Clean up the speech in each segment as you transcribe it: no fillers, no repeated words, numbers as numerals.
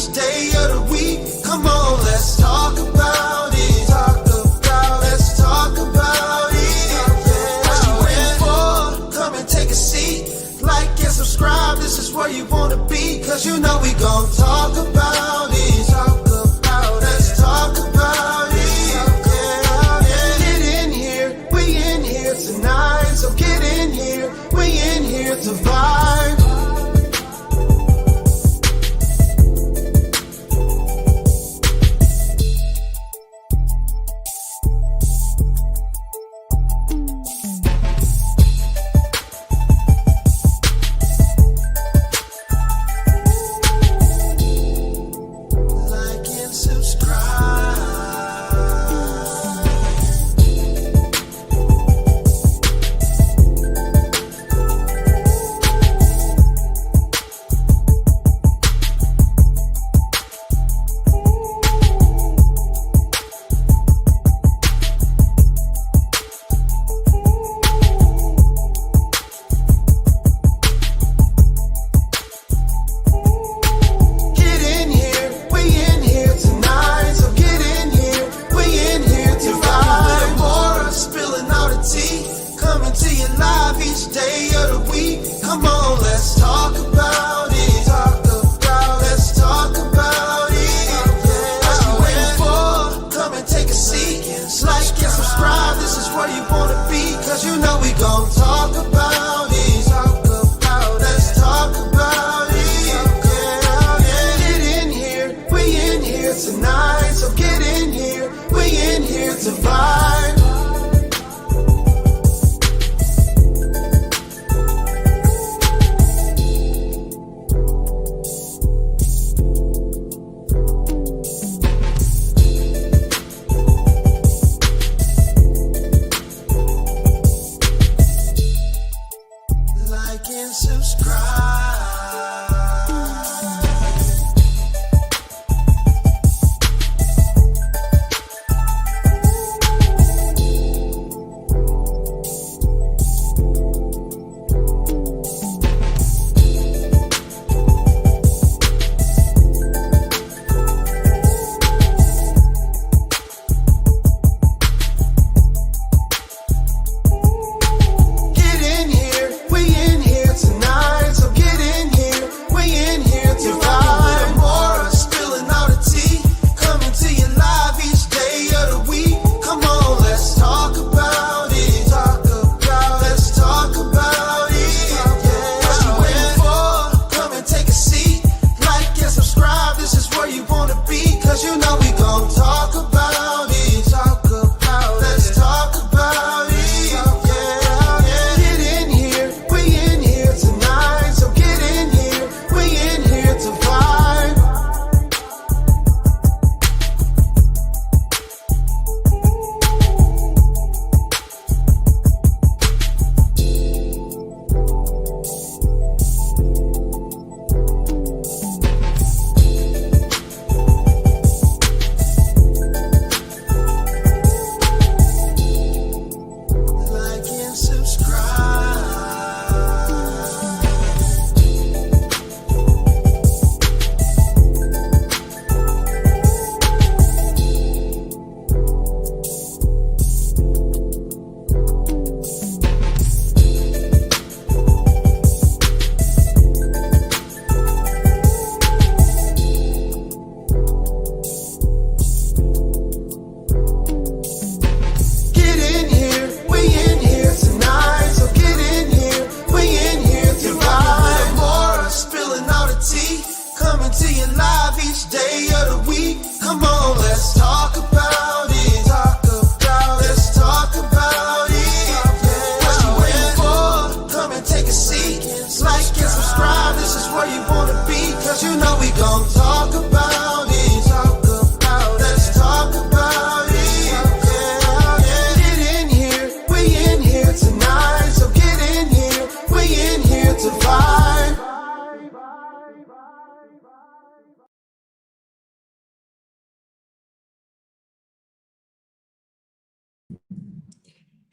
each day of the week. Come on, let's talk about it. Let's talk about it. What you waiting for? Come and take a seat. Like and subscribe, this is where you wanna be. Cause you know we gon' talk about it. Let's talk about it. Get in here, we in here tonight. So get in here, we in here to vibe.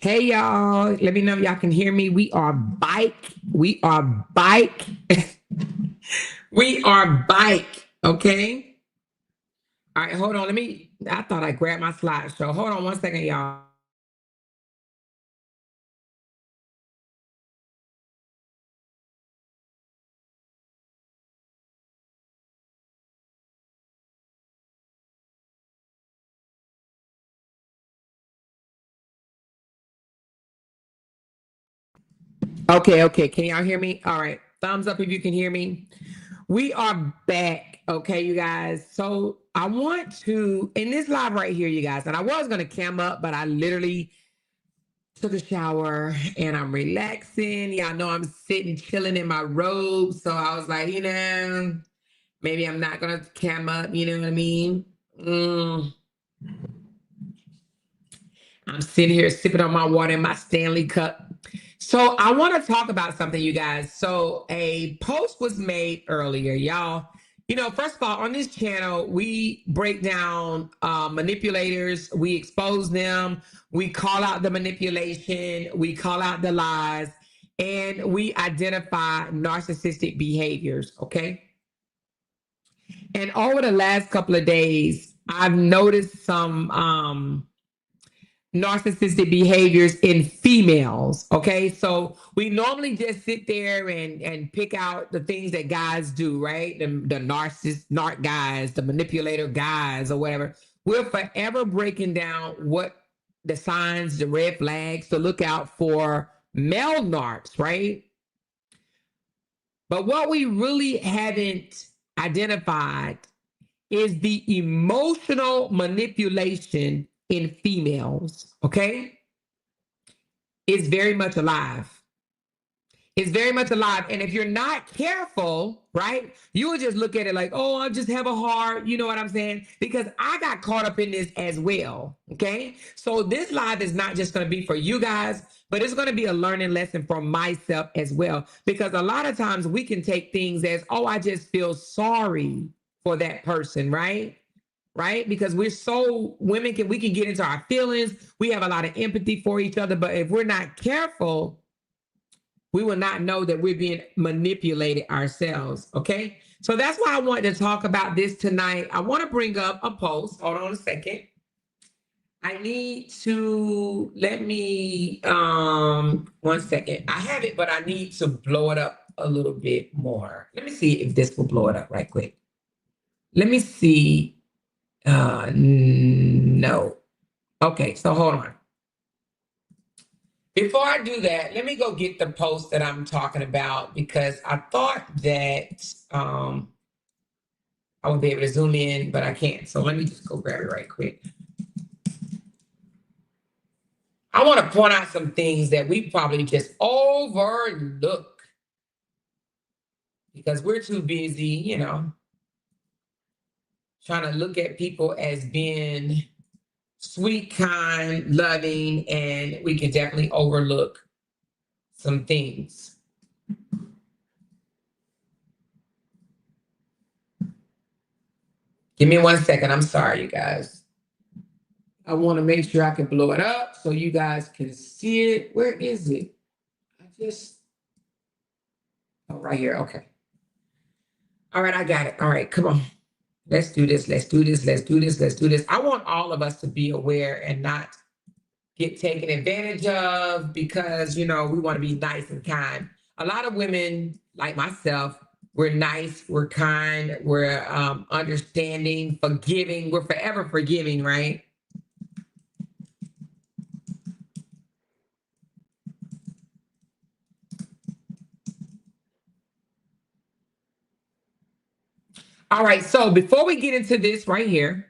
Hey y'all, let me know if y'all can hear me. We are bike. We are bike. We are bike. Okay. All right, hold on. I thought I grabbed my slideshow. Hold on one second, y'all. Okay. Can y'all hear me? All right. Thumbs up if you can hear me. We are back. Okay, you guys. So I want to, in this live right here, you guys, and I was going to cam up, but I literally took a shower and I'm relaxing. Y'all know I'm sitting chilling in my robe. So I was like, maybe I'm not going to cam up. You know what I mean? I'm sitting here sipping on my water in my Stanley cup. So I want to talk about something, you guys. So a post was made earlier, y'all. First of all, on this channel, we break down manipulators, we expose them, we call out the manipulation, we call out the lies, and we identify narcissistic behaviors, okay? And over the last couple of days, I've noticed some narcissistic behaviors in females. Okay, so we normally just sit there and pick out the things that guys do, right? The narc guys, the manipulator guys, or whatever. We're forever breaking down what the signs, the red flags to look out for male narcs, right? But what we really haven't identified is the emotional manipulation in females, okay? Is very much alive. It's very much alive. And if you're not careful, right, you will just look at it like, oh, I just have a heart. You know what I'm saying? Because I got caught up in this as well. Okay. So this live is not just going to be for you guys, but it's going to be a learning lesson for myself as well. Because a lot of times we can take things as, oh, I just feel sorry for that person, right? Right? Because we can get into our feelings. We have a lot of empathy for each other. But if we're not careful, we will not know that we're being manipulated ourselves. Okay. So that's why I wanted to talk about this tonight. I want to bring up a post. Hold on a second. I need to one second. I have it, but I need to blow it up a little bit more. Let me see if this will blow it up right quick. Let me see. No. Okay, so hold on. Before I do that, let me go get the post that I'm talking about because I thought that I would be able to zoom in, but I can't. So let me just go grab it right quick. I want to point out some things that we probably just overlook because we're too busy, trying to look at people as being sweet, kind, loving, and we can definitely overlook some things. Give me 1 second. I'm sorry, you guys. I want to make sure I can blow it up so you guys can see it. Where is it? Oh, right here. Okay. All right, I got it. All right, come on. Let's do this. Let's do this. Let's do this. Let's do this. I want all of us to be aware and not get taken advantage of because, we want to be nice and kind. A lot of women, like myself, we're nice, we're kind, we're understanding, forgiving. We're forever forgiving, right? All right, so before we get into this right here,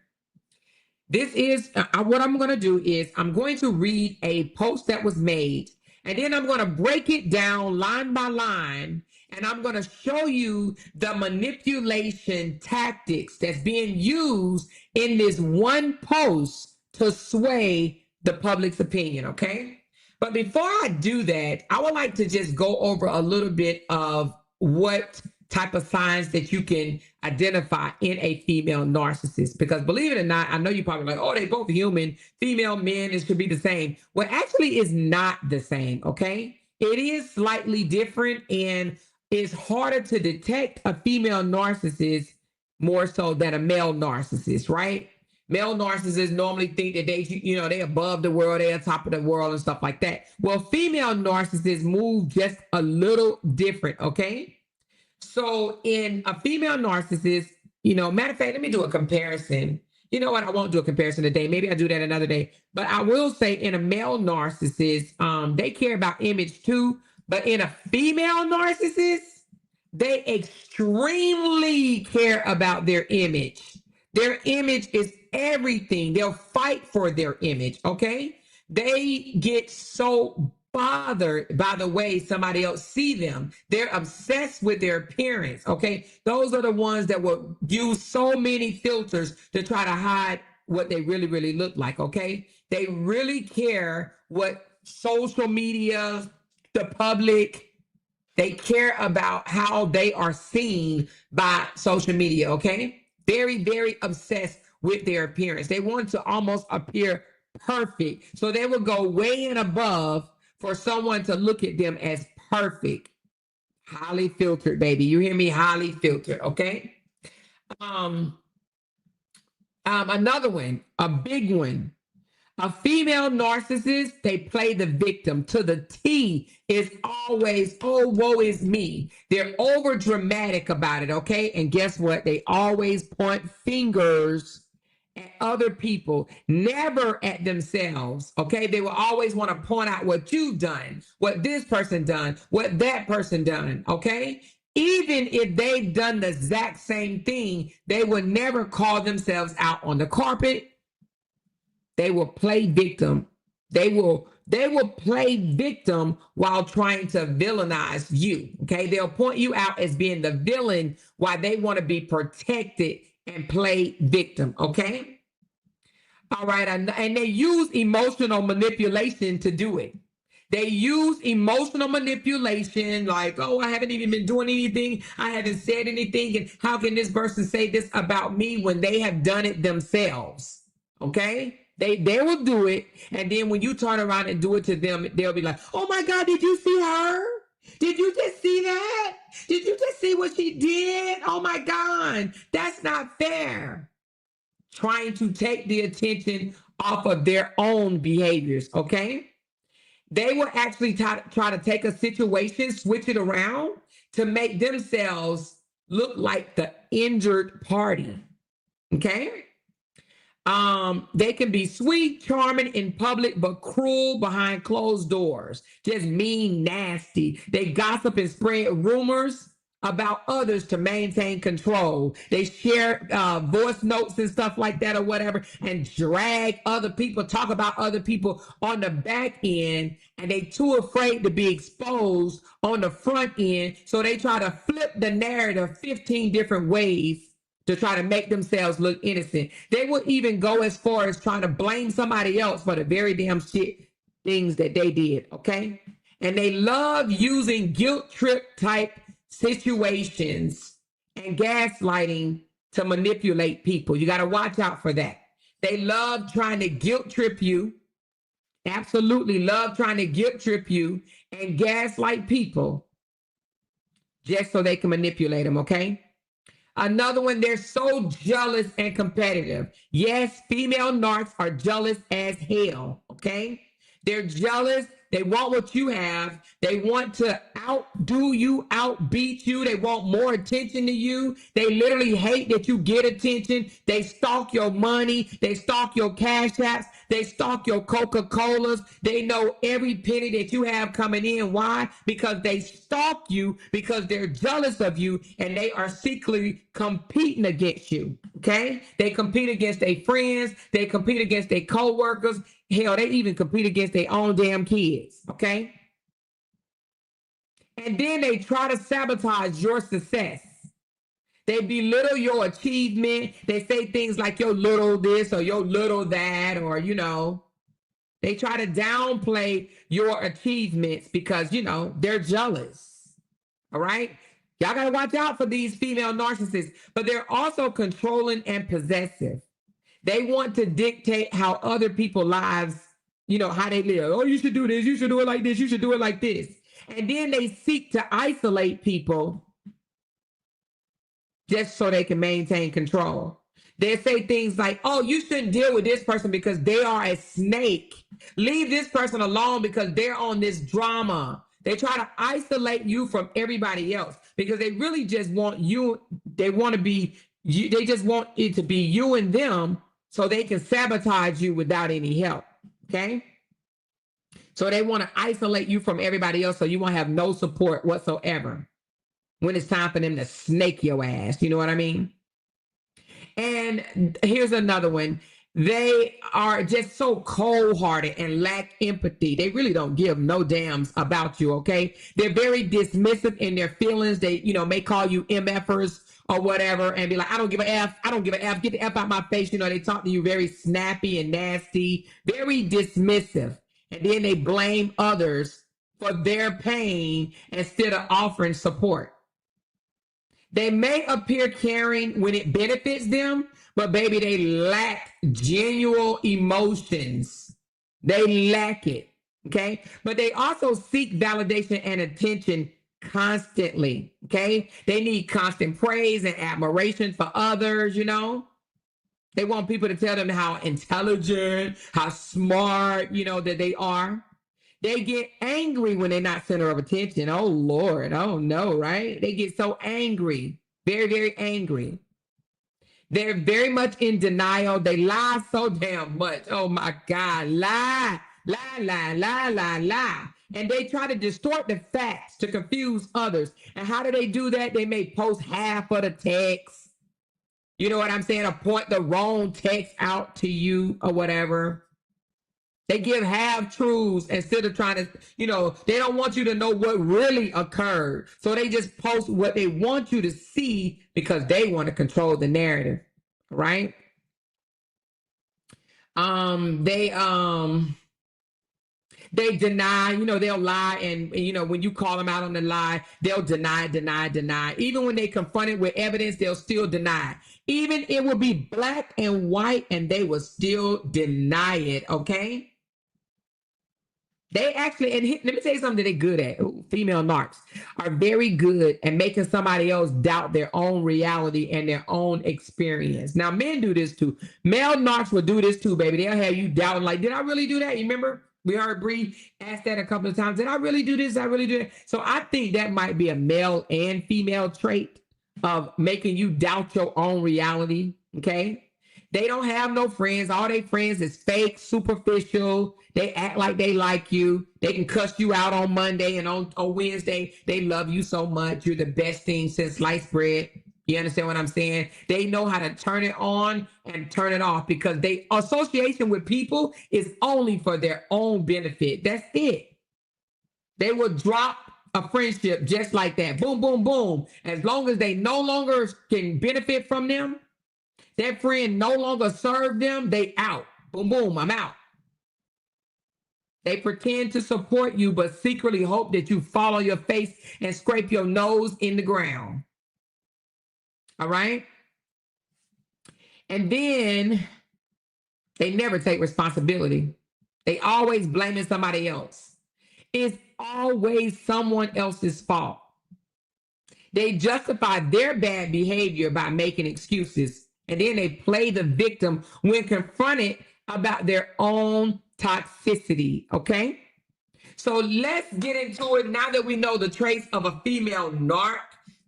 this is what I'm going to do is I'm going to read a post that was made, and then I'm going to break it down line by line, and I'm going to show you the manipulation tactics that's being used in this one post to sway the public's opinion, okay? But before I do that, I would like to just go over a little bit of what type of signs that you can identify in a female narcissist. Because believe it or not, I know you're probably like, oh, they both human, female, men, it should be the same. Well, actually is not the same, okay? It is slightly different and it's harder to detect a female narcissist more so than a male narcissist, right? Male narcissists normally think that they're above the world, they're on top of the world and stuff like that. Well, female narcissists move just a little different, okay? So in a female narcissist, matter of fact, let me do a comparison. You know what? I won't do a comparison today. Maybe I'll do that another day. But I will say in a male narcissist, they care about image too. But in a female narcissist, they extremely care about their image. Their image is everything. They'll fight for their image, okay? They get so bothered by the way somebody else see them. They're obsessed with their appearance, okay? Those are the ones that will use so many filters to try to hide what they really, really look like, okay? They really care what social media, the public, they care about how they are seen by social media, okay? Very, very obsessed with their appearance. They want to almost appear perfect. So they will go way and above for someone to look at them as perfect. Highly filtered, baby. You hear me? Highly filtered, okay? Another one, a big one. A female narcissist, they play the victim to the T. Is always, oh, woe is me. They're over dramatic about it, okay? And guess what? They always point fingers at other people, never at themselves, okay? They will always want to point out what you've done, what this person done, what that person done, okay? Even if they've done the exact same thing, they will never call themselves out on the carpet. They will play victim. They will play victim while trying to villainize you. Okay. They'll point you out as being the villain while they want to be protected and play victim. Okay. All right. And they use emotional manipulation to do it. They use emotional manipulation like, oh, I haven't even been doing anything. I haven't said anything. And how can this person say this about me when they have done it themselves? Okay. They will do it. And then when you turn around and do it to them, they'll be like, oh my God, did you see her? Did you just see that? Did you just see what she did? Oh my God, that's not fair. Trying to take the attention off of their own behaviors, okay? They will actually try to take a situation, switch it around to make themselves look like the injured party, okay? They can be sweet, charming in public, but cruel behind closed doors. Just mean, nasty. They gossip and spread rumors about others to maintain control. They share voice notes and stuff like that or whatever and drag other people, talk about other people on the back end, and they too afraid to be exposed on the front end. So they try to flip the narrative 15 different ways to try to make themselves look innocent. They will even go as far as trying to blame somebody else for the very damn shit things that they did, okay? And they love using guilt trip type situations and gaslighting to manipulate people. You got to watch out for that. They love trying to guilt trip you, absolutely love trying to guilt trip you and gaslight people just so they can manipulate them, okay? Another one, they're so jealous and competitive. Yes, female narcs are jealous as hell, okay? They're jealous. They want what you have. They want to outdo you, outbeat you. They want more attention to you. They literally hate that you get attention. They stalk your money. They stalk your cash apps. They stalk your Coca-Colas. They know every penny that you have coming in. Why? Because they stalk you because they're jealous of you and they are secretly competing against you. Okay? They compete against their friends. They compete against their co-workers. Hell, they even compete against their own damn kids. Okay? And then they try to sabotage your success. They belittle your achievement. They say things like your little this or your little that, or, you know, they try to downplay your achievements because, you know, they're jealous. All right? Y'all got to watch out for these female narcissists, but they're also controlling and possessive. They want to dictate how other people's lives, you know, how they live. Oh, you should do this. You should do it like this. You should do it like this. And then they seek to isolate people just so they can maintain control. They say things like, oh, you shouldn't deal with this person because they are a snake. Leave this person alone because they're on this drama. They try to isolate you from everybody else because they really just want you. They want to be you. They just want it to be you and them so they can sabotage you without any help. Okay. So they want to isolate you from everybody else so you won't have no support whatsoever when it's time for them to snake your ass. You know what I mean? And here's another one. They are just so cold-hearted and lack empathy. They really don't give no damns about you, okay? They're very dismissive in their feelings. They, may call you MFers or whatever and be like, I don't give a F. I don't give a F. Get the F out my face. They talk to you very snappy and nasty, very dismissive. And then they blame others for their pain instead of offering support. They may appear caring when it benefits them, but baby, they lack genuine emotions. They lack it, okay? But they also seek validation and attention constantly, okay? They need constant praise and admiration for others, They want people to tell them how intelligent, how smart, that they are. They get angry when they're not center of attention. Oh, Lord. Oh, no, right? They get so angry, very, very angry. They're very much in denial. They lie so damn much. Oh, my God. Lie. And they try to distort the facts to confuse others. And how do they do that? They may post half of the text. You know what I'm saying? Or point the wrong text out to you or whatever. They give half truths instead of trying to, they don't want you to know what really occurred. So they just post what they want you to see because they want to control the narrative, right? They deny, they'll lie. And, when you call them out on the lie, they'll deny. Even when they confronted with evidence, they'll still deny. Even it will be black and white and they will still deny it, okay? They actually, and let me tell you something that they're good at. Ooh, female narcs are very good at making somebody else doubt their own reality and their own experience. Now, men do this too. Male narcs will do this too, baby. They'll have you doubting, like, did I really do that? You remember? We heard Bree ask that a couple of times. Did I really do this? Did I really do that? So I think that might be a male and female trait of making you doubt your own reality, okay? They don't have no friends. All their friends is fake, superficial. They act like they like you. They can cuss you out on Monday and on Wednesday. They love you so much. You're the best thing since sliced bread. You understand what I'm saying? They know how to turn it on and turn it off because association with people is only for their own benefit. That's it. They will drop a friendship just like that. Boom, boom, boom. As long as they no longer can benefit from them, that friend no longer served them, they out. Boom, boom, I'm out. They pretend to support you, but secretly hope that you fall on your face and scrape your nose in the ground. All right? And then they never take responsibility. They always blaming somebody else. It's always someone else's fault. They justify their bad behavior by making excuses. And then they play the victim when confronted about their own toxicity, okay? So let's get into it. Now that we know the traits of a female narc,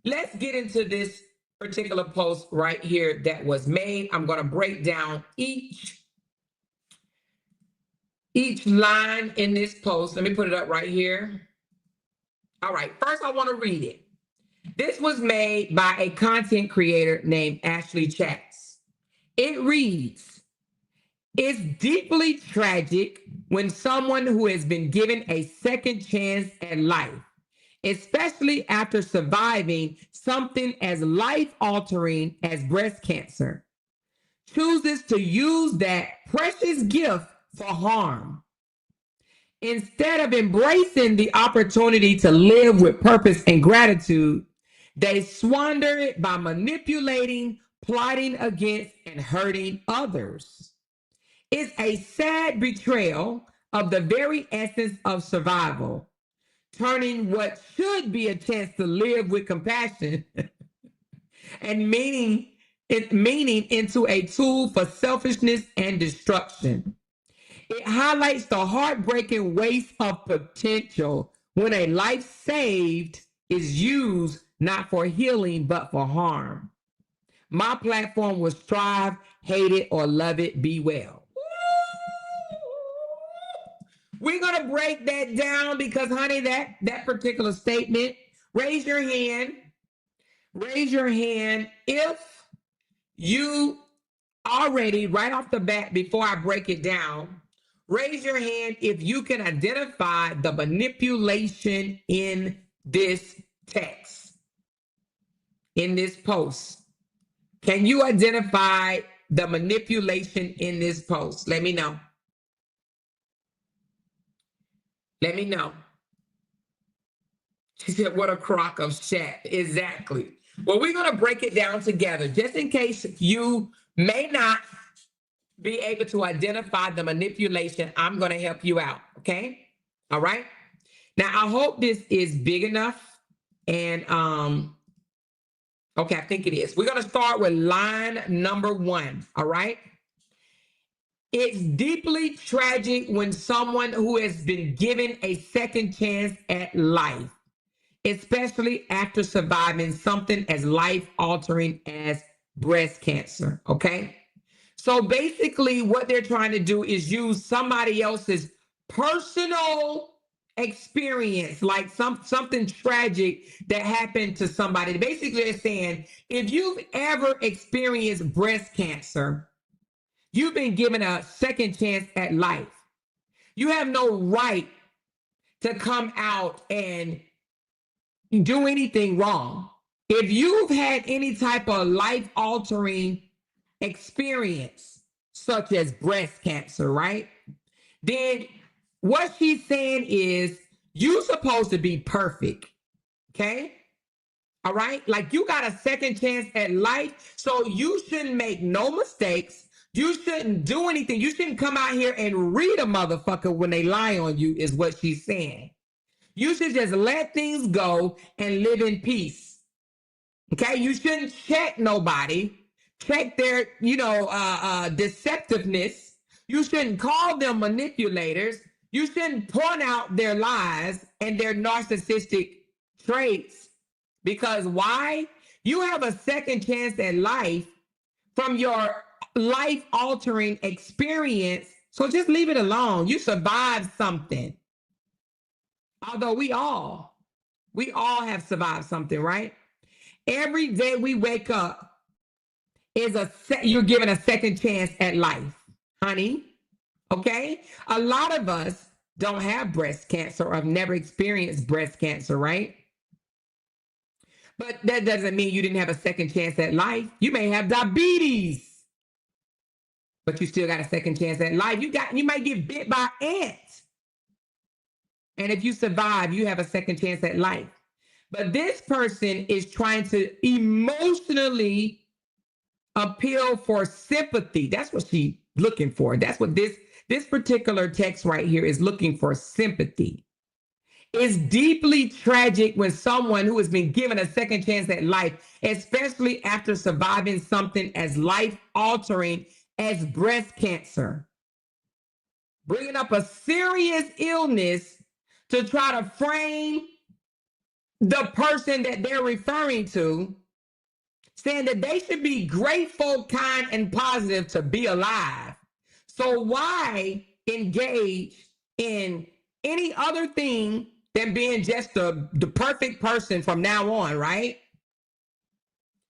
let's get into this particular post right here that was made. I'm going to break down each line in this post. Let me put it up right here. All right, first I want to read it. This was made by a content creator named Ashley Chatz. It reads, it's deeply tragic when someone who has been given a second chance at life, especially after surviving something as life-altering as breast cancer, chooses to use that precious gift for harm. Instead of embracing the opportunity to live with purpose and gratitude, they squander it by manipulating, plotting against, and hurting others. It's a sad betrayal of the very essence of survival, turning what should be a chance to live with compassion and meaning into a tool for selfishness and destruction. It highlights the heartbreaking waste of potential when a life saved is used not for healing but for harm. My platform was strive, hate it, or love it, be well. We're going to break that down because, honey, that particular statement, raise your hand if you already, right off the bat, before I break it down, raise your hand if you can identify the manipulation in this text, in this post. Can you identify the manipulation in this post? Let me know. Let me know. She said, what a crock of shit. Exactly. Well, we're going to break it down together just in case you may not be able to identify the manipulation. I'm going to help you out. Okay. All right. Now, I hope this is big enough. And, okay, I think it is. We're going to start with line number 1. All right. It's deeply tragic when someone who has been given a second chance at life, especially after surviving something as life-altering as breast cancer, okay? So basically what they're trying to do is use somebody else's personal experience, like something tragic that happened to somebody. Basically, they're saying, if you've ever experienced breast cancer, you've been given a second chance at life. You have no right to come out and do anything wrong. If you've had any type of life-altering experience, such as breast cancer, right? Then what she's saying is you're supposed to be perfect, okay? All right? Like you got a second chance at life, so you shouldn't make no mistakes. You shouldn't do anything. You shouldn't come out here and read a motherfucker when they lie on you, is what she's saying. You should just let things go and live in peace. Okay? You shouldn't check nobody, check their, deceptiveness. You shouldn't call them manipulators. You shouldn't point out their lies and their narcissistic traits. Because why? You have a second chance at life from your life-altering experience. So just leave it alone. You survived something. Although we all have survived something, right? Every day we wake up is you're given a second chance at life, honey. Okay? A lot of us don't have breast cancer or have never experienced breast cancer, right? But that doesn't mean you didn't have a second chance at life. You may have diabetes, but you still got a second chance at life. You might get bit by ants. And if you survive, you have a second chance at life. But this person is trying to emotionally appeal for sympathy. That's what she's looking for. That's what this particular text right here is looking for, sympathy. It's deeply tragic when someone who has been given a second chance at life, especially after surviving something as life-altering as breast cancer, bringing up a serious illness to try to frame the person that they're referring to, saying that they should be grateful, kind, and positive to be alive. So why engage in any other thing than being just the perfect person from now on, right?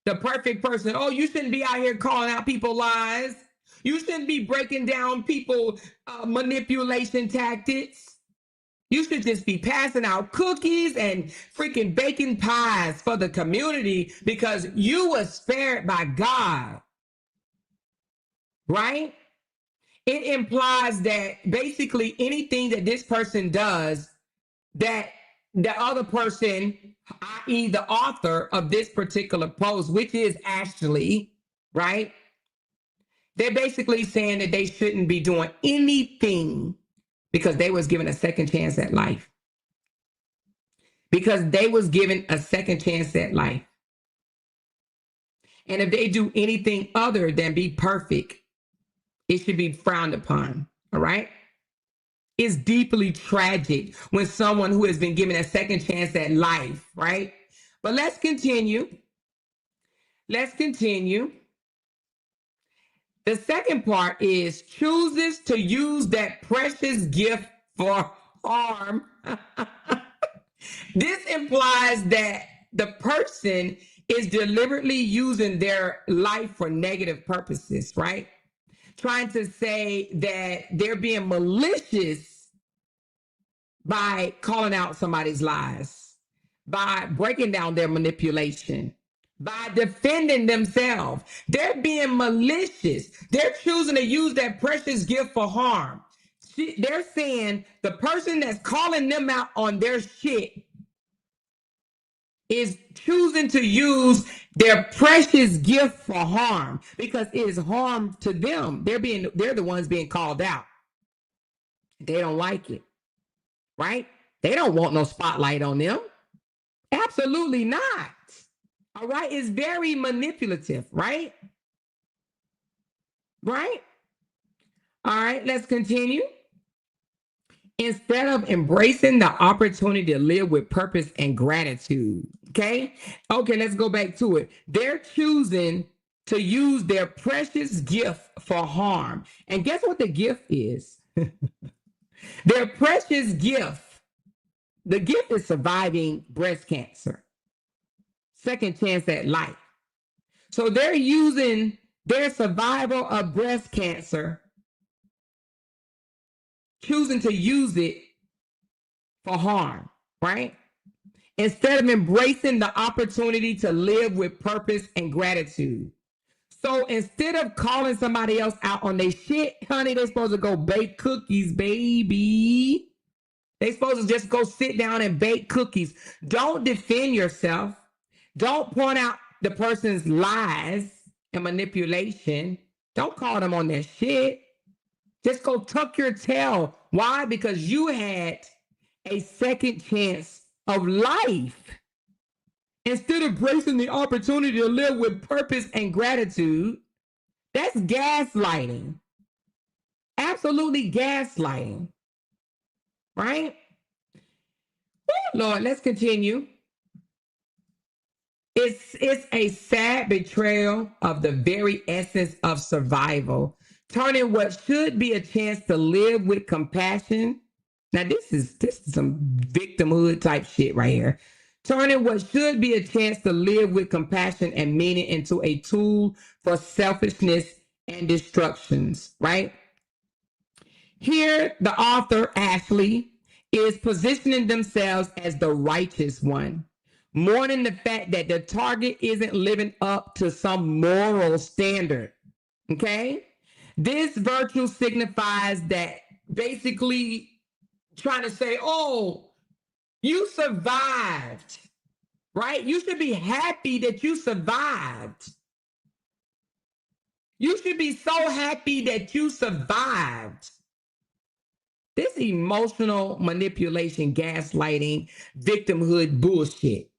The perfect person. Oh, you shouldn't be out here calling out people's lies. You shouldn't be breaking down people's manipulation tactics. You should just be passing out cookies and freaking baking pies for the community because you were spared by God, right? It implies that basically anything that this person does, that the other person, i.e. the author of this particular post, which is Ashley, right? They're basically saying that they shouldn't be doing anything because they was given a second chance at life. Because they was given a second chance at life. And if they do anything other than be perfect, it should be frowned upon. All right. It's deeply tragic when someone who has been given a second chance at life, right? But let's continue. Let's continue. The second part is chooses to use that precious gift for harm. This implies that the person is deliberately using their life for negative purposes, right? Trying to say that they're being malicious by calling out somebody's lies, by breaking down their manipulation, by defending themselves. They're being malicious. They're choosing to use that precious gift for harm. They're saying the person that's calling them out on their shit is choosing to use their precious gift for harm because it is harm to them. They're the ones being called out. They don't like it, right? They don't want no spotlight on them. Absolutely not. All right. It's very manipulative, right? Right? All right. Let's continue. Instead of embracing the opportunity to live with purpose and gratitude. Okay. Okay. Let's go back to it. They're choosing to use their precious gift for harm. And guess what the gift is? Their precious gift. The gift is surviving breast cancer. Second chance at life. So they're using their survival of breast cancer, choosing to use it for harm, right? Instead of embracing the opportunity to live with purpose and gratitude. So instead of calling somebody else out on their shit, honey, they're supposed to go bake cookies, baby. They're supposed to just go sit down and bake cookies. Don't defend yourself. Don't point out the person's lies and manipulation. Don't call them on their shit. Just go tuck your tail. Why? Because you had a second chance of life. Instead of embracing the opportunity to live with purpose and gratitude, that's gaslighting. Absolutely gaslighting. Right? Oh, Lord, let's continue. It's a sad betrayal of the very essence of survival, turning what should be a chance to live with compassion. Now, this is some victimhood type shit right here. Turning what should be a chance to live with compassion and meaning into a tool for selfishness and destructions, right? Here, the author, Ashley, is positioning themselves as the righteous one, mourning the fact that the target isn't living up to some moral standard. Okay? This virtue signifies that basically trying to say, oh, you survived, right? You should be happy that you survived. You should be so happy that you survived. This emotional manipulation, gaslighting, victimhood bullshit.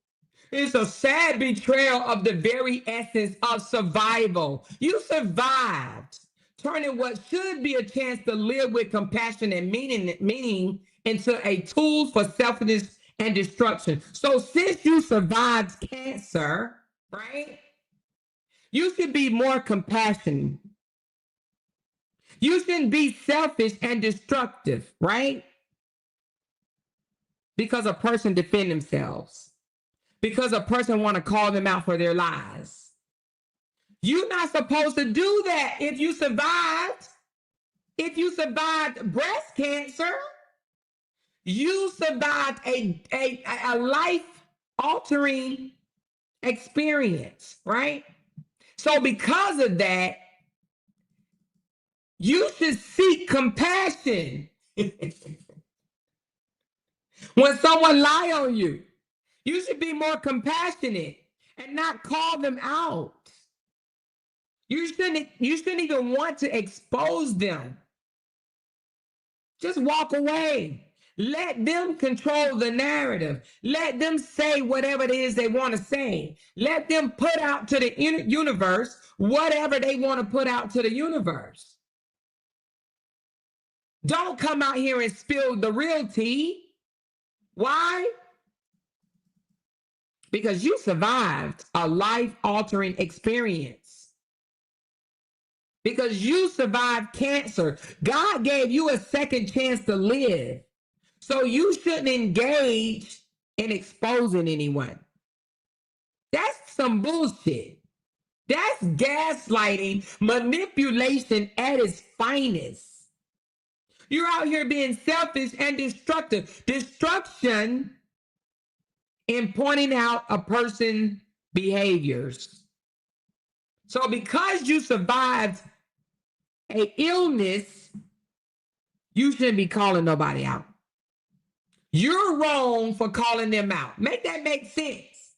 It's a sad betrayal of the very essence of survival. You survived, turning what should be a chance to live with compassion and meaning into a tool for selfishness and destruction. So since you survived cancer, right, you should be more compassionate. You shouldn't be selfish and destructive, right? Because a person defend themselves. Because a person want to call them out for their lies. You're not supposed to do that if you survived. If you survived breast cancer, you survived a life-altering experience, right? So because of that, you should seek compassion. When someone lie on you, you should be more compassionate and not call them out. You shouldn't even want to expose them. Just walk away. Let them control the narrative. Let them say whatever it is they want to say. Let them put out to the universe whatever they want to put out to the universe. Don't come out here and spill the real tea. Why? Because you survived a life-altering experience. Because you survived cancer. God gave you a second chance to live. So you shouldn't engage in exposing anyone. That's some bullshit. That's gaslighting, manipulation at its finest. You're out here being selfish and destructive. Destruction in pointing out a person's behaviors. So because you survived an illness, you shouldn't be calling nobody out. You're wrong for calling them out. Make that make sense.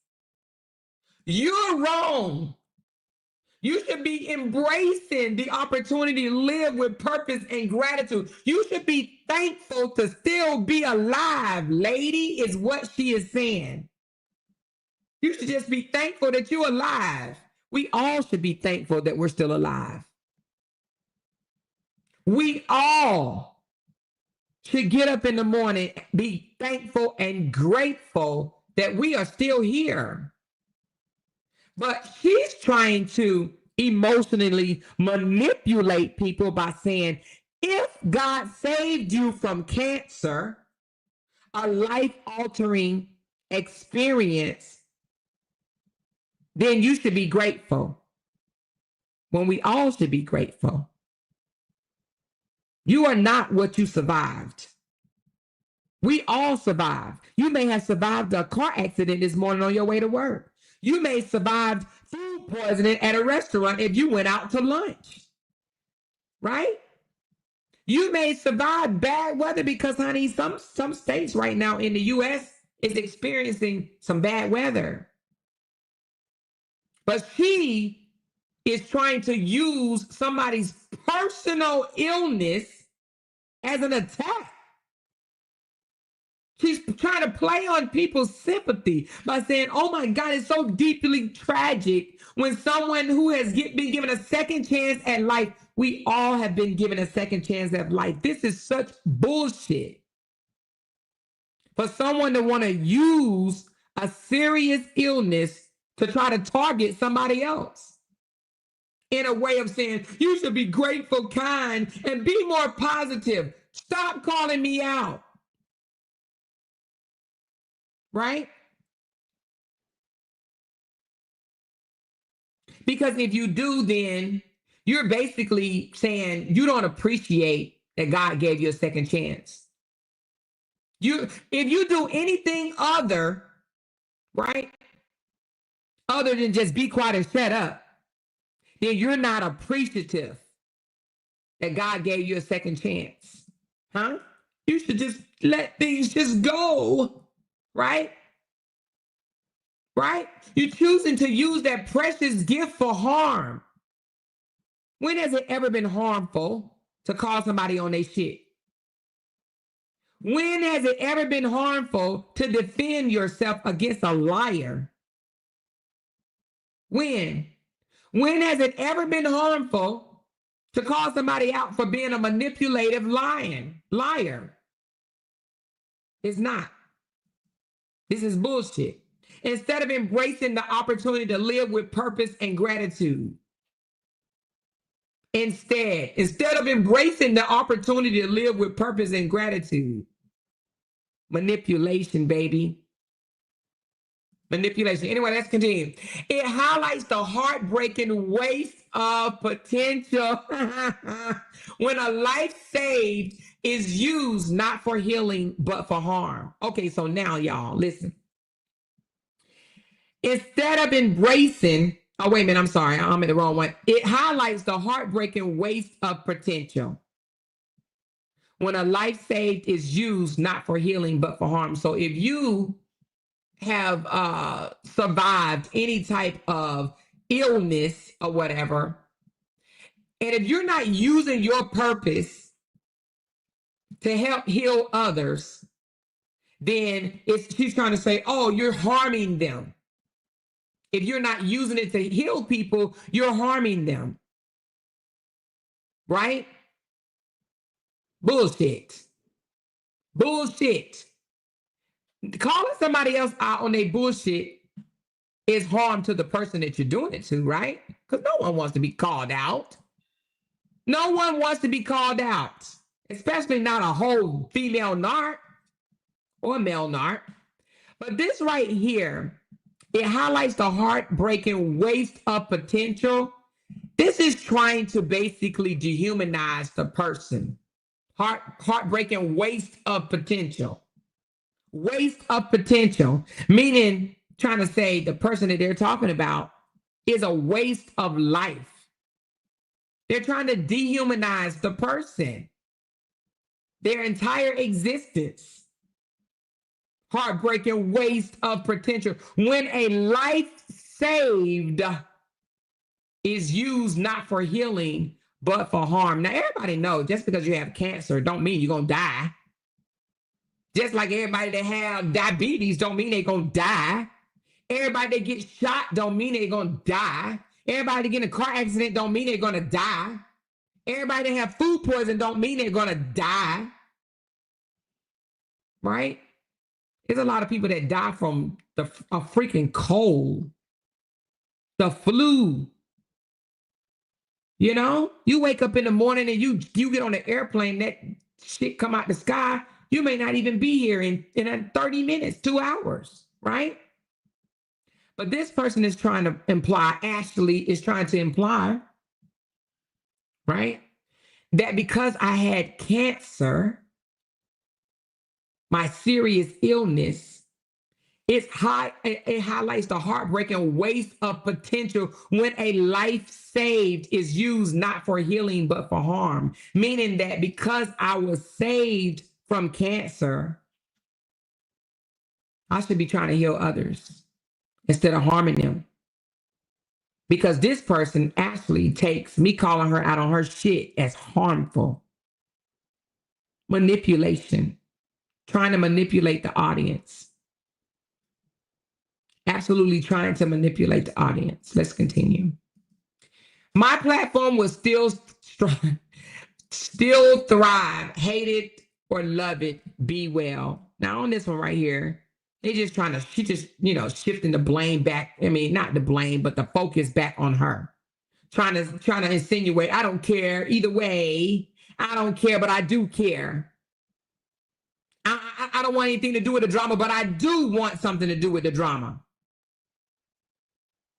You're wrong. You should be embracing the opportunity to live with purpose and gratitude. You should be thankful to still be alive, lady, is what she is saying. You should just be thankful that you're alive. We all should be thankful that we're still alive. We all should get up in the morning, be thankful and grateful that we are still here. But she's trying to emotionally manipulate people by saying, if God saved you from cancer, a life-altering experience, then you should be grateful. When we all should be grateful. You are not what you survived. We all survived. You may have survived a car accident this morning on your way to work. You may have survived food poisoning at a restaurant if you went out to lunch, right? You may survive bad weather because, honey, some states right now in the U.S. is experiencing some bad weather. But she is trying to use somebody's personal illness as an attack. She's trying to play on people's sympathy by saying, oh my God, it's so deeply tragic when someone who has been given a second chance at life, we all have been given a second chance at life. This is such bullshit. For someone to want to use a serious illness to try to target somebody else in a way of saying, you should be grateful, kind, and be more positive. Stop calling me out. Right? Because if you do, then you're basically saying you don't appreciate that God gave you a second chance. If you do anything other, right, other than just be quiet and shut up, then you're not appreciative that God gave you a second chance. Huh? You should just let things just go. Right? Right? You're choosing to use that precious gift for harm. When has it ever been harmful to call somebody on their shit? When has it ever been harmful to defend yourself against a liar? When? When has it ever been harmful to call somebody out for being a manipulative liar? It's not. This is bullshit. Instead of embracing the opportunity to live with purpose and gratitude. Instead of embracing the opportunity to live with purpose and gratitude. Manipulation, baby. Manipulation. Anyway, let's continue. It highlights the heartbreaking waste of potential when a life saved is used not for healing, but for harm. Okay, so now y'all, listen. Instead of embracing, oh, wait a minute, I'm sorry, I'm in the wrong one. It highlights the heartbreaking waste of potential when a life saved is used not for healing, but for harm. So if you have survived any type of illness or whatever, and if you're not using your purpose to help heal others, then she's trying to say, oh, you're harming them. If you're not using it to heal people, you're harming them. Right? Bullshit. Bullshit. Calling somebody else out on their bullshit is harm to the person that you're doing it to, right? Because no one wants to be called out. No one wants to be called out, especially not a whole female narc or male narc. But this right here, it highlights the heartbreaking waste of potential. This is trying to basically dehumanize the person. Heartbreaking waste of potential. Waste of potential, meaning trying to say the person that they're talking about is a waste of life. They're trying to dehumanize the person, their entire existence. Heartbreaking waste of potential. When a life saved is used not for healing, but for harm. Now, everybody knows just because you have cancer don't mean you're going to die. Just like everybody that have diabetes don't mean they're going to die. Everybody that gets shot don't mean they're going to die. Everybody that get in a car accident don't mean they're going to die. Everybody that have food poison don't mean they're going to die. Right? There's a lot of people that die from a freaking cold, the flu. You know, you wake up in the morning and you get on an airplane, that shit come out the sky. You may not even be here in 30 minutes, 2 hours, right? But this person is trying to imply, Ashley is trying to imply, right, that because I had cancer, my serious illness, it highlights the heartbreaking waste of potential when a life saved is used not for healing, but for harm. Meaning that because I was saved from cancer, I should be trying to heal others instead of harming them. Because this person actually takes me calling her out on her shit as harmful. Manipulation. Trying to manipulate the audience. Absolutely trying to manipulate the audience. Let's continue. My platform was still thrive. Hate it or love it. Be well. Now on this one right here, they just trying to, she just, shifting the blame back. I mean, not the blame, but the focus back on her. Trying to insinuate, I don't care either way. I don't care, but I do care. I don't want anything to do with the drama, but I do want something to do with the drama.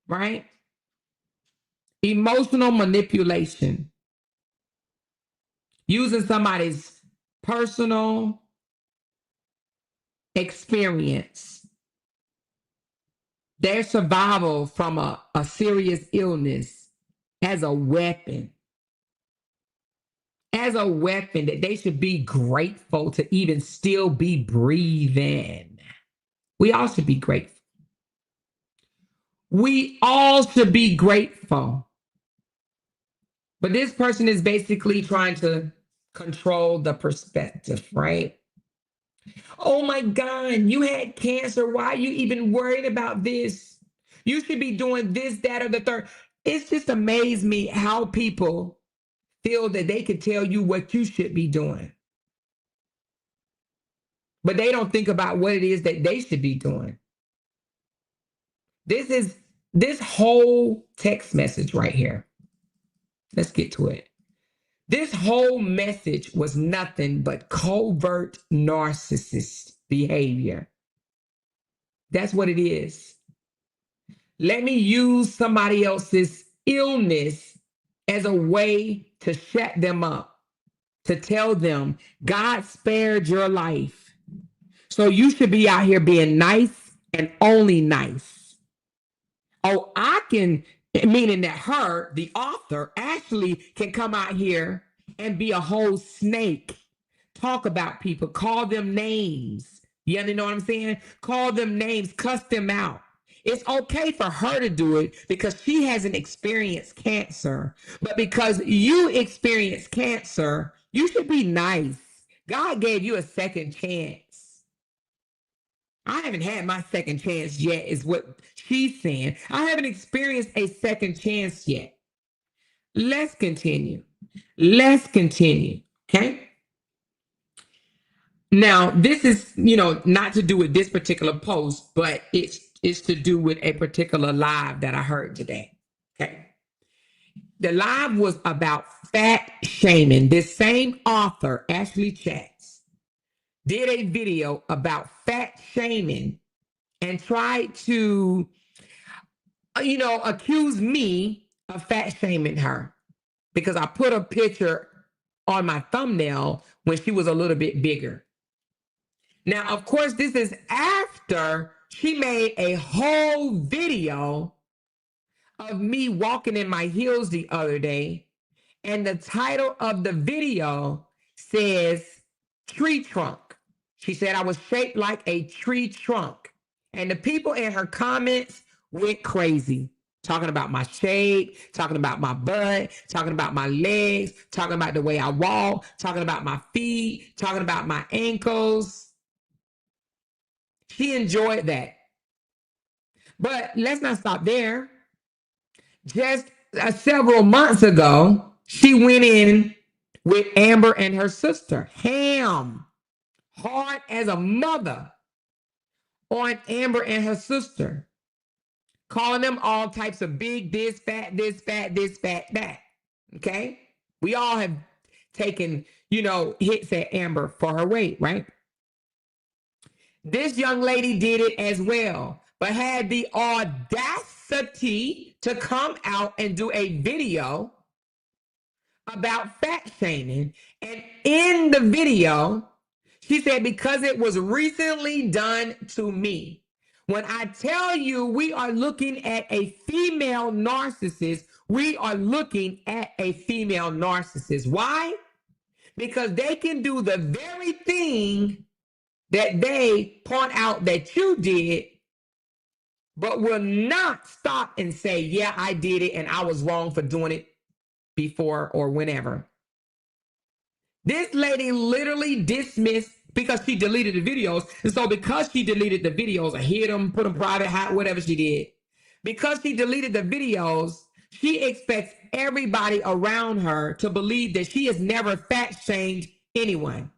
Right? Emotional manipulation. Using somebody's personal experience, their survival from a serious illness as a weapon. As a weapon that they should be grateful to even still be breathing. We all should be grateful. We all should be grateful. But this person is basically trying to control the perspective, right? Oh my God, you had cancer. Why are you even worried about this? You should be doing this, that, or the third. It's just amazed me how people feel that they can tell you what you should be doing. But they don't think about what it is that they should be doing. This whole text message right here. Let's get to it. This whole message was nothing but covert narcissist behavior. That's what it is. Let me use somebody else's illness as a way to shut them up, to tell them God spared your life. So you should be out here being nice and only nice. Oh, I can, meaning that her, the author, actually can come out here and be a whole snake, talk about people, call them names. You know what I'm saying? Call them names, cuss them out. It's okay for her to do it because she hasn't experienced cancer. But because you experienced cancer, you should be nice. God gave you a second chance. I haven't had my second chance yet, is what she's saying. I haven't experienced a second chance yet. Let's continue. Let's continue. Okay. Now, this is, not to do with this particular post, but it's to do with a particular live that I heard today. Okay. The live was about fat shaming. This same author, Ashley Chatz, did a video about fat shaming and tried to, accuse me of fat shaming her because I put a picture on my thumbnail when she was a little bit bigger. Now, of course, this is after she made a whole video of me walking in my heels the other day. And the title of the video says tree trunk. She said I was shaped like a tree trunk. And the people in her comments went crazy. Talking about my shape, talking about my butt, talking about my legs, talking about the way I walk, talking about my feet, talking about my ankles. She enjoyed that. But let's not stop there. Just several months ago, she went in with Amber and her sister, hard as a mother, on Amber and her sister, calling them all types of big, this, fat, that. Okay? We all have taken, hits at Amber for her weight, right? This young lady did it as well, but had the audacity to come out and do a video about fat shaming. And in the video, she said, because it was recently done to me. When I tell you we are looking at a female narcissist, we are looking at a female narcissist. Why? Because they can do the very thing that they point out that you did, but will not stop and say, yeah, I did it and I was wrong for doing it before or whenever. This lady literally dismissed because she deleted the videos. And so because she deleted the videos, I hid them, put them private, whatever she did. Because she deleted the videos, she expects everybody around her to believe that she has never fat shamed anyone,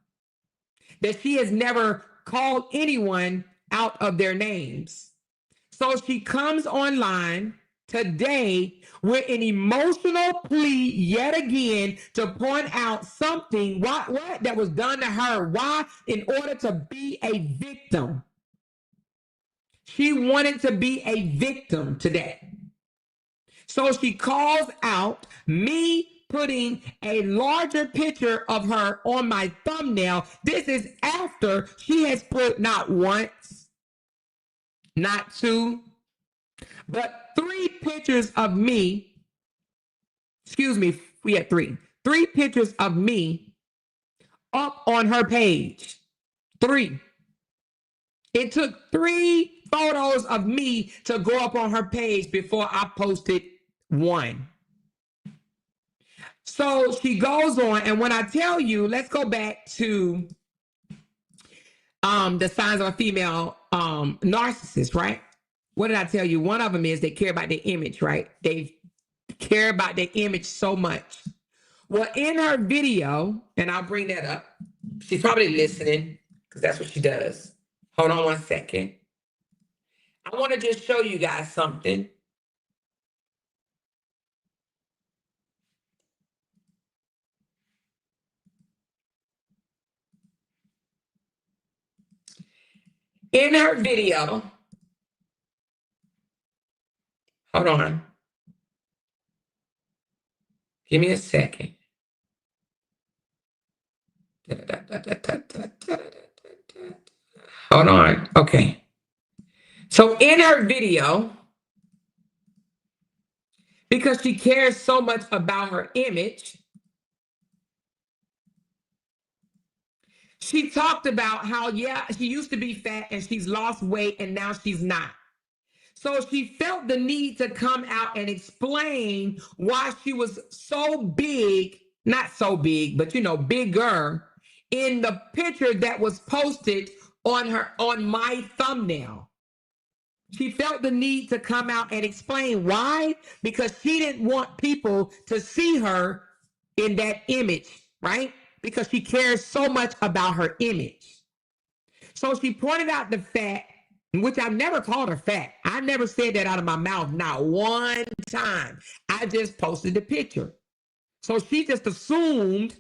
that she has never called anyone out of their names. So she comes online today with an emotional plea yet again to point out something what that was done to her. Why? In order to be a victim. She wanted to be a victim today. So she calls out me putting a larger picture of her on my thumbnail. This is after she has put not once, not two, but 3 pictures of me. Excuse me, we had 3. 3 pictures of me up on her page. 3. It took 3 photos of me to go up on her page before I posted 1. So she goes on, and when I tell you, let's go back to the signs of a female narcissist, right? What did I tell you? One of them is they care about their image, right? They care about their image so much. Well, in her video, and I'll bring that up. She's probably listening because that's what she does. Hold on one second. I want to just show you guys something. In her video, hold on. Give me a second. Hold on. Okay. So in her video, because she cares so much about her image, she talked about how, yeah, she used to be fat and she's lost weight and now she's not. So she felt the need to come out and explain why she was so big, not so big, but bigger in the picture that was posted on my thumbnail. She felt the need to come out and explain why, because she didn't want people to see her in that image, right? Because she cares so much about her image. So she pointed out the fact, which I've never called her fat. I never said that out of my mouth, not one time. I just posted the picture. So she just assumed,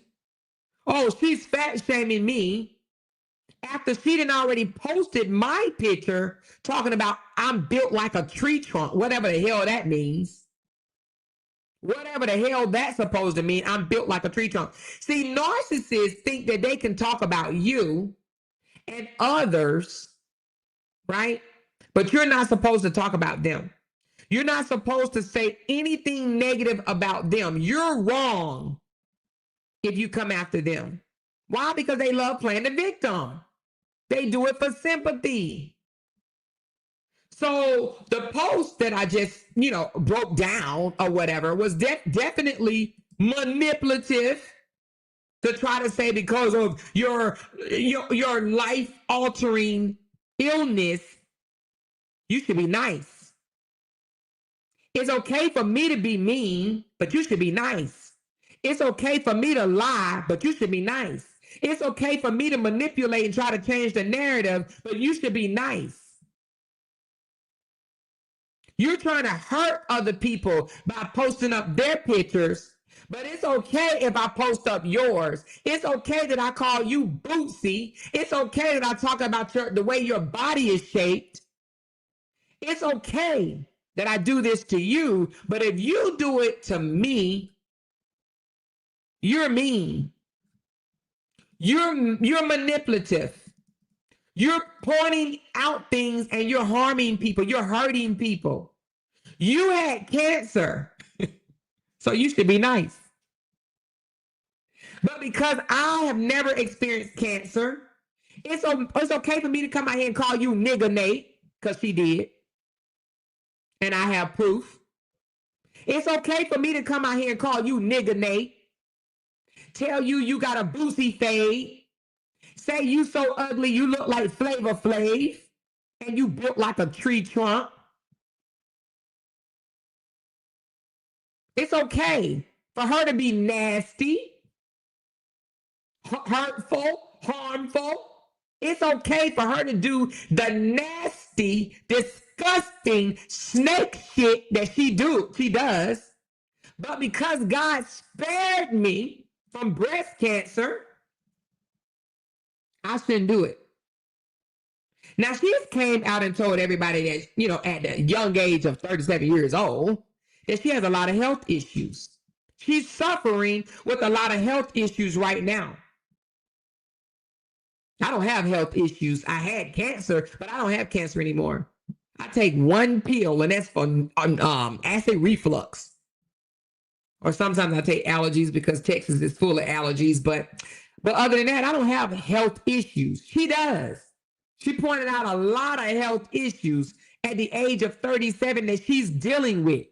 oh, she's fat shaming me, after she done already posted my picture talking about I'm built like a tree trunk, whatever the hell that means. Whatever the hell that's supposed to mean, I'm built like a tree trunk. See, narcissists think that they can talk about you and others, right? But you're not supposed to talk about them. You're not supposed to say anything negative about them. You're wrong if you come after them. Why? Because they love playing the victim. They do it for sympathy. So the post that I just, broke down or whatever was definitely manipulative to try to say because of your life-altering illness, you should be nice. It's okay for me to be mean, but you should be nice. It's okay for me to lie, but you should be nice. It's okay for me to manipulate and try to change the narrative, but you should be nice. You're trying to hurt other people by posting up their pictures, but it's okay if I post up yours. It's okay that I call you Bootsy. It's okay that I talk about the way your body is shaped. It's okay that I do this to you, but if you do it to me, you're mean. You're manipulative. You're pointing out things and you're harming people. You're hurting people. You had cancer, so you should be nice. But because I have never experienced cancer, it's okay for me to come out here and call you nigger Nate, because she did. And I have proof. It's okay for me to come out here and call you nigger Nate. Tell you got a boosie fade. Say you so ugly you look like Flavor Flav. And you built like a tree trunk. It's okay for her to be nasty, hurtful, harmful. It's okay for her to do the nasty, disgusting snake shit that she does. But because God spared me from breast cancer, I shouldn't do it. Now, she came out and told everybody that, at the young age of 37 years old, that she has a lot of health issues. She's suffering with a lot of health issues right now. I don't have health issues. I had cancer, but I don't have cancer anymore. I take one pill, and that's for acid reflux. Or sometimes I take allergies because Texas is full of allergies. But other than that, I don't have health issues. She does. She pointed out a lot of health issues at the age of 37 that she's dealing with.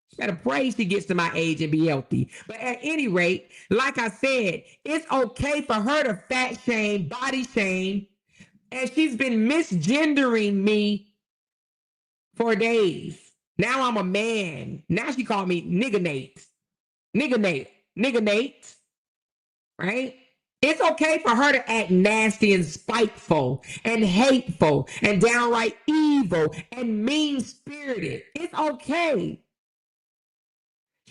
She got to pray she gets to my age and be healthy. But at any rate, like I said, it's okay for her to fat shame, body shame. And she's been misgendering me for days. Now I'm a man. Now she called me nigger Nate. Nigger Nate, right? It's okay for her to act nasty and spiteful and hateful and downright evil and mean-spirited. It's okay.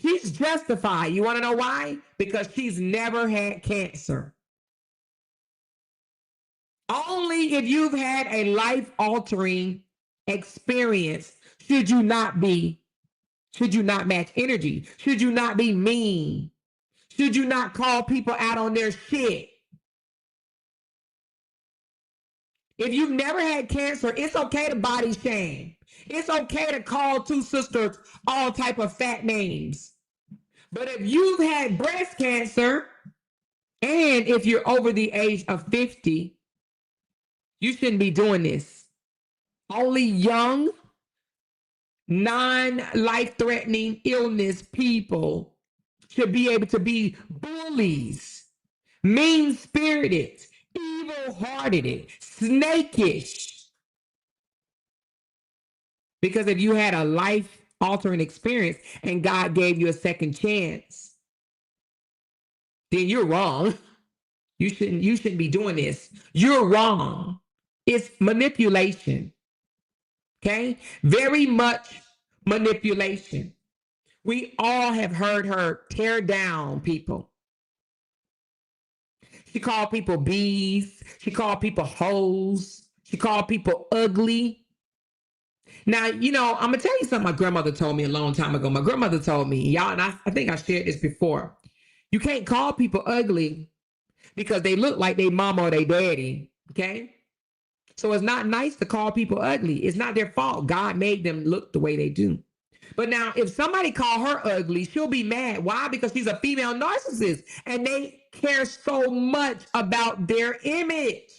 She's justified. You want to know why? Because she's never had cancer. Only if you've had a life-altering experience should you not match energy? Should you not be mean? Should you not call people out on their shit? If you've never had cancer, it's okay to body shame. It's okay to call two sisters all type of fat names. But if you've had breast cancer, and if you're over the age of 50, you shouldn't be doing this. Only young, non-life-threatening illness people should be able to be bullies, mean-spirited, evil-hearted, snakish. Because if you had a life-altering experience and God gave you a second chance, then you're wrong. You shouldn't be doing this. You're wrong. It's manipulation. Okay? Very much manipulation. We all have heard her tear down people. She called people bees. She called people hoes. She called people ugly. Now, I'm going to tell you something my grandmother told me a long time ago. My grandmother told me, y'all, and I think I shared this before. You can't call people ugly because they look like their mama or their daddy, okay? So it's not nice to call people ugly. It's not their fault. God made them look the way they do. But now, if somebody call her ugly, she'll be mad. Why? Because she's a female narcissist, and they care so much about their image.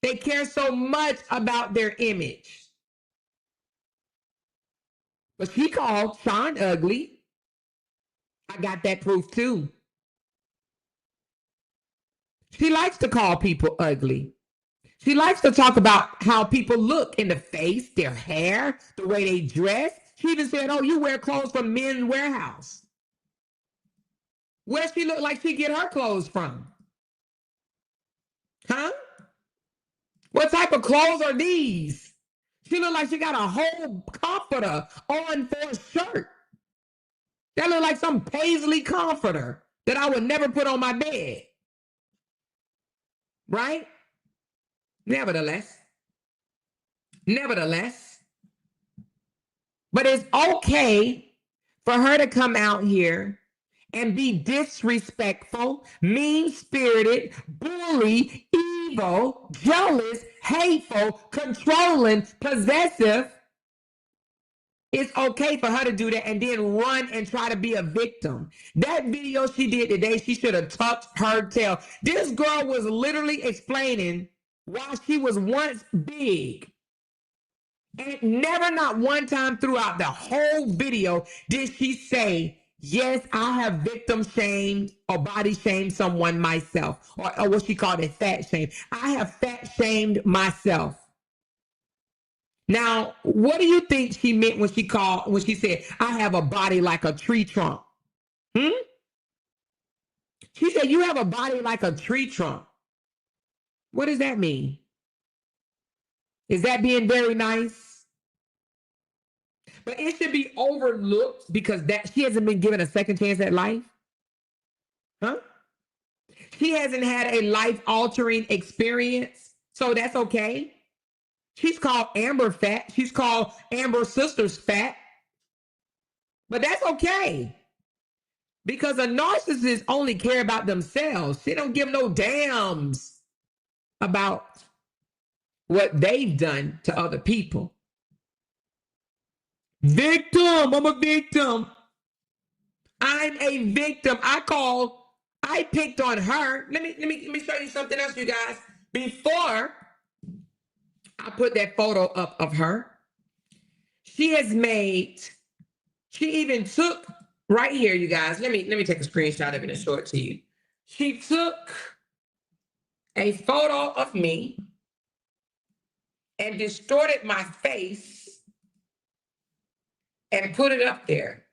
They care so much about their image. But she called Sean ugly. I got that proof too. She likes to call people ugly. She likes to talk about how people look in the face, their hair, the way they dress. She even said, oh, you wear clothes from Men's Warehouse. Where she look like she get her clothes from? Huh? What type of clothes are these? She look like she got a whole comforter on for a shirt. That look like some paisley comforter that I would never put on my bed. Right? Nevertheless. But it's okay for her to come out here and be disrespectful, mean-spirited, bully, evil, jealous, hateful, controlling, possessive. It's okay for her to do that and then run and try to be a victim. That video she did today, she should have tucked her tail. This girl was literally explaining why she was once big. And never, not one time throughout the whole video did she say, yes, I have victim shamed or body shamed someone myself, or what she called it, fat shame. I have fat shamed myself. Now, what do you think she meant when she said, I have a body like a tree trunk? She said, you have a body like a tree trunk. What does that mean? Is that being very nice? But it should be overlooked because that she hasn't been given a second chance at life. Huh? She hasn't had a life-altering experience, so that's okay. She's called Amber fat. She's called Amber sisters fat. But that's okay. Because a narcissist only care about themselves. They don't give no damns about what they've done to other people. Victim. I'm a victim. I'm a victim. I picked on her. Let me show you something else, you guys. Before I put that photo up of her, she even took right here, you guys. Let me take a screenshot of it and show it to you. She took a photo of me and distorted my face and put it up there.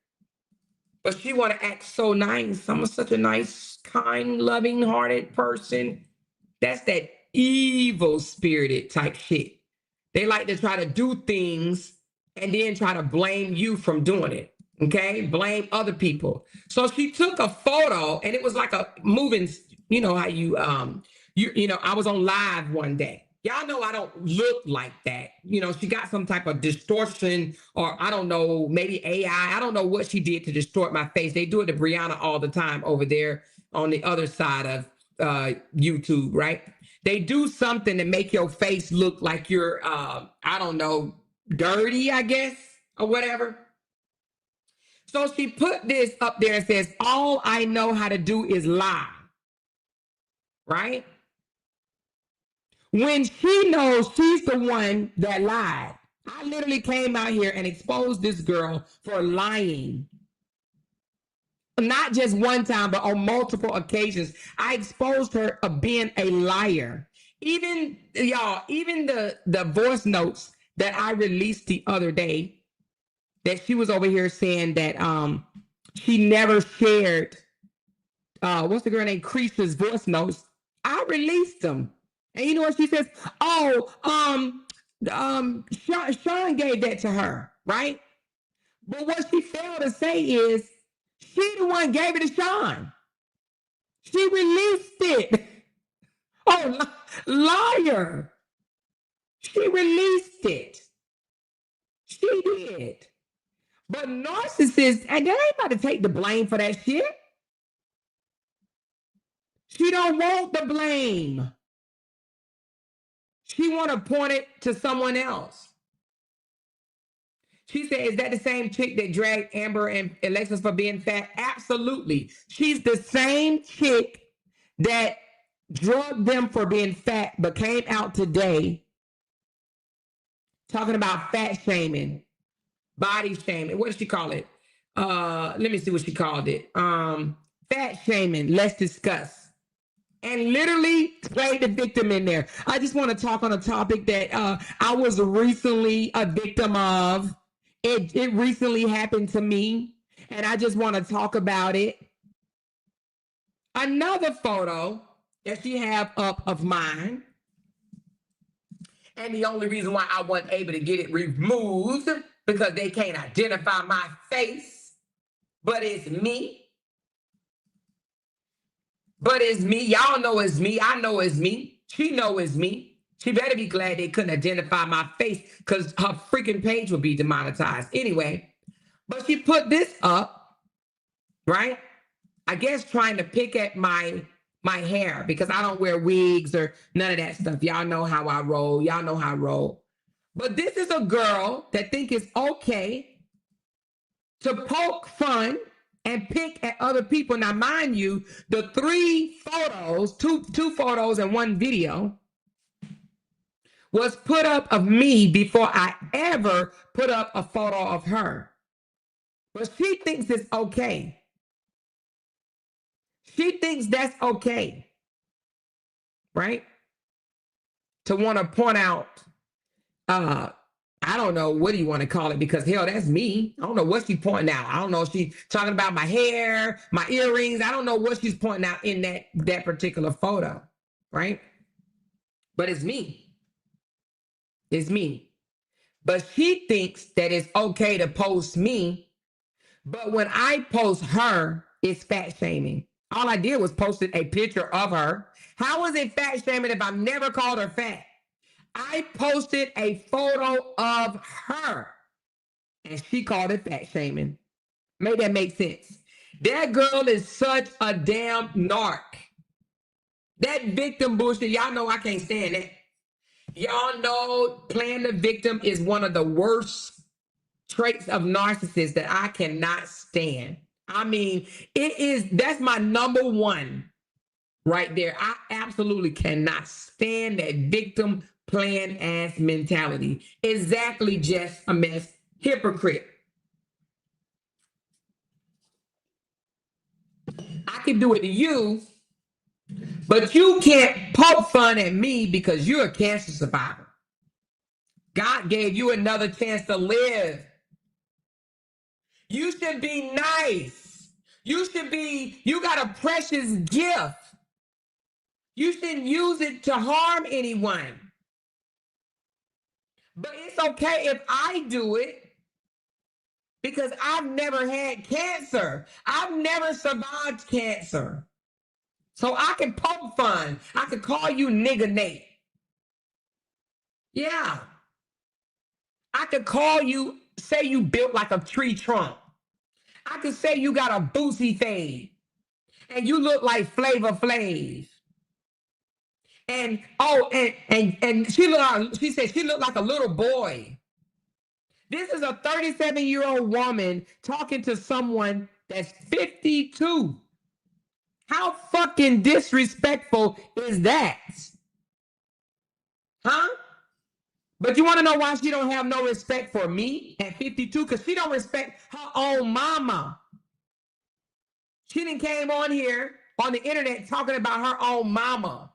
But she want to act so nice. I'm such a nice, kind, loving-hearted person. That's that evil-spirited type shit. They like to try to do things and then try to blame you from doing it. Okay? Blame other people. So she took a photo and it was like a moving, you know how I was on live one day. Y'all know I don't look like that. She got some type of distortion, or I don't know, maybe AI. I don't know what she did to distort my face. They do it to Brianna all the time over there on the other side of YouTube, right? They do something to make your face look like you're, I don't know, dirty, I guess, or whatever. So she put this up there and says, all I know how to do is lie, right? When she knows she's the one that lied. I literally came out here and exposed this girl for lying. not just one time, but on multiple occasions. I exposed her of being a liar. Even y'all, even the voice notes that I released the other day, that she was over here saying that she never shared what's the girl named Creasha's voice notes. I released them. And you know what she says? Oh, Sean gave that to her, right? But what she failed to say is she the one gave it to Sean. She released it. Oh, liar. She released it. She did. But narcissists, and they ain't about to take the blame for that shit. She don't want the blame. She want to point it to someone else. She said, is that the same chick that dragged Amber and Alexis for being fat? Absolutely. She's the same chick that drugged them for being fat, but came out today talking about fat shaming, body shaming. What did she call it? Let me see what she called it. Fat shaming. Let's discuss. And literally played the victim in there. I just want to talk on a topic that I was recently a victim of. It recently happened to me, and I just want to talk about it. Another photo that she have up of mine, and the only reason why I wasn't able to get it removed because they can't identify my face, but it's me. But it's me. Y'all know it's me. I know it's me. She know it's me. She better be glad they couldn't identify my face because her freaking page would be demonetized. Anyway, but she put this up, right? I guess trying to pick at my hair because I don't wear wigs or none of that stuff. Y'all know how I roll. Y'all know how I roll. But this is a girl that think it's okay to poke fun and pick at other people. Now, mind you, the three photos, two photos and one video, was put up of me before I ever put up a photo of her. But she thinks it's okay. She thinks that's okay, right? To want to point out, I don't know, what do you want to call it? Because hell, that's me. I don't know what she's pointing out. I don't know if she's talking about my hair, my earrings. I don't know what she's pointing out in that particular photo, right? But it's me. It's me. But she thinks that it's okay to post me. But when I post her, it's fat shaming. All I did was posted a picture of her. How is it fat shaming if I've never called her fat? I posted a photo of her and she called it fat shaming. Make that make sense? That girl is such a damn narc. That victim bullshit, y'all know I can't stand that. Y'all know playing the victim is one of the worst traits of narcissists that I cannot stand. I mean, that's my number one right there. I absolutely cannot stand that victim playing ass mentality. Exactly, just a mess. Hypocrite. I can do it to you, but you can't poke fun at me because you're a cancer survivor. God gave you another chance to live. You should be nice. You got a precious gift. You shouldn't use it to harm anyone. But it's okay if I do it because I've never had cancer. I've never survived cancer. So I can poke fun. I can call you nigga Nate. Yeah. I could call you, say you built like a tree trunk. I could say you got a boosie fade. And you look like Flavor Flav. And she said she looked like a little boy. This is a 37-year-old woman talking to someone that's 52. How fucking disrespectful is that? Huh? But you want to know why she don't have no respect for me at 52? Because she don't respect her own mama. She done came on here on the internet talking about her own mama.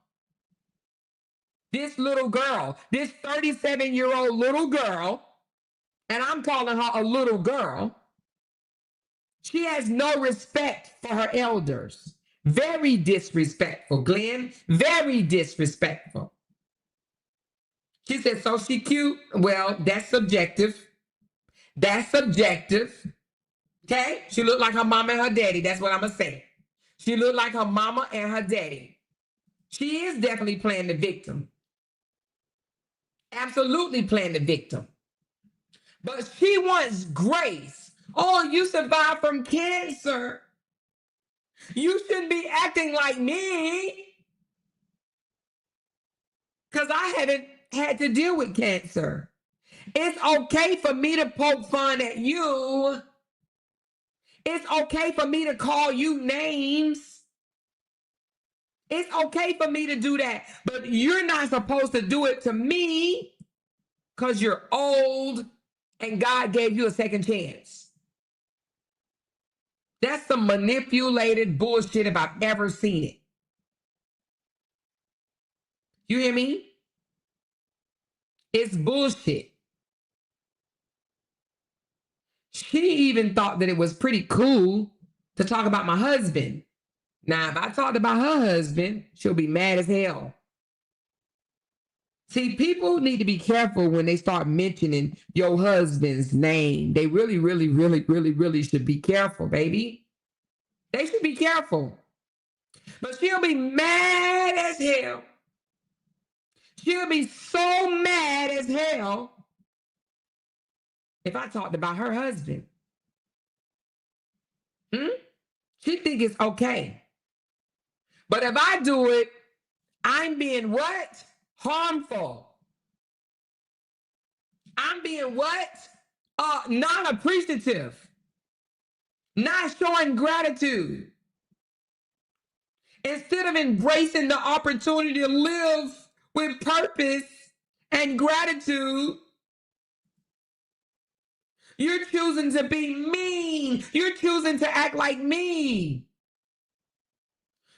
This little girl, this 37-year-old little girl, and I'm calling her a little girl, she has no respect for her elders. Very disrespectful, Glenn. Very disrespectful. She said, so she cute. Well, that's subjective. That's subjective. Okay? She looked like her mama and her daddy. That's what I'm going to say. She looked like her mama and her daddy. She is definitely playing the victim. Absolutely playing the victim. But she wants grace. Oh, you survived from cancer. You shouldn't be acting like me. Because I haven't had to deal with cancer. It's okay for me to poke fun at you. It's okay for me to call you names. It's okay for me to do that. But you're not supposed to do it to me because you're old and God gave you a second chance. That's some manipulated bullshit if I've ever seen it. You hear me? It's bullshit. She even thought that it was pretty cool to talk about my husband. Now, if I talked about her husband, she'll be mad as hell. See, people need to be careful when they start mentioning your husband's name. They really, really, really, really, really should be careful, baby. They should be careful. But she'll be mad as hell. She'll be so mad as hell if I talked about her husband. She think it's okay. But if I do it, I'm being what? Harmful. I'm being what? Non-appreciative. Not showing gratitude. Instead of embracing the opportunity to live with purpose and gratitude, you're choosing to be mean. You're choosing to act like me.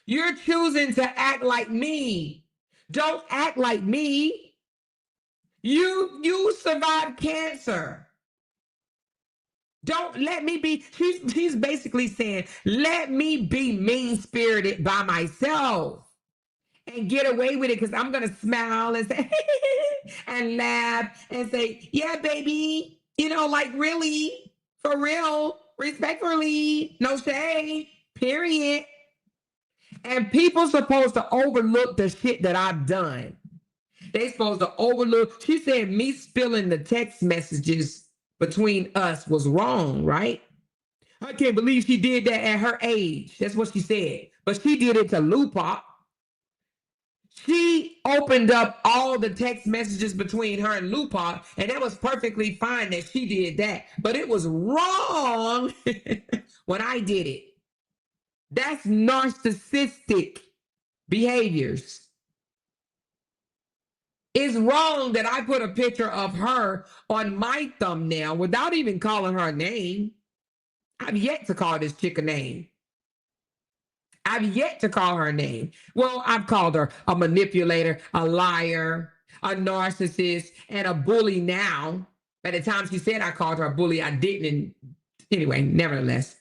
You're choosing to act like me. Don't act like me. You survived cancer. Don't let me be. She's basically saying, let me be mean-spirited by myself and get away with it because I'm going to smile and say, and laugh and say, yeah, baby. You know, like really, for real, respectfully, no shade, period. And people supposed to overlook the shit that I've done. They supposed to overlook. She said me spilling the text messages between us was wrong, right? I can't believe she did that at her age. That's what she said. But she did it to Lupa. She opened up all the text messages between her and Lupa, and that was perfectly fine that she did that. But it was wrong when I did it. That's narcissistic behaviors. It's wrong that I put a picture of her on my thumbnail without even calling her a name. I've yet to call this chick a name. I've yet to call her a name. Well, I've called her a manipulator, a liar, a narcissist, and a bully now. By the time she said I called her a bully, I didn't. And anyway, nevertheless,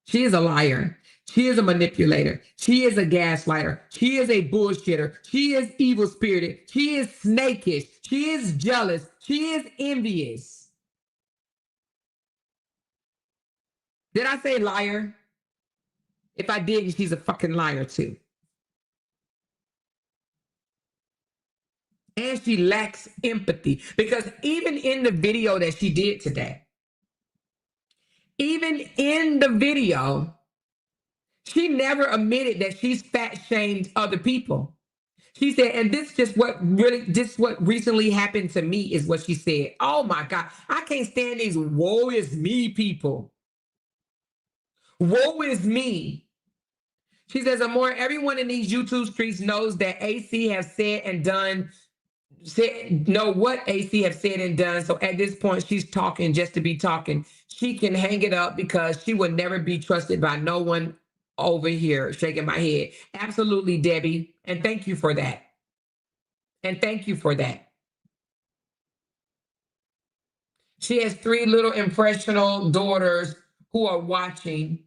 she is a liar. She is a manipulator. She is a gaslighter. She is a bullshitter. She is evil-spirited. She is snakish. She is jealous. She is envious. Did I say liar? If I did, she's a fucking liar too. And she lacks empathy. Because even in the video that she did today, even in the video, she never admitted that she's fat shamed other people. She said, and this what recently happened to me is what she said. Oh my God, I can't stand these woe is me people. Woe is me. She says, Amor, everyone in these YouTube streets knows that AC has said and done know what AC have said and done. So at this point, she's talking just to be talking. She can hang it up because she would never be trusted by no one over here. Shaking my head. Absolutely, Debbie. And thank you for that. And thank you for that. She has 3 little impressionable daughters who are watching.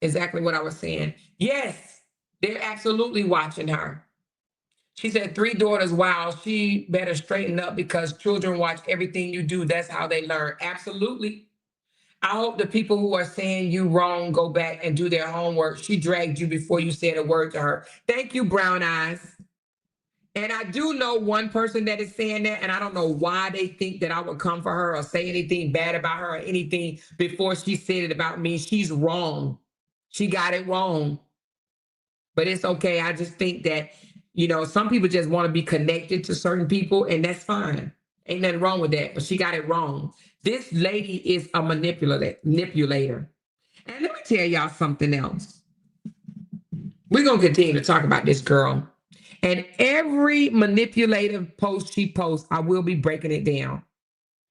Exactly what I was saying. Yes, they're absolutely watching her. She said 3 daughters. Wow, she better straighten up because children watch everything you do. That's how they learn. Absolutely. I hope the people who are saying you wrong go back and do their homework. She dragged you before you said a word to her. Thank you, Brown Eyes. And I do know one person that is saying that, and I don't know why they think that I would come for her or say anything bad about her or anything before she said it about me. She's wrong. She got it wrong. But it's okay. I just think that, you know, some people just want to be connected to certain people, and that's fine. Ain't nothing wrong with that, but she got it wrong. This lady is a manipulator. And let me tell y'all something else. We're going to continue to talk about this girl. And every manipulative post she posts, I will be breaking it down.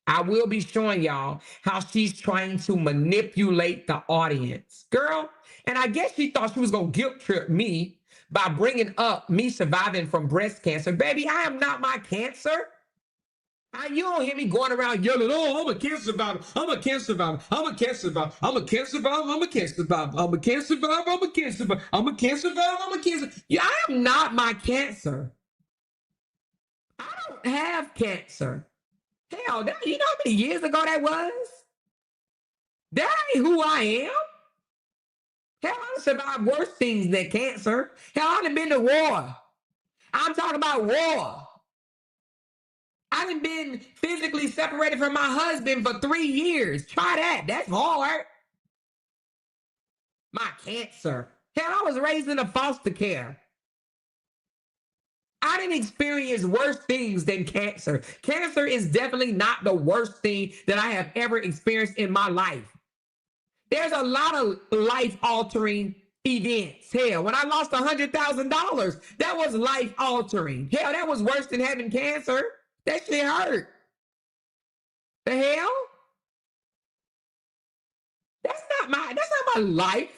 I will be showing y'all how she's trying to manipulate the audience. Girl, and I guess she thought she was going to guilt trip me by bringing up me surviving from breast cancer. Baby, I am not my cancer. You don't hear me going around yelling, oh, I'm a cancer survivor. I'm a cancer survivor. I'm a cancer survivor. I'm a cancer survivor. I'm a cancer survivor. I'm a cancer survivor. I'm a cancer survivor. I'm a cancer survivor. I'm a cancer. Yeah, I am not my cancer. I don't have cancer. Hell, you know how many years ago that was? That ain't who I am. Hell, I survived worse things than cancer. Hell, I done been to war. I'm talking about war. I done been physically separated from my husband for 3 years. Try that. That's hard. My cancer. Hell, I was raised in a foster care. I didn't experience worse things than cancer. Cancer is definitely not the worst thing that I have ever experienced in my life. There's a lot of life-altering events. Hell, when I lost $100,000, that was life-altering. Hell, that was worse than having cancer. That shit hurt. The hell? That's not my life.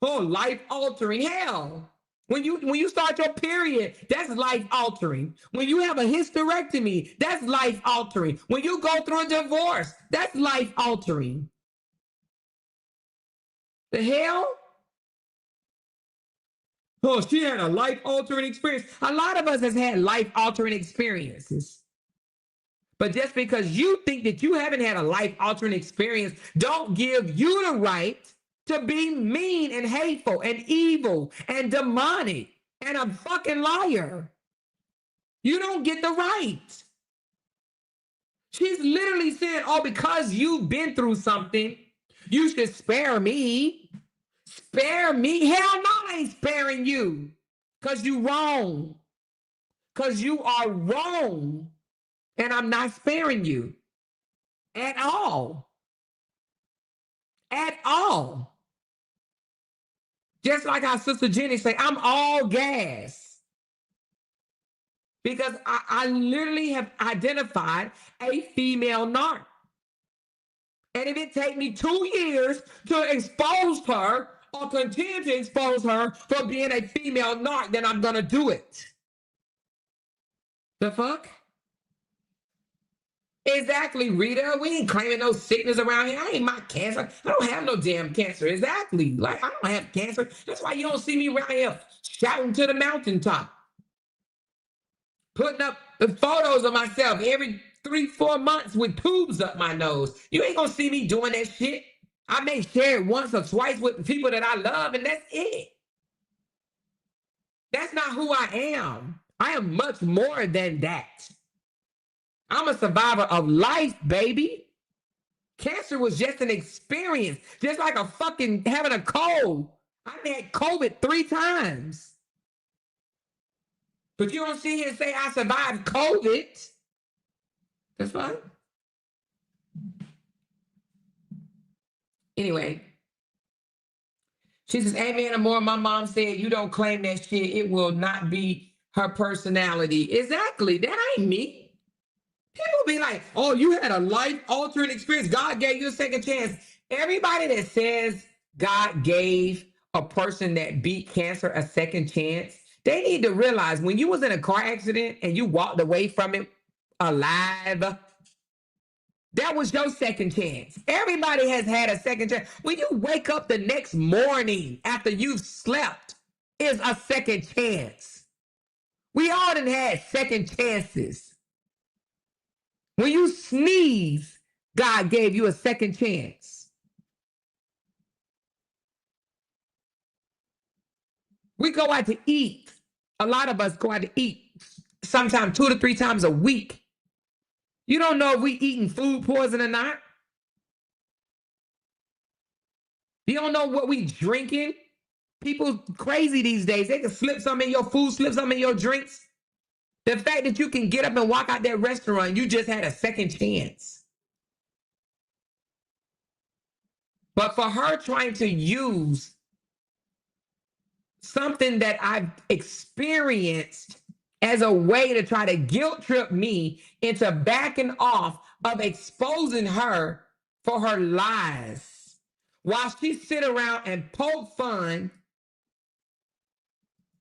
Oh, life-altering. Hell. When you start your period, that's life-altering. When you have a hysterectomy, that's life-altering. When you go through a divorce, that's life-altering. The hell? Oh, she had a life-altering experience. A lot of us has had life-altering experiences. But just because you think that you haven't had a life-altering experience, don't give you the right to be mean and hateful and evil and demonic and a fucking liar. You don't get the right. She's literally saying, oh, because you've been through something, you should spare me. Spare me? Hell no, I ain't sparing you. Because you wrong. Because you are wrong. And I'm not sparing you. At all. At all. Just like our sister Jenny say, I'm all gas. Because I literally have identified a female narc. And if it take me 2 years to expose her or continue to expose her for being a female narc, then I'm going to do it. The fuck? Exactly, Rita. We ain't claiming no sickness around here. I ain't my cancer. I don't have no damn cancer. Exactly. Like, I don't have cancer. That's why you don't see me around here shouting to the mountaintop. Putting up the photos of myself every 3-4 months with tubes up my nose. You ain't gonna see me doing that shit. I may share it once or twice with people that I love, and that's it. That's not who I am. I am much more than that. I'm a survivor of life, baby. Cancer was just an experience, just like a fucking having a cold. I had COVID 3 times. But you don't sit here and say I survived COVID. That's fine. Anyway, she says, amen, and more. My mom said, you don't claim that shit. It will not be her personality. Exactly. That ain't me. People be like, oh, you had a life-altering experience. God gave you a second chance. Everybody that says God gave a person that beat cancer a second chance, they need to realize when you was in a car accident and you walked away from it alive, that was your second chance. Everybody has had a second chance. When you wake up the next morning after you've slept, is a second chance. We all done had second chances. When you sneeze, God gave you a second chance. We go out to eat. A lot of us go out to eat sometimes 2 to 3 times a week. You don't know if we eating food poison or not. You don't know what we drinking. People crazy these days. They can slip something in your food, slip something in your drinks. The fact that you can get up and walk out that restaurant, you just had a second chance. But for her trying to use something that I've experienced as a way to try to guilt trip me into backing off of exposing her for her lies, while she sit around and poke fun,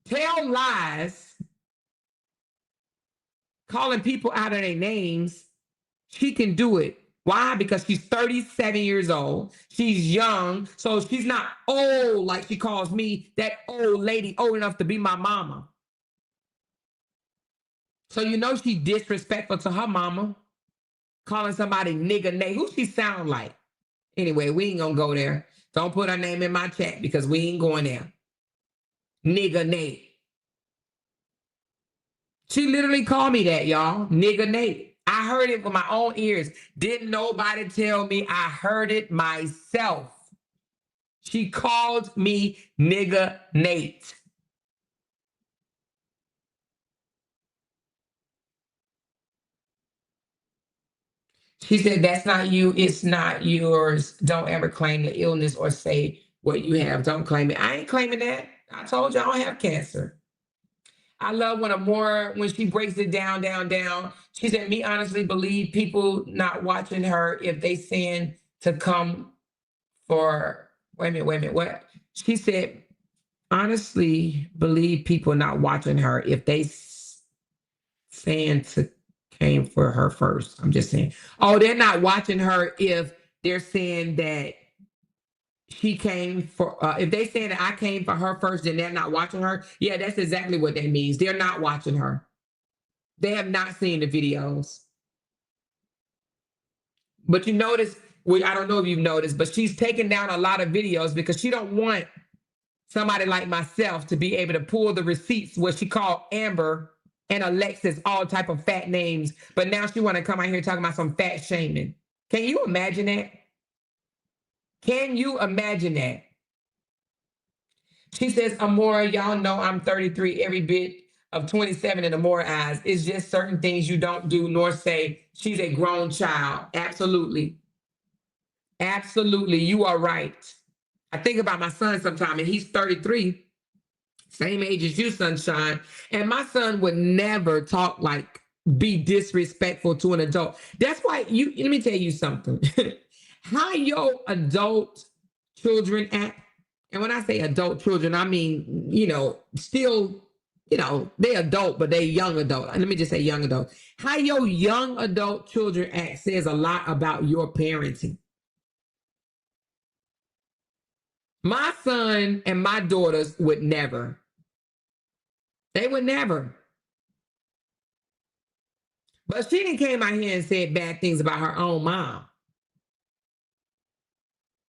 tell lies, calling people out of their names, she can do it. Why? Because she's 37 years old. She's young, so she's not old like she calls me, that old lady old enough to be my mama. So you know she's disrespectful to her mama, calling somebody nigga Nate. Who she sound like? Anyway, we ain't gonna go there. Don't put her name in my chat because we ain't going there. Nigga Nate. She literally called me that, y'all. Nigga Nate. I heard it with my own ears. Didn't nobody tell me. I heard it myself. She called me nigga Nate. She said, that's not you. It's not yours. Don't ever claim the illness or say what you have. Don't claim it. I ain't claiming that. I told you I don't have cancer. I love when she breaks it down. She said, me honestly believe people not watching her if they saying to come for, wait a minute, what? She said, honestly believe people not watching her if they saying to came for her first. I'm just saying. Oh, they're not watching her if they're saying that she came for, if they saying that I came for her first, then they're not watching her. Yeah, that's exactly what that means. They're not watching her. They have not seen the videos. But you notice, well, I don't know if you've noticed, but she's taken down a lot of videos because she don't want somebody like myself to be able to pull the receipts, what she called Amber and Alexis, all type of fat names. But now she want to come out here talking about some fat shaming. Can you imagine that? Can you imagine that? She says, Amora, y'all know I'm 33, every bit of 27 in Amora eyes. It's just certain things you don't do nor say. She's a grown child. Absolutely. Absolutely. You are right. I think about my son sometime, and he's 33, same age as you, Sunshine. And my son would never talk like, be disrespectful to an adult. That's why let me tell you something. How your adult children act, and when I say adult children, I mean, still, they adult, but they young adult. Let me just say young adult. How your young adult children act says a lot about your parenting. My son and my daughters would never. They would never. But she didn't came out here and said bad things about her own mom,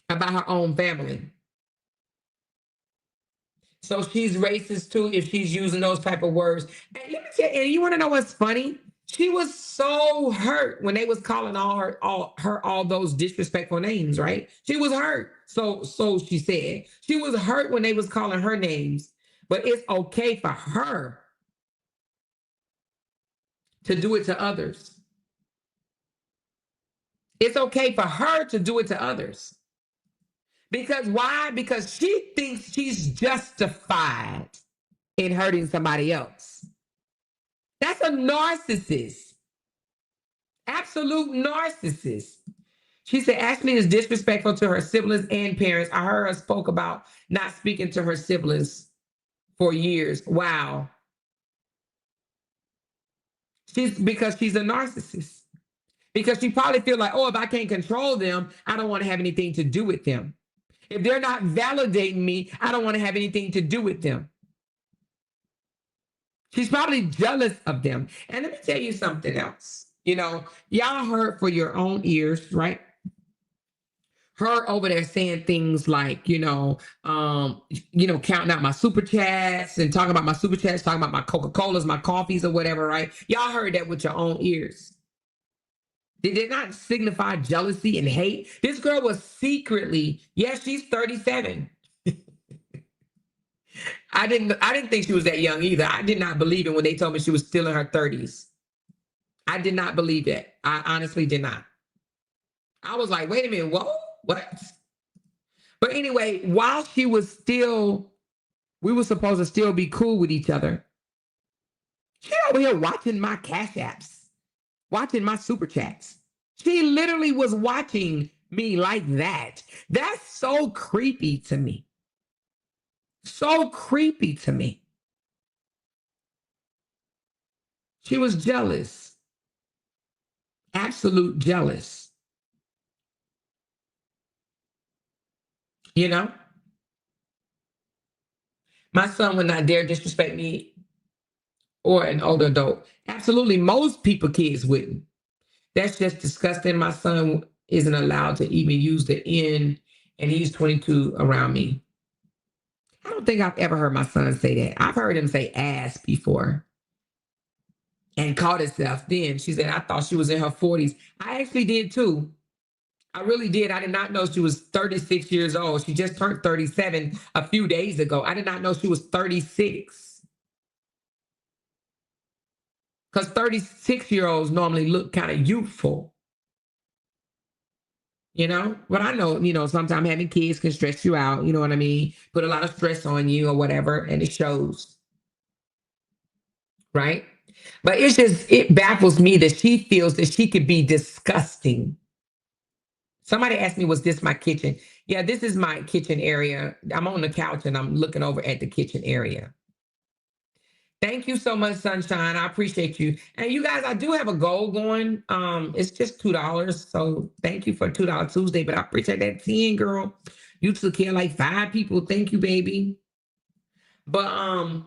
about her own family. So she's racist too if she's using those type of words. And let me tell you, and you want to know what's funny? She was so hurt when they was calling all those disrespectful names, right? She was hurt. So she said. She was hurt when they was calling her names. But it's okay for her to do it to others. It's okay for her to do it to others. Because why? Because she thinks she's justified in hurting somebody else. That's a narcissist. Absolute narcissist. She said Ashley is disrespectful to her siblings and parents. I heard her spoke about not speaking to her siblings for years. Wow. Because she's a narcissist. Because she probably feel like, oh, if I can't control them, I don't want to have anything to do with them. If they're not validating me, I don't want to have anything to do with them. She's probably jealous of them. And let me tell you something else. You know, y'all heard for your own ears, right? Her over there saying things like, counting out my super chats and talking about my super chats, talking about my Coca-Colas, my coffees or whatever, right? Y'all heard that with your own ears. Did it not signify jealousy and hate? This girl was secretly, yes, she's 37. I didn't think she was that young either. I did not believe it when they told me she was still in her 30s. I did not believe that. I honestly did not. I was like, wait a minute, whoa, what? But anyway, while we were supposed to still be cool with each other, she over here watching my Cash Apps, watching my super chats. She literally was watching me like that. That's so creepy to me. So creepy to me. She was jealous. Absolute jealous. You know? My son would not dare disrespect me or an older adult. Absolutely. Most kids wouldn't. That's just disgusting. My son isn't allowed to even use the N, and he's 22 around me. I don't think I've ever heard my son say that. I've heard him say ass before and caught himself then. She said, I thought she was in her 40s. I actually did too. I really did. I did not know she was 36 years old. She just turned 37 a few days ago. I did not know she was 36. Because 36-year-olds normally look kind of youthful. But I know, sometimes having kids can stress you out, you know what I mean? Put a lot of stress on you or whatever, and it shows. Right? But it baffles me that she feels that she could be disgusting. Somebody asked me, was this my kitchen? Yeah, this is my kitchen area. I'm on the couch and I'm looking over at the kitchen area. Thank you so much, Sunshine. I appreciate you. And you guys, I do have a goal going. It's just $2. So thank you for $2 Tuesday, but I appreciate that 10, girl. You took care of like 5 people. Thank you, baby. But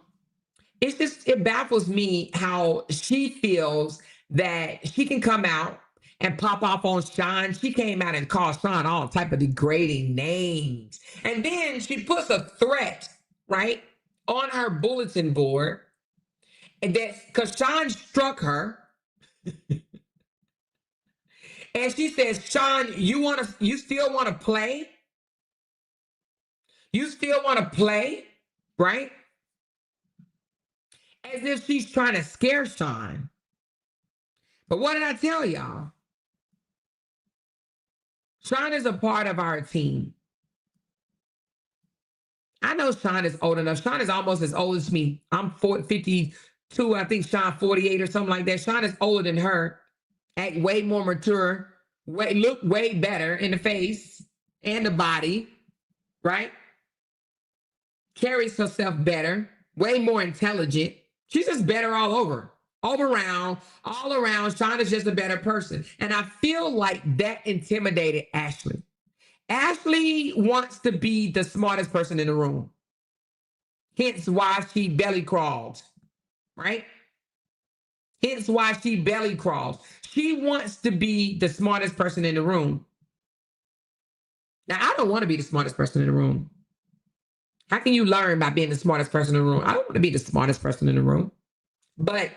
it baffles me how she feels that she can come out and pop off on Sean. She came out and called Sean all type of degrading names. And then she puts a threat, right, on her bulletin board. And that's because Sean struck her. And she says, Sean, you still want to play? You still want to play, right? As if she's trying to scare Sean. But what did I tell y'all? Sean is a part of our team. I know Sean is old enough. Sean is almost as old as me. I'm 52. I think Sean 48 or something like that. Sean is older than her. Act way more mature. Look way better in the face and the body. Right? Carries herself better. Way more intelligent. She's just better all over. All around. Sean is just a better person. And I feel like that intimidated Ashley. Ashley wants to be the smartest person in the room. Hence why she belly crawls, right? Hence why she belly crawls. She wants to be the smartest person in the room. Now, I don't want to be the smartest person in the room. How can you learn by being the smartest person in the room? I don't want to be the smartest person in the room. But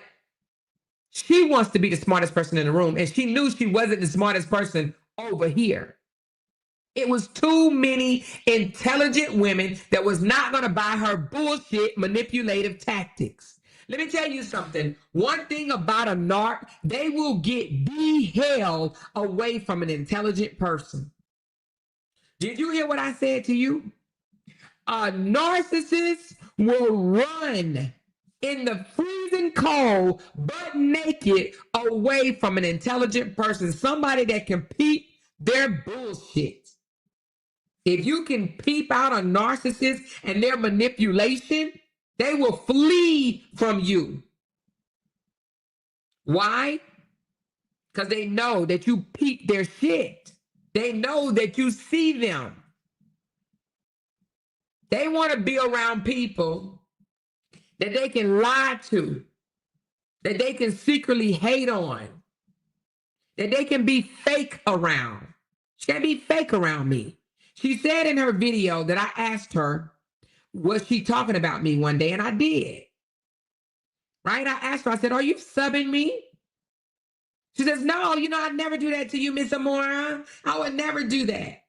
she wants to be the smartest person in the room. And she knew she wasn't the smartest person over here. It was too many intelligent women that was not going to buy her bullshit manipulative tactics. Let me tell you something. One thing about a narc, they will get the hell away from an intelligent person. Did you hear what I said to you? A narcissist will run in the freezing cold, butt naked, away from an intelligent person, somebody that can peep their bullshit. If you can peep out a narcissist and their manipulation, they will flee from you. Why? Because they know that you peep their shit. They know that you see them. They want to be around people that they can lie to, that they can secretly hate on, that they can be fake around. She can't be fake around me. She said in her video that I asked her, was she talking about me one day? And I did. Right? I asked her, I said, are you subbing me? She says, no, I'd never do that to you, Miss Amora. I would never do that.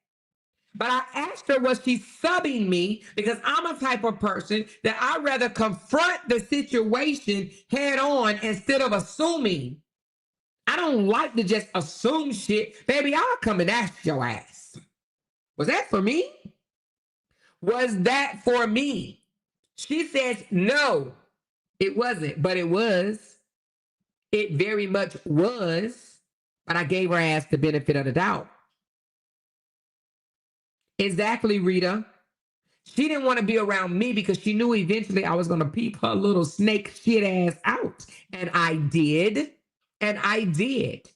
But I asked her, was she subbing me? Because I'm a type of person that I'd rather confront the situation head on instead of assuming. I don't like to just assume shit. Baby, I'll come and ask your ass. Was that for me? Was that for me? She says, no, it wasn't, but it was. It very much was, but I gave her ass the benefit of the doubt. Exactly, Rita. She didn't want to be around me because she knew eventually I was going to peep her little snake shit ass out. And I did. And I did.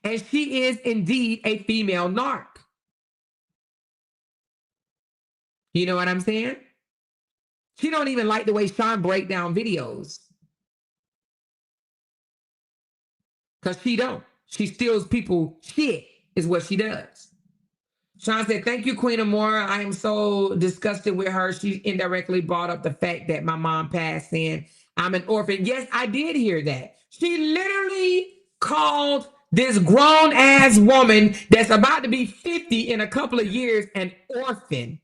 And she is indeed a female narc. You know what I'm saying? She don't even like the way Sean break down videos. Because she don't. She steals people shit is what she does. Sean said, thank you, Queen Amora. I am so disgusted with her. She indirectly brought up the fact that my mom passed and I'm an orphan. Yes, I did hear that. She literally called this grown-ass woman that's about to be 50 in a couple of years an orphan.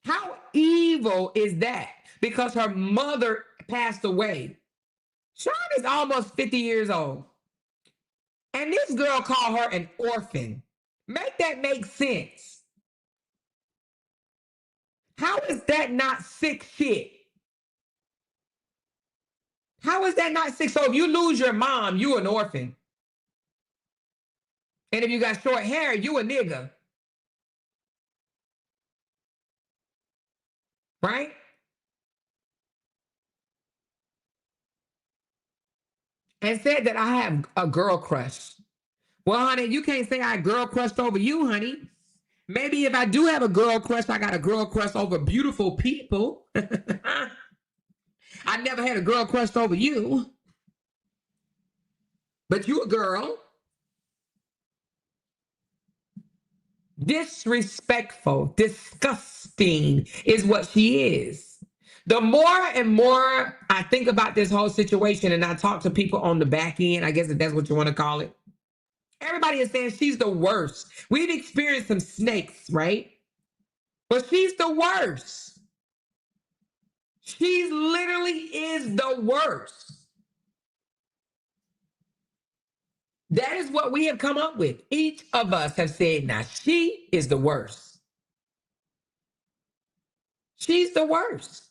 How evil is that? Because her mother passed away. Sean is almost 50 years old. And this girl called her an orphan. Make that make sense. How is that not sick shit? How is that not sick? So if you lose your mom, you an orphan. And if you got short hair, you a nigga. Right? And said that I have a girl crush. Well, honey, you can't say I girl crushed over you, honey. Maybe if I do have a girl crush, I got a girl crush over beautiful people. I never had a girl crush over you. But you a girl. Disrespectful, disgusting is what she is. The more and more I think about this whole situation and I talk to people on the back end, I guess if that's what you want to call it, everybody is saying she's the worst. We've experienced some snakes, right? But she's the worst. She literally is the worst. That is what we have come up with. Each of us have said, now she is the worst. She's the worst.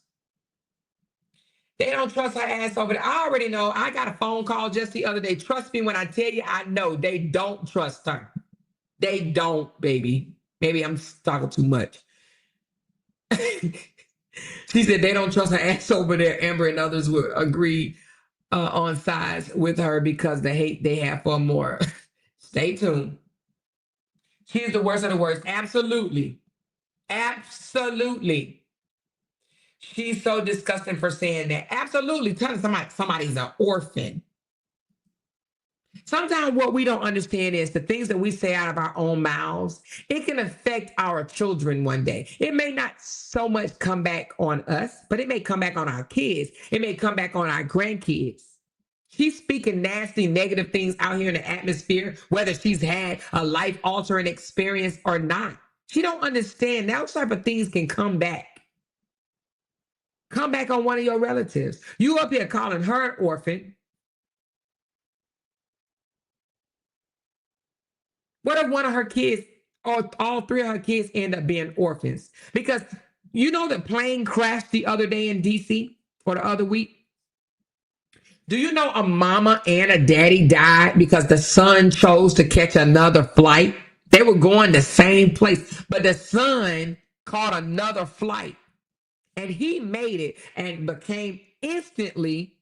They don't trust her ass over there. I already know. I got a phone call just the other day. Trust me when I tell you, I know they don't trust her. They don't, baby. Maybe I'm talking too much. She said they don't trust her ass over there. Amber and others would agree on sides with her because the hate they have for more. Stay tuned. She's the worst of the worst. Absolutely. Absolutely. She's so disgusting for saying that. Absolutely. Telling somebody's an orphan. Sometimes what we don't understand is the things that we say out of our own mouths, it can affect our children one day. It may not so much come back on us, but it may come back on our kids. It may come back on our grandkids. She's speaking nasty, negative things out here in the atmosphere, whether she's had a life-altering experience or not. She don't understand those type of things can come back. Come back on one of your relatives. You up here calling her an orphan. What if one of her kids or all three of her kids end up being orphans? Because you know the plane crashed the other day in DC? or the other week. Do you know a mama and a daddy died because the son chose to catch another flight? They were going the same place, but the son caught another flight and he made it and became instantly,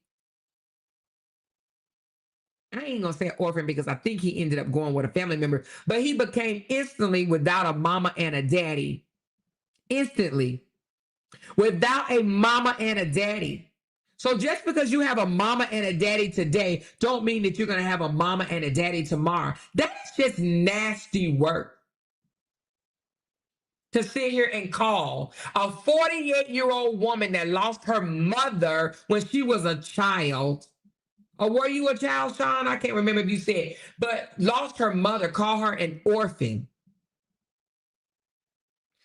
I ain't gonna say an orphan because I think he ended up going with a family member, but he became instantly without a mama and a daddy. Instantly. Without a mama and a daddy. So just because you have a mama and a daddy today, don't mean that you're going to have a mama and a daddy tomorrow. That's just nasty work. To sit here and call a 48-year-old woman that lost her mother when she was a child. Or were you a child, Sean? I can't remember if you said, but lost her mother, call her an orphan.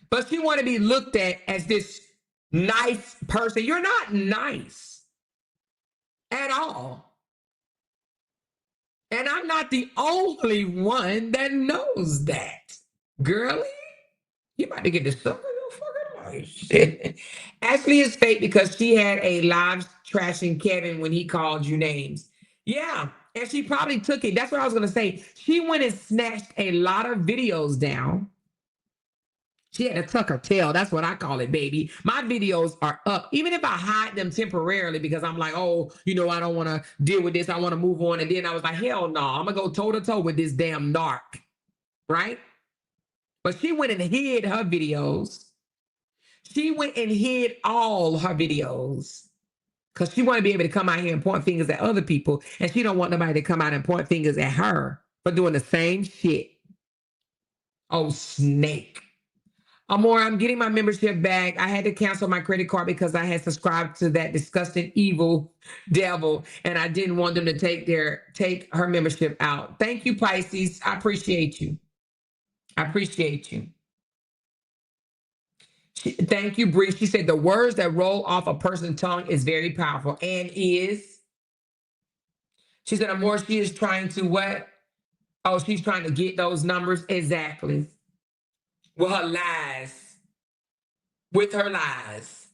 But she want to be looked at as this nice person. You're not nice at all. And I'm not the only one that knows that. Girlie, you about to get this sucker your fucking life. Shit. Ashley is fake because she had a live trashing Kevin when he called you names. Yeah, and she probably took it. That's what I was going to say. She went and snatched a lot of videos down. She had to tuck her tail. That's what I call it, baby. My videos are up. Even if I hide them temporarily because I'm like, oh, you know, I don't want to deal with this. I want to move on. And then I was like, hell no, I'm going to go toe to toe with this damn narc. Right? But she went and hid her videos. She went and hid all her videos because she wanted to be able to come out here and point fingers at other people. And she don't want nobody to come out and point fingers at her for doing the same shit. Oh, snake. Amor, I'm getting my membership back. I had to cancel my credit card because I had subscribed to that disgusting evil devil, and I didn't want them to take her membership out. Thank you, Pisces. I appreciate you. I appreciate you. Thank you, Bree. She said the words that roll off a person's tongue is very powerful and is. She said, Amor, she is trying to what? Oh, she's trying to get those numbers. Exactly. With her lies. With her lies.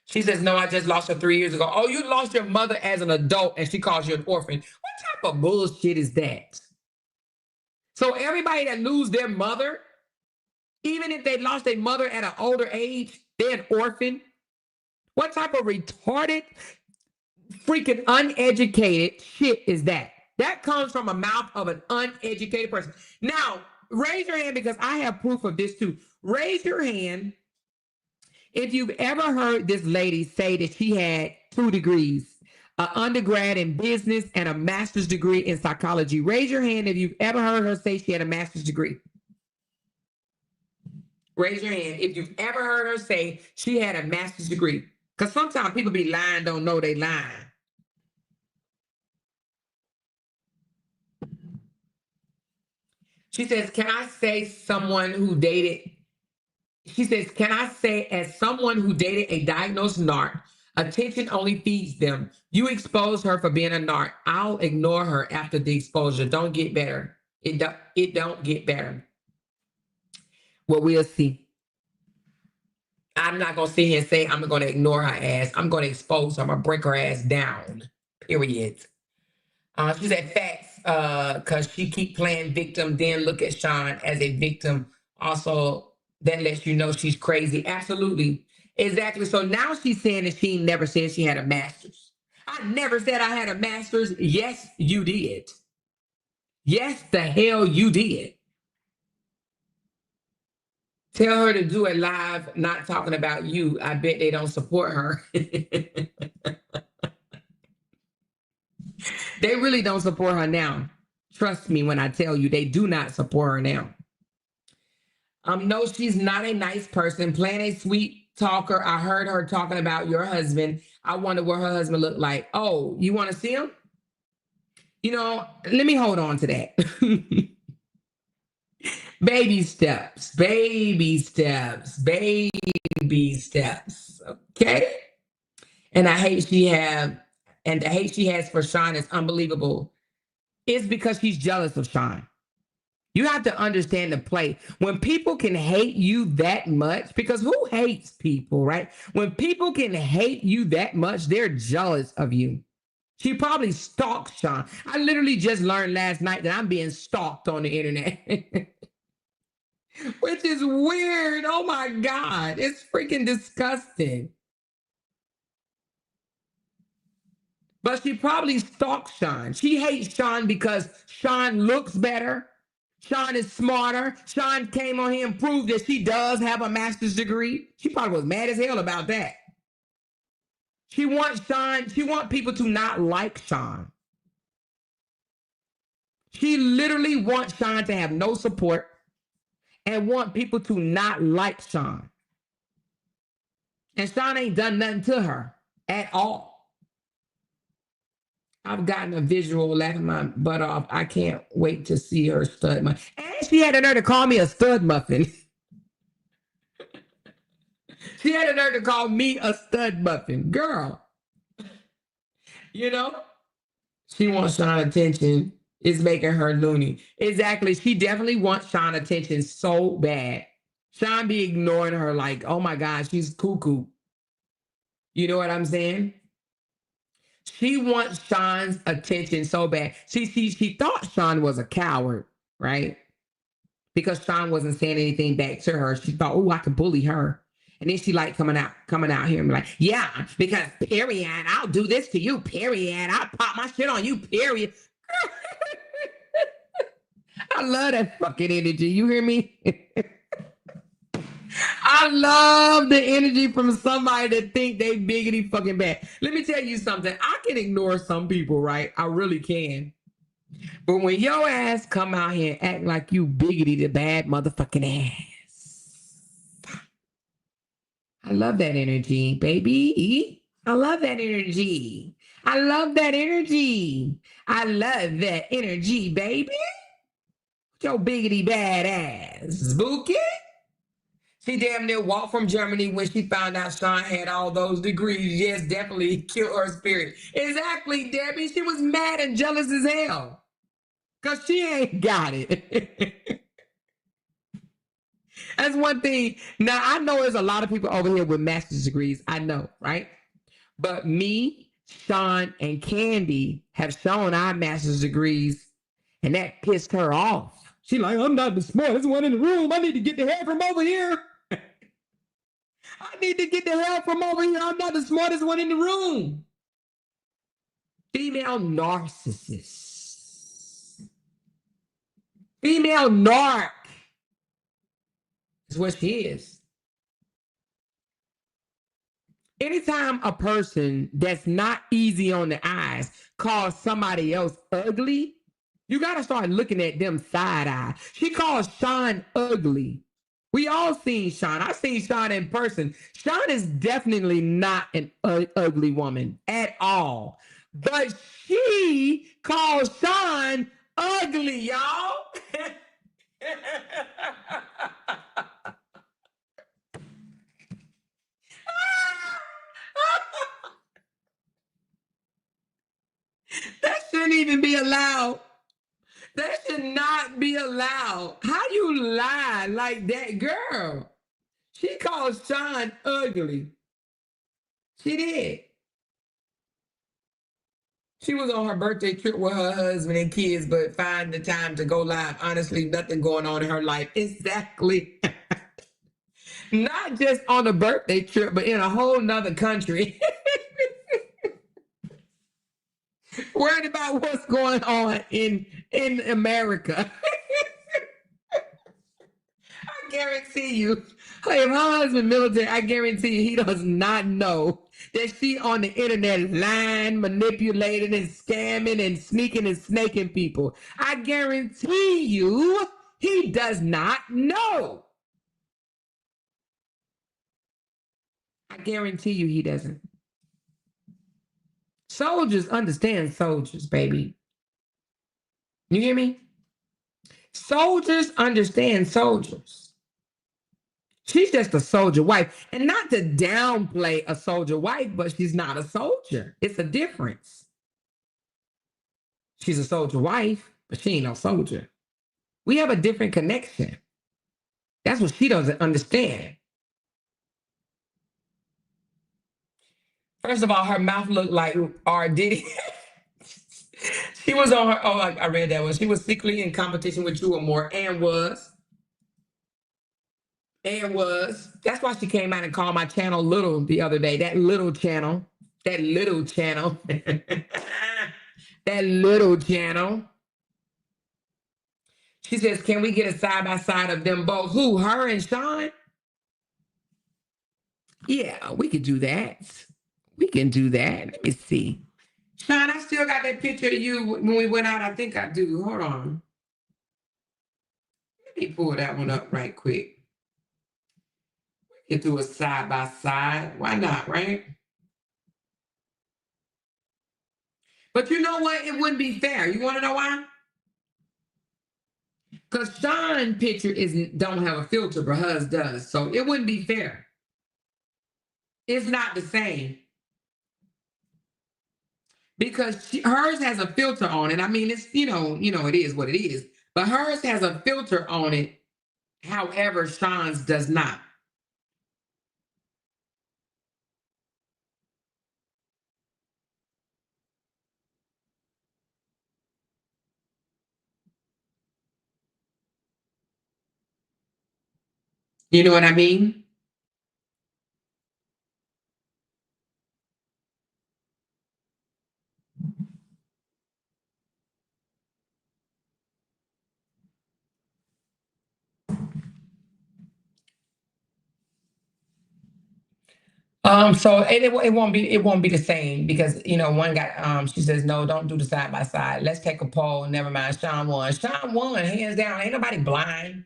She says, no, I just lost her 3 years ago. Oh, you lost your mother as an adult and she calls you an orphan. What type of bullshit is that? So everybody that lose their mother, even if they lost their mother at an older age, they're an orphan. What type of retarded, freaking uneducated shit is that? That comes from a mouth of an uneducated person. Now, raise your hand because I have proof of this too. Raise your hand if you've ever heard this lady say that she had 2 degrees, an undergrad in business and a master's degree in psychology. Raise your hand if you've ever heard her say she had a master's degree. Raise your hand if you've ever heard her say she had a master's degree. Because sometimes people be lying, don't know they lying. She says, can I say someone who dated... She says, can I say, as someone who dated a diagnosed narc, attention only feeds them. You expose her for being a narc. I'll ignore her after the exposure. Don't get better. It don't get better. Well, we'll see. I'm not going to sit here and say I'm going to ignore her ass. I'm going to expose her. I'm going to break her ass down. Period. She said facts because she keep playing victim, then look at Sean as a victim. Also, that lets you know she's crazy. Absolutely. Exactly. So now she's saying that she never said she had a master's. I never said I had a master's. Yes, you did. Yes, the hell you did. Tell her to do it live, not talking about you. I bet they don't support her. They really don't support her now. Trust me when I tell you, they do not support her now. No, she's not a nice person. Playing a sweet talker. I heard her talking about your husband. I wonder what her husband looked like. Oh, you want to see him? You know, let me hold on to that. Baby steps, baby steps, baby steps. Okay. And the hate she has for Sean is unbelievable. It's because she's jealous of Sean. You have to understand the play. When people can hate you that much, because who hates people, right? When people can hate you that much, they're jealous of you. She probably stalked Sean. I literally just learned last night that I'm being stalked on the internet, which is weird. Oh my God. It's freaking disgusting. But she probably stalked Sean. She hates Sean because Sean looks better. Sean is smarter. Sean came on here and proved that she does have a master's degree. She probably was mad as hell about that. She wants people to not like Sean. She literally wants Sean to have no support and want people to not like Sean. And Sean ain't done nothing to her at all. I've gotten a visual laughing my butt off. I can't wait to see her stud muffin. And she had the nerve to call me a stud muffin. She had the nerve to call me a stud muffin. Girl. You know? She wants Sean attention. It's making her loony. Exactly. She definitely wants Sean attention so bad. Sean be ignoring her like, oh my God, she's cuckoo. You know what I'm saying? She wants Sean's attention so bad. She thought Sean was a coward, right? Because Sean wasn't saying anything back to her. She thought, oh, I could bully her. And then she like coming out here and be like, yeah, because period, I'll do this to you, period. I'll pop my shit on you, period. I love that fucking energy. You hear me? I love the energy from somebody that think they biggity fucking bad. Let me tell you something. I can ignore some people, right? I really can. But when your ass come out here and act like you biggity the bad motherfucking ass. I love that energy, baby. I love that energy. I love that energy. I love that energy, baby. Your biggity bad ass. Spooky. She damn near walked from Germany when she found out Sean had all those degrees. Yes, definitely killed her spirit. Exactly, Debbie. She was mad and jealous as hell. Because she ain't got it. That's one thing. Now, I know there's a lot of people over here with master's degrees. I know, right? But me, Sean, and Candy have shown our master's degrees, and that pissed her off. She like, I'm not the smartest one in the room. I need to get the hell from over here. I need to get the hell from over here. I'm not the smartest one in the room. Female narcissist. Female narc is what she is. Anytime a person that's not easy on the eyes calls somebody else ugly, you got to start looking at them side eye. She calls Sean ugly. We all seen Sean. I've seen Sean in person. Sean is definitely not an ugly woman at all. But she calls Sean ugly, y'all. That shouldn't even be allowed. That should not be allowed. How you lie like that, girl? She called Sean ugly. She did. She was on her birthday trip with her husband and kids, but find the time to go live. Honestly, nothing going on in her life. Exactly. Not just on a birthday trip, but in a whole nother country. Worried about what's going on in America. I guarantee you, if her husband military, I guarantee you he does not know that she on the internet lying, manipulating, and scamming, and sneaking and snaking people. I guarantee you he does not know. I guarantee you he doesn't. Soldiers understand soldiers, baby. You hear me? Soldiers understand soldiers. She's just a soldier wife. And not to downplay a soldier wife, but she's not a soldier. It's a difference. She's a soldier wife, but she ain't no soldier. We have a different connection. That's what she doesn't understand. First of all, her mouth looked like R. Diddy. She was on her, oh, I read that one. She was secretly in competition with Drew or more and was. And was. That's why she came out and called my channel little the other day. That little channel. That little channel. That little channel. She says, can we get a side-by-side of them both? Who, her and Sean? Yeah, we could do that. We can do that. Let me see. Sean, I still got that picture of you when we went out. I think I do. Hold on. Let me pull that one up right quick. We can do a side-by-side. Why not, right? But you know what? It wouldn't be fair. You want to know why? Because Sean's picture don't have a filter, but hers does. So it wouldn't be fair. It's not the same. Because hers has a filter on it. I mean, it's, it is what it is. But hers has a filter on it. However, Sean's does not. You know what I mean? So it won't be the same because one got she says no, don't do the side by side. Let's take a poll. Never mind. Sean won. Sean won, hands down. Ain't nobody blind.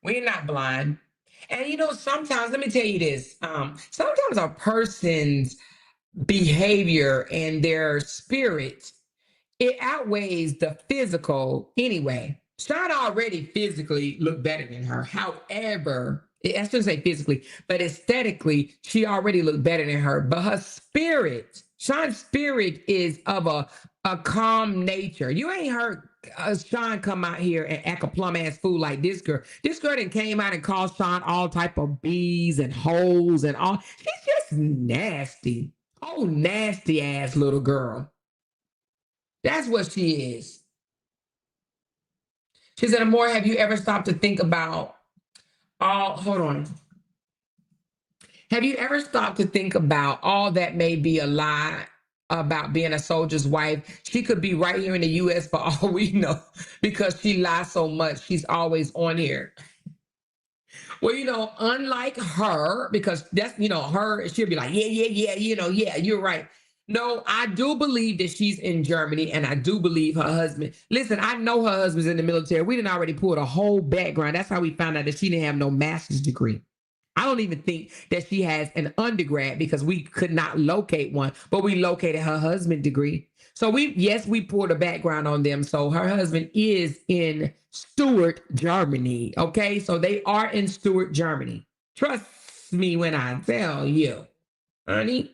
We're not blind. And sometimes, let me tell you this. Sometimes a person's behavior and their spirit, it outweighs the physical anyway. Sean already physically looked better than her. However, I shouldn't say physically, but aesthetically, she already looked better than her. But her spirit, Sean's spirit is of a calm nature. You ain't heard Sean come out here and act a plum ass fool like this girl. This girl then came out and called Sean all type of bees and holes and all. She's just nasty. Oh, nasty ass little girl. That's what she is. She said, Amore, have you ever stopped to think about hold on. Have you ever stopped to think about all that may be a lie about being a soldier's wife? She could be right here in the U.S. for all we know because she lies so much. She's always on here. Well, unlike her, because that's, her, she'll be like, yeah, yeah, you're right. No, I do believe that she's in Germany, and I do believe her husband. Listen, I know her husband's in the military. We didn't already pull a whole background. That's how we found out that she didn't have no master's degree. I don't even think that she has an undergrad because we could not locate one, but we located her husband's degree. So we pulled a background on them. So her husband is in Stuttgart, Germany. Okay, so they are in Stuttgart, Germany. Trust me when I tell you, honey.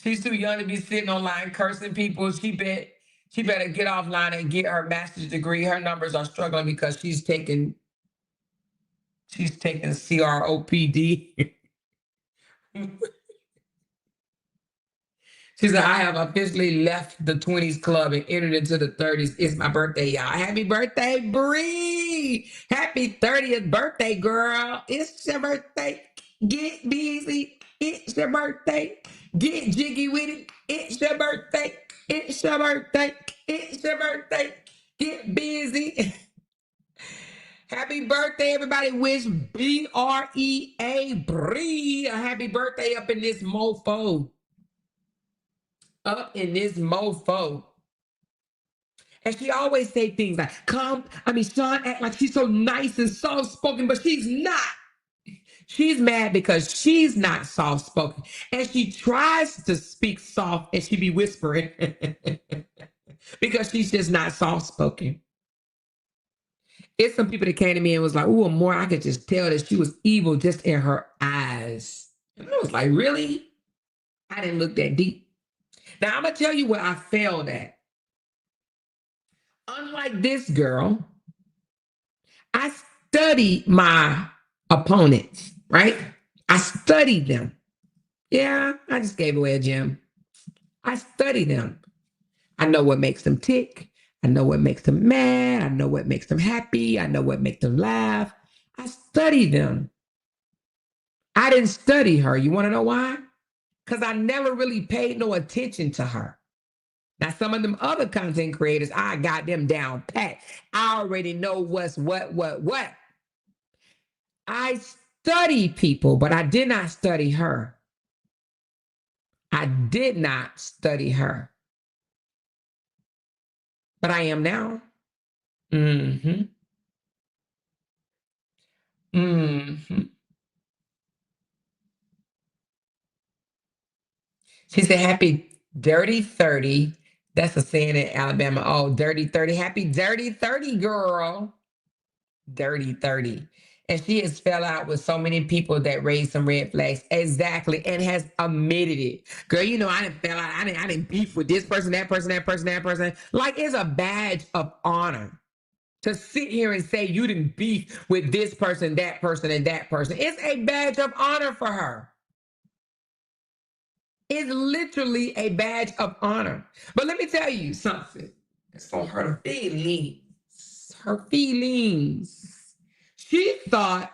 She's too young to be sitting online cursing people. She better get offline and get her master's degree. Her numbers are struggling because she's taking CROPD. She said, I have officially left the 20s club and entered into the 30s. It's my birthday, y'all. Happy birthday, Bree. Happy 30th birthday, girl. It's your birthday. Get busy. It's your birthday. Get jiggy with it. It's your birthday. It's your birthday. It's your birthday. Get busy. Happy birthday, everybody. Wish BREA Bree a happy birthday up in this mofo. Up in this mofo. And she always say things like, Sean act like she's so nice and soft-spoken, but she's not. She's mad because she's not soft-spoken. And she tries to speak soft and she be whispering because she's just not soft-spoken. It's some people that came to me and was like, ooh, Amore, I could just tell that she was evil just in her eyes. And I was like, really? I didn't look that deep. Now, I'm going to tell you where I failed at. Unlike this girl, I study my opponents, right? I study them. Yeah, I just gave away a gem. I study them. I know what makes them tick. I know what makes them mad. I know what makes them happy. I know what makes them laugh. I study them. I didn't study her. You want to know why? Because I never really paid no attention to her. Now, some of them other content creators, I got them down pat. I already know what's what. I study people, but I did not study her. I did not study her. But I am now. Mm-hmm. Mm-hmm. She said, happy dirty 30. That's a saying in Alabama. Oh, dirty 30. Happy dirty 30, girl. Dirty 30. And she has fell out with so many people that raised some red flags. Exactly. And has admitted it. Girl, you know, I didn't fell out. I didn't beef with this person, that person, that person, that person. Like, it's a badge of honor to sit here and say you didn't beef with this person, that person, and that person. It's a badge of honor for her. It's literally a badge of honor. But let me tell you something. It's for her feelings. Her feelings. She thought,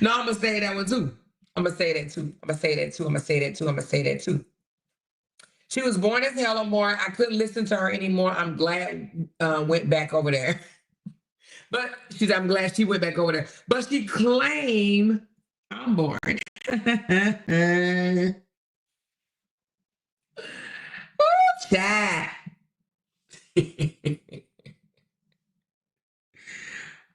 no, I'm going to say that one too. I'm going to say that too. I'm going to say that too. I'm going to say that too. I'm going to say that too. She was born as hell or more. I couldn't listen to her anymore. I'm glad went back over there. But I'm glad she went back over there. But she claimed I'm born. Oh, chat.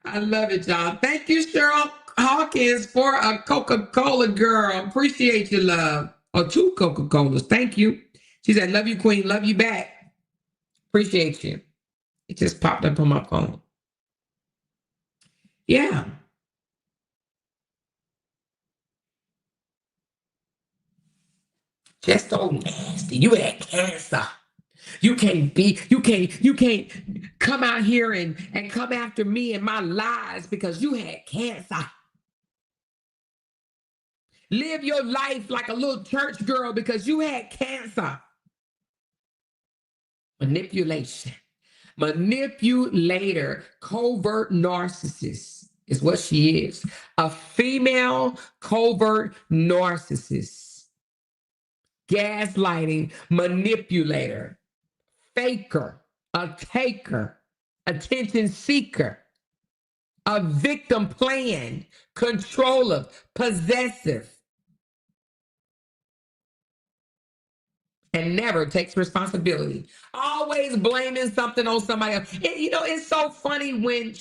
I love it, y'all. Thank you, Cheryl Hawkins, for a Coca-Cola girl. Appreciate your love. Or 2 Coca-Colas. Thank you. She said, love you, queen. Love you back. Appreciate you. It just popped up on my phone. Yeah. Just so nasty. You had cancer. You can't come out here and come after me and my lies because you had cancer. Live your life like a little church girl because you had cancer. Manipulation. Manipulator, covert narcissist is what she is. A female covert narcissist. Gaslighting manipulator. Faker. A taker. Attention seeker. A victim playing. Controller. Possessive. And never takes responsibility. Always blaming something on somebody else. It's so funny when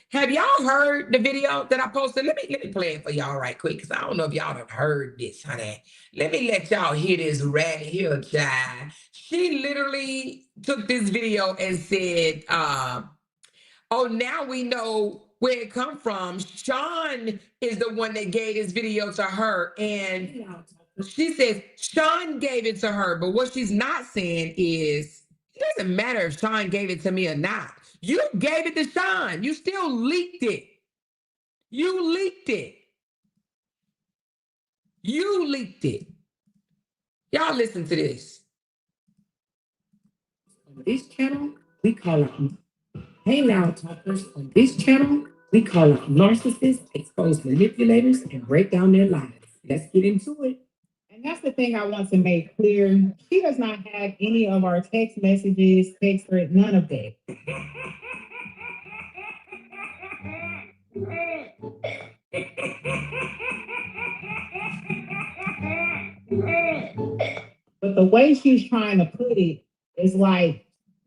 have y'all heard the video that I posted? Let me play it for y'all right quick, because I don't know if y'all have heard this, honey. Let me let y'all hear this right here, child. She literally took this video and said, oh, now we know where it come from. Sean is the one that gave this video to her, and she says Sean gave it to her, but what she's not saying is it doesn't matter if Sean gave it to me or not. You gave it to Sean. You still leaked it. You leaked it. You leaked it. Y'all listen to this. On this channel, we call it, hey now talkers, on this channel, we call it narcissists, expose manipulators, and break down their lives. Let's get into it. And that's the thing I want to make clear. She does not have any of our text messages, text thread, none of that. But the way she's trying to put it is like,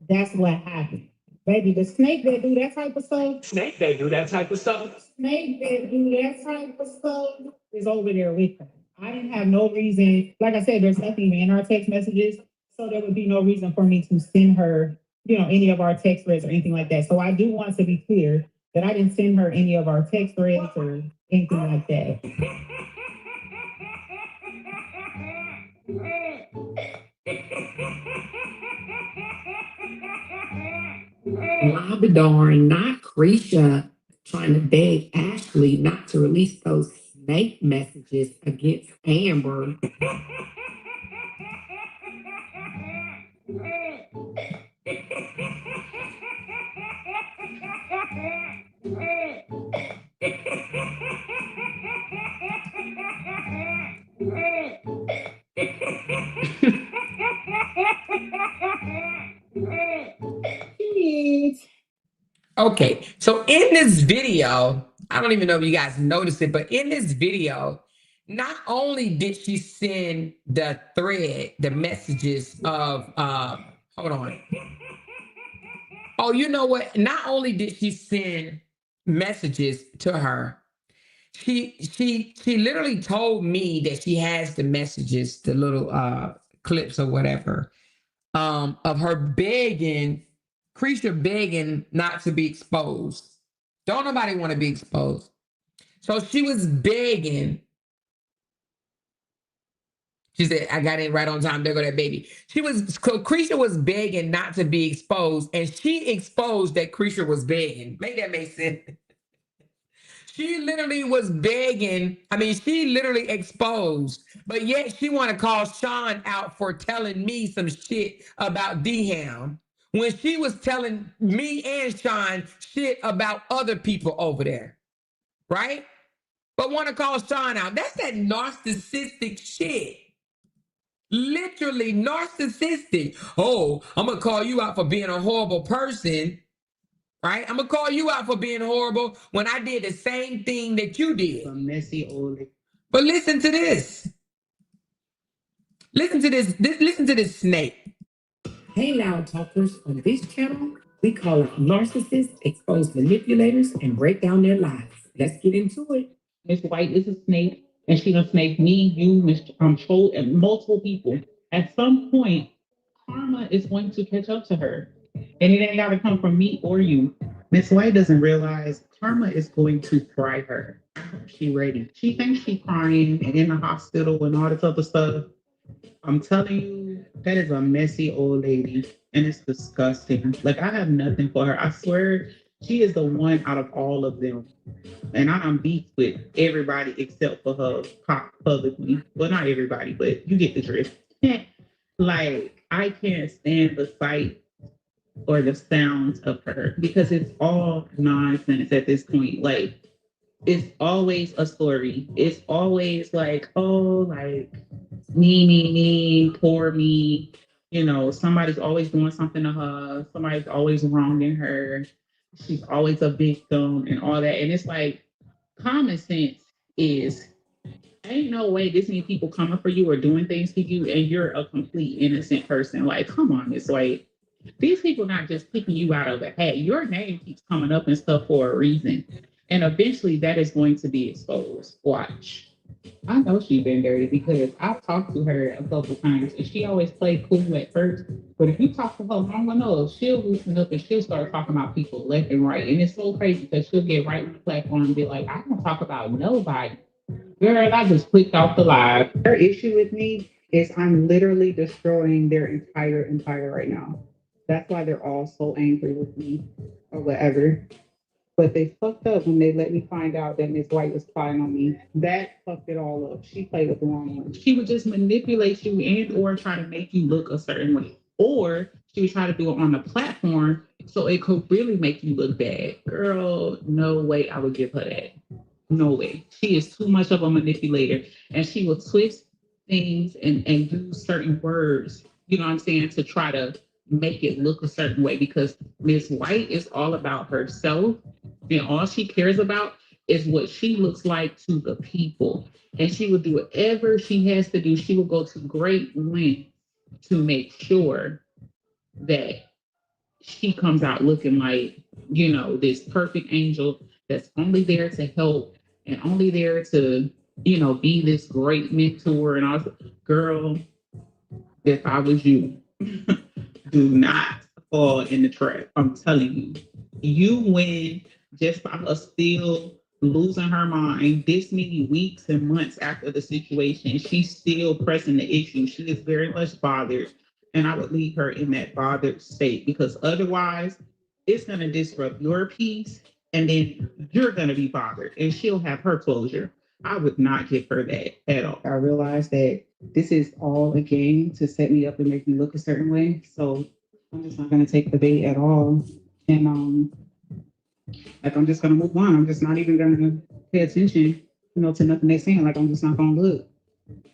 that's what happened. Baby, the snake that do that type of stuff. Snake, they do that type of stuff. Snake that do that type of stuff is over there with her. I didn't have no reason. Like I said, there's nothing in our text messages. So there would be no reason for me to send her, any of our text threads or anything like that. So I do want to be clear that I didn't send her any of our text threads or anything like that. Labrador, not Krisha, trying to beg Ashley not to release those snake messages against Amber. Okay, so in this video, I don't even know if you guys noticed it, but in this video, not only did she send the thread, the messages of hold on. Oh, you know what? Not only did she send messages to her, she literally told me that she has the messages, the little clips or whatever, of her begging, Krisha begging not to be exposed. Don't nobody want to be exposed. So she was begging. She said, I got in right on time. There go that baby. Krisha was begging not to be exposed, and she exposed that Krisha was begging. Make that make sense. She literally was begging. I mean, she literally exposed, but yet she want to call Sean out for telling me some shit about Deham when she was telling me and Sean shit about other people over there, right? But want to call Sean out. That's that narcissistic shit. Literally narcissistic. Oh, I'm going to call you out for being a horrible person. Right? I'm going to call you out for being horrible when I did the same thing that you did. A messy old. But listen to this. Listen to this. Listen to this snake. Hey, loud talkers. On this channel, we call it narcissists, expose manipulators, and break down their lives. Let's get into it. Miss White is a snake, and she done snake me, you, Mr. Troll, and multiple people. At some point, karma is going to catch up to her. And it ain't got to come from me or you. Miss White doesn't realize karma is going to fry her. She ready. She thinks she's crying and in the hospital and all this other stuff. I'm telling you, that is a messy old lady, and it's disgusting. Like, I have nothing for her. I swear, she is the one out of all of them. And I'm beef with everybody except for her publicly. Well, not everybody, but you get the drift. Like, I can't stand the sight or the sounds of her because it's all nonsense at this point. Like, it's always a story. It's always like, oh, like, me, poor me. You know, somebody's always doing something to her. Somebody's always wronging her. She's always a victim and all that. And it's like, common sense is, ain't no way this many people coming for you or doing things to you and you're a complete innocent person. Like, come on, it's like, these people not just picking you out of a hat. Your name keeps coming up and stuff for a reason. And eventually that is going to be exposed. Watch. I know she's been dirty because I've talked to her a couple times and she always played cool at first. But if you talk to her long enough, she'll loosen up and she'll start talking about people left and right. And it's so crazy because she'll get right on the platform and be like, I don't talk about nobody. Girl, I just clicked off the live. Her issue with me is I'm literally destroying their entire empire right now. That's why they're all so angry with me or whatever. But they fucked up when they let me find out that Miss White was spying on me. That fucked it all up. She played with the wrong one. She would just manipulate you and or try to make you look a certain way. Or she would try to do it on the platform so it could really make you look bad. Girl, no way I would give her that. No way. She is too much of a manipulator. And she will twist things and use certain words, you know what I'm saying, to try to make it look a certain way because Miss White is all about herself and all she cares about is what she looks like to the people. And she will do whatever she has to do. She will go to great lengths to make sure that she comes out looking like, you know, this perfect angel that's only there to help and only there to, you know, be this great mentor. And I was, girl, if I was you, do not fall in the trap. I'm telling you, you win just by her still losing her mind this many weeks and months after the situation. She's still pressing the issue. She is very much bothered. And I would leave her in that bothered state because otherwise, it's going to disrupt your peace, and then you're going to be bothered, and she'll have her closure. I would not give her that at all. I realized that this is all a game to set me up and make me look a certain way. So I'm just not going to take the bait at all. And like, I'm just going to move on. I'm just not even going to pay attention, to nothing they're saying. Like, I'm just not going to look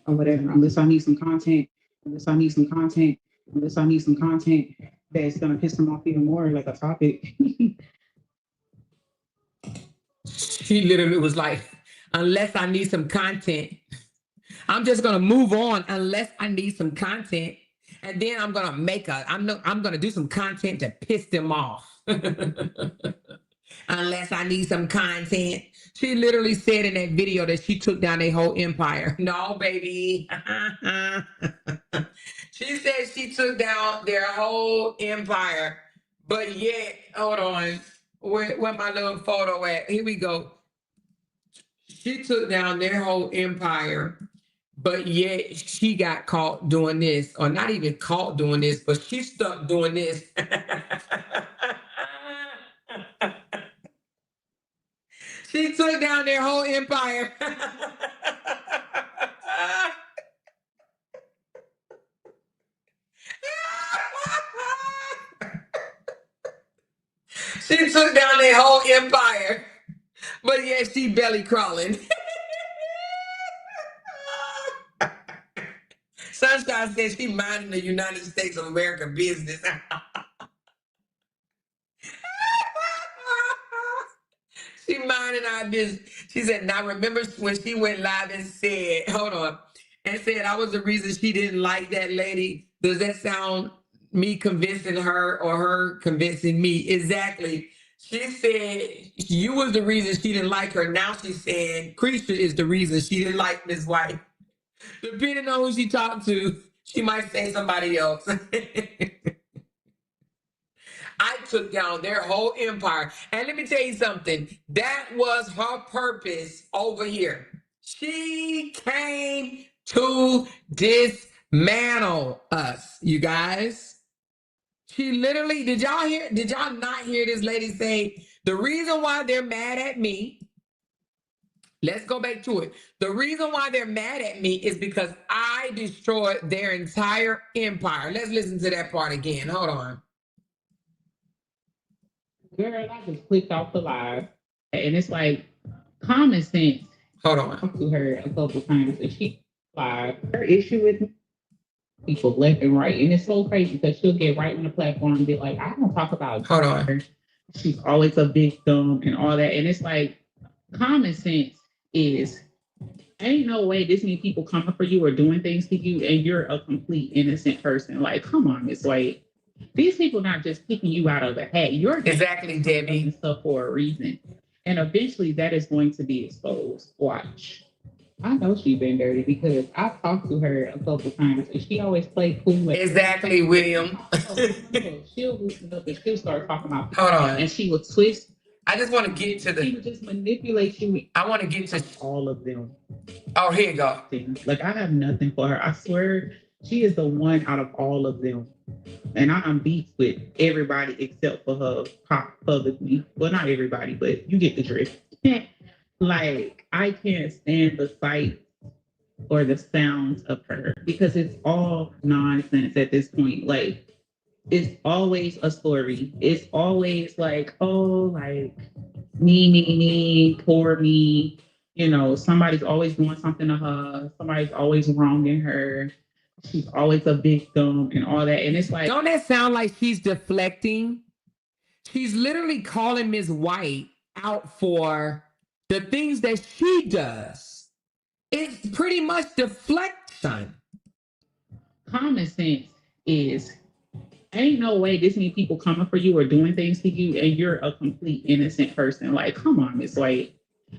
or whatever, unless I need some content, unless I need some content, unless I need some content that's going to piss them off even more, like a topic. She literally was like, unless I need some content, I'm just gonna move on unless I need some content. And then I'm gonna I'm gonna do some content to piss them off. Unless I need some content. She literally said in that video that she took down their whole empire. No, baby. She said she took down their whole empire. But yet, hold on. Where my little photo at? Here we go. She took down their whole empire, but yet she got caught doing this, or not even caught doing this, but she stuck doing this. She took down their whole empire. She took down their whole empire, but yet she belly crawling. Sunshine says she minding the United States of America business. She minding our business. She said, now remember when she went live and said, hold on, and said I was the reason she didn't like that lady. Does that sound me convincing her or her convincing me? Exactly. She said you was the reason she didn't like her. Now she's saying Creature is the reason she didn't like Miss White. Depending on who she talked to, she might say somebody else. I took down their whole empire. And let me tell you something. That was her purpose over here. She came to dismantle us, you guys. She literally, did y'all not hear this lady say, the reason why they're mad at me, let's go back to it. The reason why they're mad at me is because I destroyed their entire empire. Let's listen to that part again. Hold on. Girl, I just clicked off the live, and it's like common sense. Hold on. I talked to her a couple times, and she live. Her issue with people left and right, and it's so crazy because she'll get right on the platform and be like, "I don't talk about." Hold on. She's always a victim and all that, and it's like common sense is. Ain't no way this many people coming for you or doing things to you, and you're a complete innocent person. Like, come on, it's like. These people not just picking you out of a hat. You're exactly, Debbie, and stuff for a reason, and eventually that is going to be exposed. Watch. I know she's been dirty because I've talked to her a couple times, and she always played cool. Exactly, William. She'll loosen up and she'll start talking about. Hold on, and she will twist. I just want to get to the. She would just manipulate you. I want to get to all of them. Oh, here you go. Like I have nothing for her. I swear, she is the one out of all of them. And I'm beef with everybody except for her publicly. Well, not everybody, but you get the drift. Like, I can't stand the sight or the sounds of her because it's all nonsense at this point. Like, it's always a story. It's always like, oh, like, me, poor me. Somebody's always doing something to her. Somebody's always wronging her. She's always a victim and all that. And it's like, don't that sound like she's deflecting? She's literally calling Ms. White out for the things that she does. It's pretty much deflection. Common sense is, ain't no way this many people coming for you or doing things to you, and you're a complete innocent person. Like, come on, Ms. White.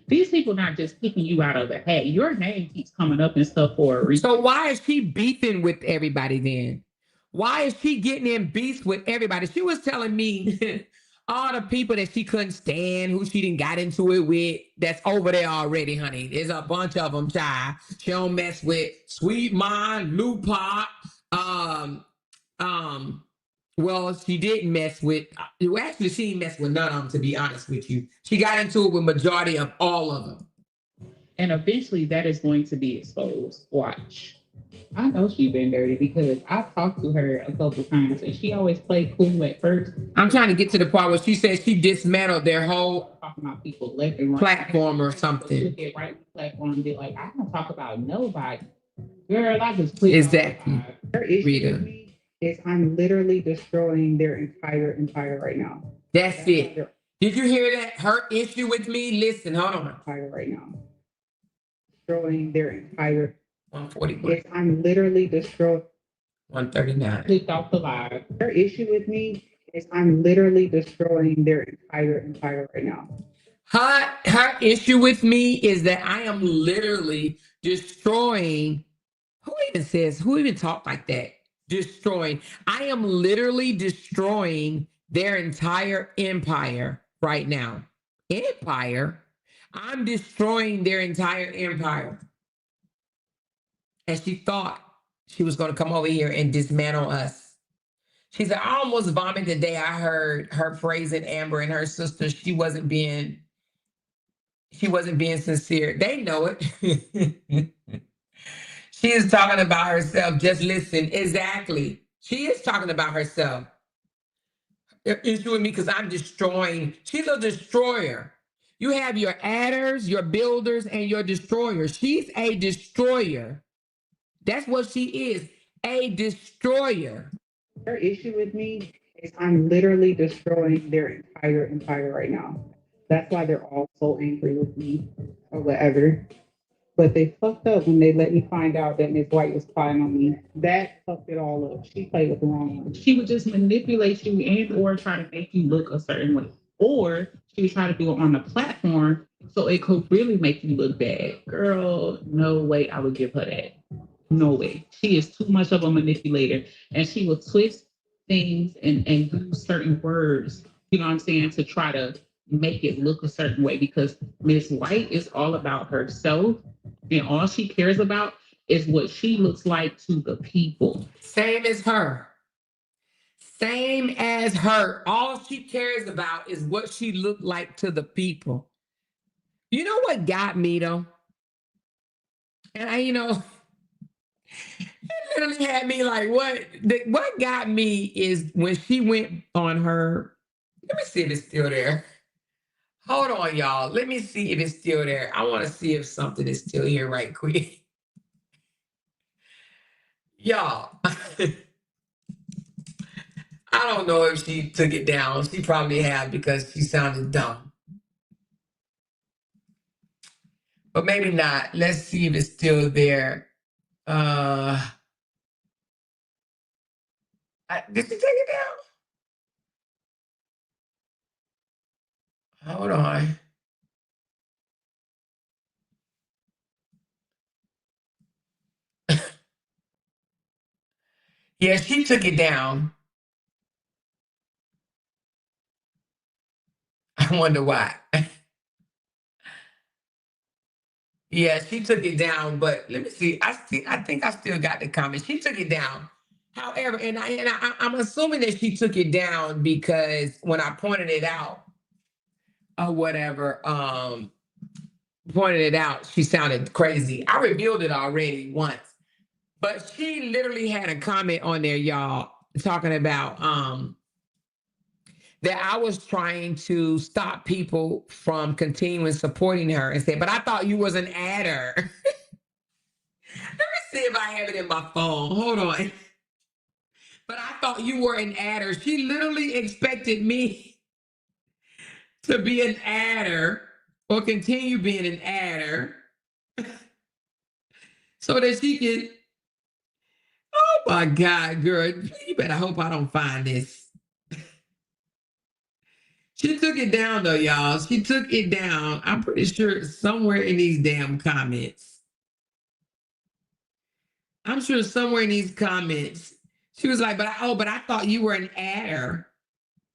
These people not just picking you out of the hat. Your name keeps coming up and stuff for a reason. So why is she beefing with everybody then? Why is she getting in beefs with everybody? She was telling me all the people that she couldn't stand, who she didn't got into it with, that's over there already, honey. There's a bunch of them, child. She don't mess with Sweet Mind, Lupac, Well, she didn't mess with, well, actually, she didn't mess with none of them, to be honest with you. She got into it with majority of all of them. And eventually that is going to be exposed. Watch. I know she's been dirty because I've talked to her a couple times and she always played cool at first. I'm trying to get to the part where she said she dismantled their whole Talking about people left and right. platform or something. She'll get right on the platform and be like, I don't talk about nobody. Girl, I just clicked. Exactly. Her issue Rita. with me is I'm literally destroying their entire empire right now. That's it. Did you hear that? Her issue with me? Listen, hold on. Empire right now. Destroying their entire 141. Yes, I'm literally destroying. 139. Clicked off the live. Her issue with me is I'm literally destroying their entire empire right now. Her issue with me is that I am literally destroying. Who even talked like that? Destroying. I am literally destroying their entire empire right now. Empire? I'm destroying their entire empire. And she thought she was going to come over here and dismantle us. She said, I almost vomited the day I heard her praising Amber and her sister. She wasn't being sincere. They know it. She is talking about herself. Just listen. Exactly. She is talking about herself. Issue with me because I'm destroying. She's a destroyer. You have your adders, your builders, and your destroyers. She's a destroyer. That's what she is, a destroyer. Her issue with me is I'm literally destroying their entire empire right now. That's why they're all so angry with me or whatever. But they fucked up when they let me find out that Miss White was spying on me. That fucked it all up. She played with the wrong one. She would just manipulate you and or try to make you look a certain way. Or she would try to do it on the platform so it could really make you look bad. Girl, no way I would give her that. No way. She is too much of a manipulator. And she will twist things and use certain words, you know what I'm saying, to try to make it look a certain way because Miss White is all about herself and all she cares about is what she looks like to the people. Same as her. Same as her. All she cares about is what she looked like to the people. You know what got me though? And it literally had me like, what got me is when she went on her, let me see if it's still there. Hold on, y'all. Let me see if it's still there. I want to see if something is still here right quick. Y'all, I don't know if she took it down. She probably have because she sounded dumb. But maybe not. Let's see if it's still there. Did she take it down? Hold on. Yeah, she took it down. I wonder why. Yeah, she took it down, but let me see. I think I still got the comment. She took it down. However, I'm assuming that she took it down because when I pointed it out or whatever, she sounded crazy. I revealed it already once, but she literally had a comment on there, y'all, talking about that I was trying to stop people from continuing supporting her and said, but I thought you was an adder. Let me see if I have it in my phone. Hold on. But I thought you were an adder. She literally expected me to be an adder or continue being an adder so that she could, oh my God, girl, you better hope I don't find this. She took it down though, y'all. She took it down. I'm pretty sure it's somewhere in these damn comments. I'm sure somewhere in these comments, she was like, but I thought you were an adder.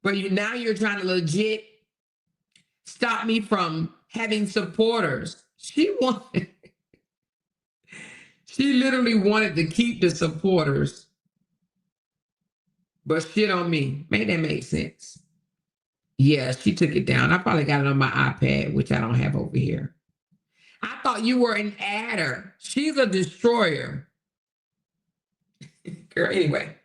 But now you're trying to legit stop me from having supporters. She literally wanted to keep the supporters. but shit on me. Make that make sense? Yeah, she took it down. I probably got it on my iPad, which I don't have over here. I thought you were an adder. She's a destroyer. Girl, anyway.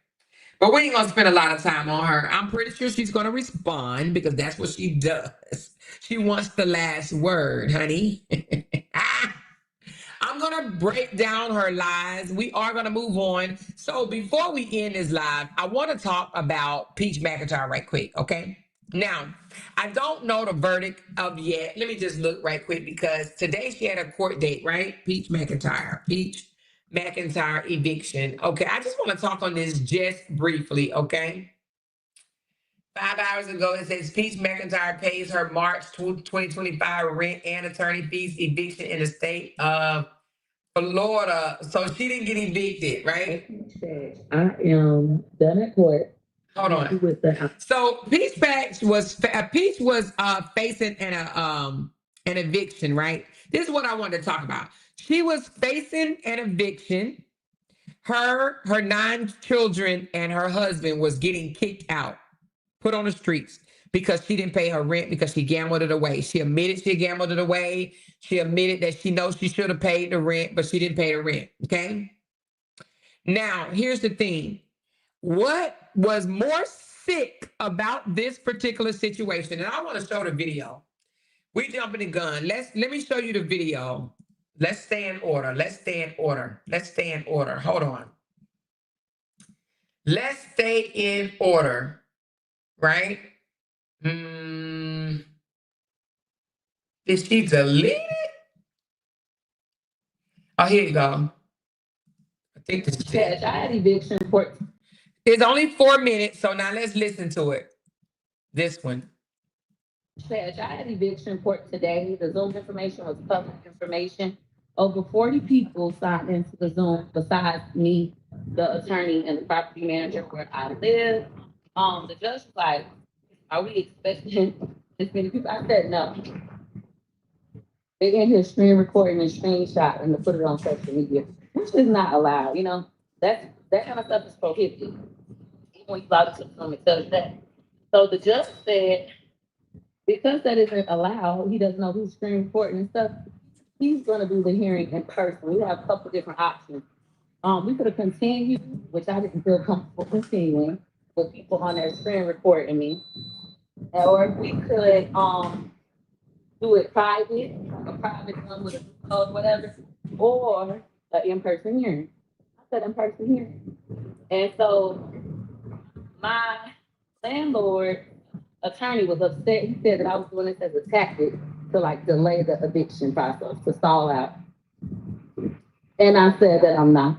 But we ain't gonna spend a lot of time on her. I'm pretty sure she's gonna respond because that's what she does. She wants the last word, honey. I'm gonna break down her lies. We are gonna move on. So before we end this live, I want to talk about Peach McIntyre right quick, okay? Now, I don't know the verdict of yet. Let me just look right quick because today she had a court date, right? Peach McIntyre eviction. Okay, I just want to talk on this just briefly, okay? 5 hours ago, it says Peach McIntyre pays her March 2025 rent and attorney fees eviction in the state of Florida. So she didn't get evicted, right? I am done at court. Hold on. With the So Peach was facing an eviction, right? This is what I wanted to talk about. She was facing an eviction. Her 9 children and her husband was getting kicked out, put on the streets because she didn't pay her rent because she gambled it away. She admitted she gambled it away. She admitted that she knows she should have paid the rent, but she didn't pay the rent, okay? Now, here's the thing. What was more sick about this particular situation, and I want to show the video. We jumping the gun. Let me show you the video. Let's stay in order. Let's stay in order. Let's stay in order. Hold on. Let's stay in order. Right? Did she delete it? Oh, here you go. I think this is it. I had eviction court. It's only 4 minutes, so now let's listen to it. This one. I had eviction court today. The Zoom information was public information. Over 40 people signed into the Zoom besides me, the attorney, and the property manager where I live. The judge was like, are we expecting this many people? I said no. They in here screen recording and screenshot and to put it on social media, which is not allowed. You know, that kind of stuff is prohibited. Even when you log into the Zoom, it tells that. So the judge said, because that isn't allowed, he doesn't know who's screen recording and stuff. He's going to do the hearing in person. We have a couple different options. We could have continued, which I didn't feel comfortable continuing with people on their screen recording me, or we could do it private, a private one with a code, whatever, or an in-person hearing. I said in-person hearing, and so my landlord attorney was upset. He said that I was doing this as a tactic to like delay the eviction process, to stall out. And I said that I'm not.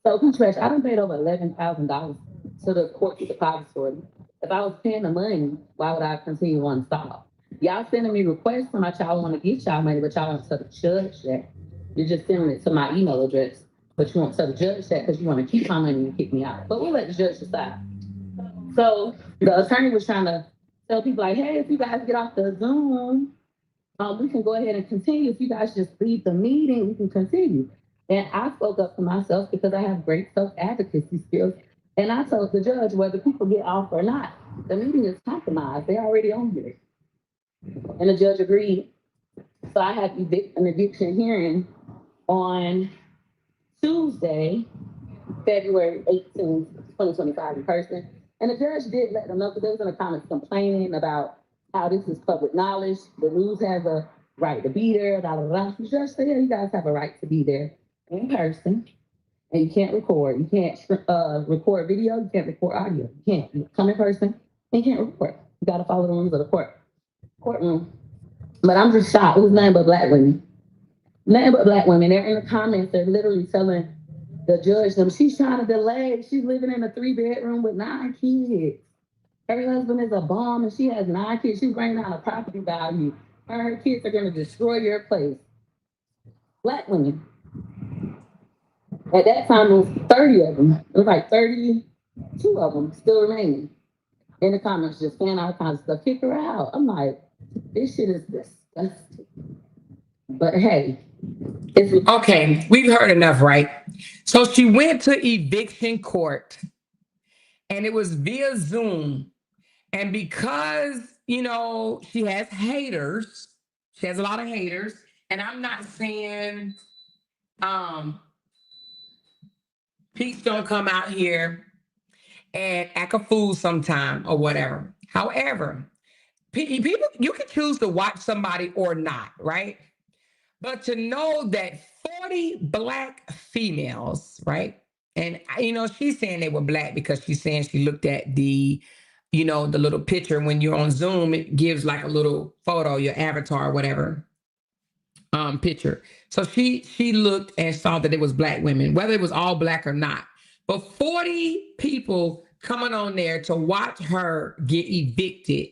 So Trash, I done paid over $11,000 to the court depository. If I was paying the money, why would I continue on stall? Y'all sending me requests from my child want to get y'all money, but y'all don't tell the judge that. You're just sending it to my email address, but you won't tell the judge that because you want to keep my money and kick me out. But we'll let the judge decide. So the attorney was trying to tell people like, hey, if you guys get off the Zoom, we can go ahead and continue. If you guys just leave the meeting, we can continue. And I spoke up for myself because I have great self-advocacy skills. And I told the judge whether people get off or not, the meeting is compromised. They're already on here. And the judge agreed. So I had an eviction hearing on Tuesday, February 18th, 2025 in person. And the judge did let them know, because they was in the comments complaining about how this is public knowledge. The news has a right to be there, da, da, da. The judge said, yeah, you guys have a right to be there in person. And you can't record. You can't record video. You can't record audio. You can't come in person and you can't record. You got to follow the rules of the courtroom. But I'm just shocked. It was nothing but black women. Nothing but black women. They're in the comments. They're literally telling the judge them she's trying to delay. She's living in a 3-bedroom with 9 kids. Her husband is a bum and she has 9 kids. She's bringing down a property value. Her kids are going to destroy your place. Black women. At that time, it was 30 of them. It was like 32 of them still remaining. In the comments, just saying all kinds of stuff. Kick her out. I'm like, this shit is disgusting. But hey, it's okay. We've heard enough, right? So she went to eviction court and it was via Zoom. And because, you know, she has haters, she has a lot of haters, and I'm not saying Peach don't come out here and act a fool sometime or whatever. However, people, you can choose to watch somebody or not, right? But to know that 40 Black females, right? And, you know, she's saying they were Black because she's saying she looked at the, you know, the little picture. When you're on Zoom, it gives like a little photo, your avatar, whatever, picture. So she looked and saw that it was Black women, whether it was all Black or not. But 40 people coming on there to watch her get evicted,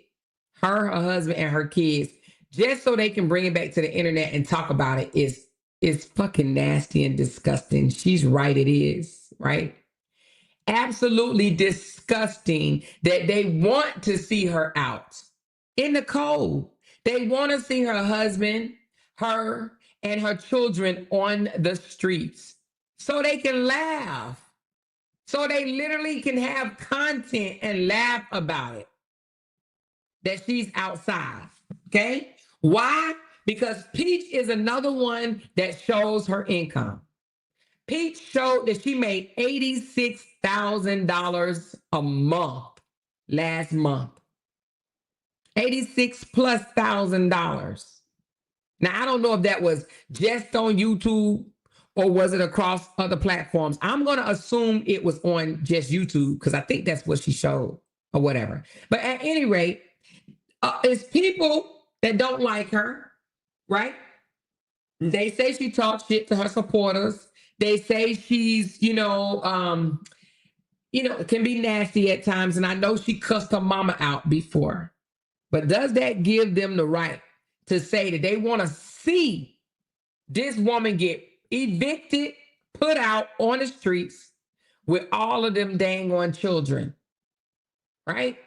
her husband, and her kids, just so they can bring it back to the internet and talk about it is fucking nasty and disgusting. She's right, it is, right? Absolutely disgusting that they want to see her out in the cold. They want to see her husband, her, and her children on the streets so they can laugh. So they literally can have content and laugh about it, that she's outside, okay? Why? Because Peach is another one that shows her income. Peach showed that she made $86,000 a month last month. 86 plus $1,000. Now, I don't know if that was just on YouTube or was it across other platforms. I'm going to assume it was on just YouTube because I think that's what she showed or whatever. But at any rate, it's people that don't like her, right? They say she talks shit to her supporters. They say she's, can be nasty at times. And I know she cussed her mama out before. But does that give them the right to say that they want to see this woman get evicted, put out on the streets with all of them dang on children, right?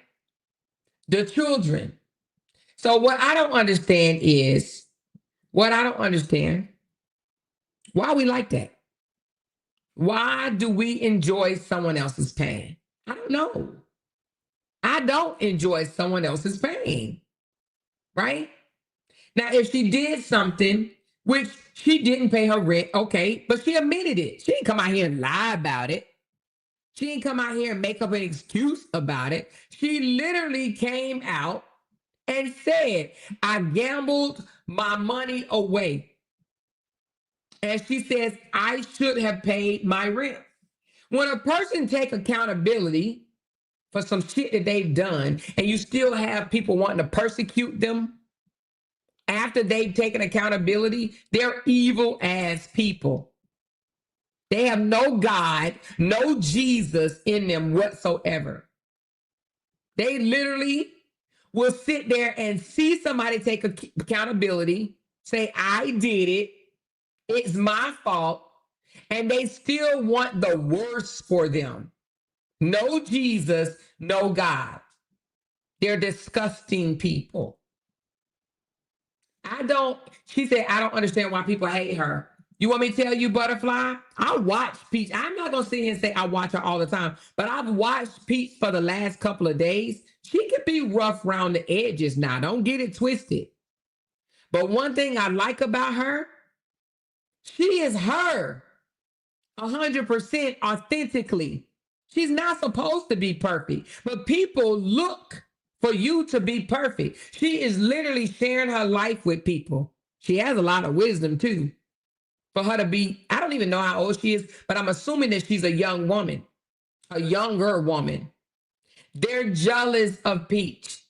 The children. So what I don't understand is, why we like that. Why do we enjoy someone else's pain? I don't know. I don't enjoy someone else's pain, right? Now, if she did something, which she didn't pay her rent, okay, but she admitted it. She didn't come out here and lie about it. She didn't come out here and make up an excuse about it. She literally came out and said, I gambled my money away. And she says, I should have paid my rent. When a person take accountability for some shit that they've done, and you still have people wanting to persecute them after they've taken accountability, they're evil ass people. They have no God, no Jesus in them whatsoever. They literally will sit there and see somebody take accountability, say, I did it, it's my fault, and they still want the worst for them. No Jesus, no God. They're disgusting people. She said, I don't understand why people hate her. You want me to tell you, Butterfly? I watch Peach. I'm not going to sit here and say I watch her all the time, but I've watched Peach for the last couple of days. She can be rough around the edges now. Don't get it twisted. But one thing I like about her, she is her 100% authentically. She's not supposed to be perfect, but people look for you to be perfect. She is literally sharing her life with people. She has a lot of wisdom too. For her to be, I don't even know how old she is, but I'm assuming that she's a young woman, a younger woman. They're jealous of Peach.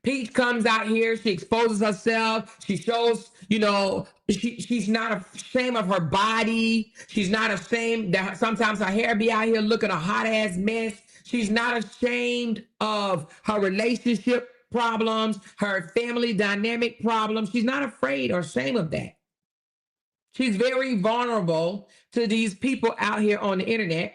Peach comes out here, she exposes herself, she shows, she's not ashamed of her body. She's not ashamed that sometimes her hair be out here looking a hot ass mess. She's not ashamed of her relationship problems, her family dynamic problems. She's not afraid or ashamed of that. She's very vulnerable to these people out here on the internet.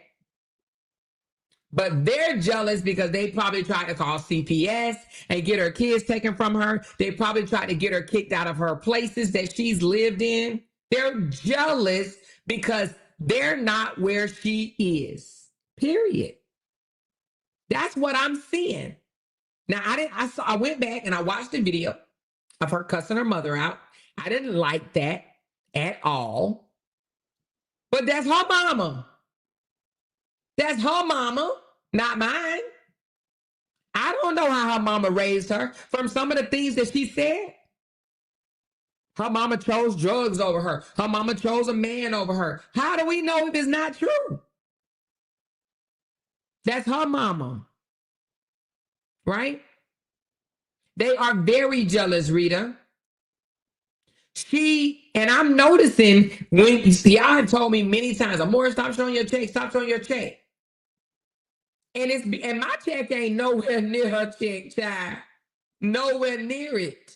But they're jealous because they probably tried to call CPS and get her kids taken from her. They probably tried to get her kicked out of her places that she's lived in. They're jealous because they're not where she is, period. That's what I'm seeing. Now I went back and I watched the video of her cussing her mother out. I didn't like that at all. But that's her mama. That's her mama, not mine. I don't know how her mama raised her. From some of the things that she said, her mama chose drugs over her. Her mama chose a man over her. How do we know if it's not true? That's her mama. Right? They are very jealous, Rita. And I'm noticing when y'all have told me many times, Amora, stop showing your check, stop showing your check. And my check ain't nowhere near her check, child. Nowhere near it.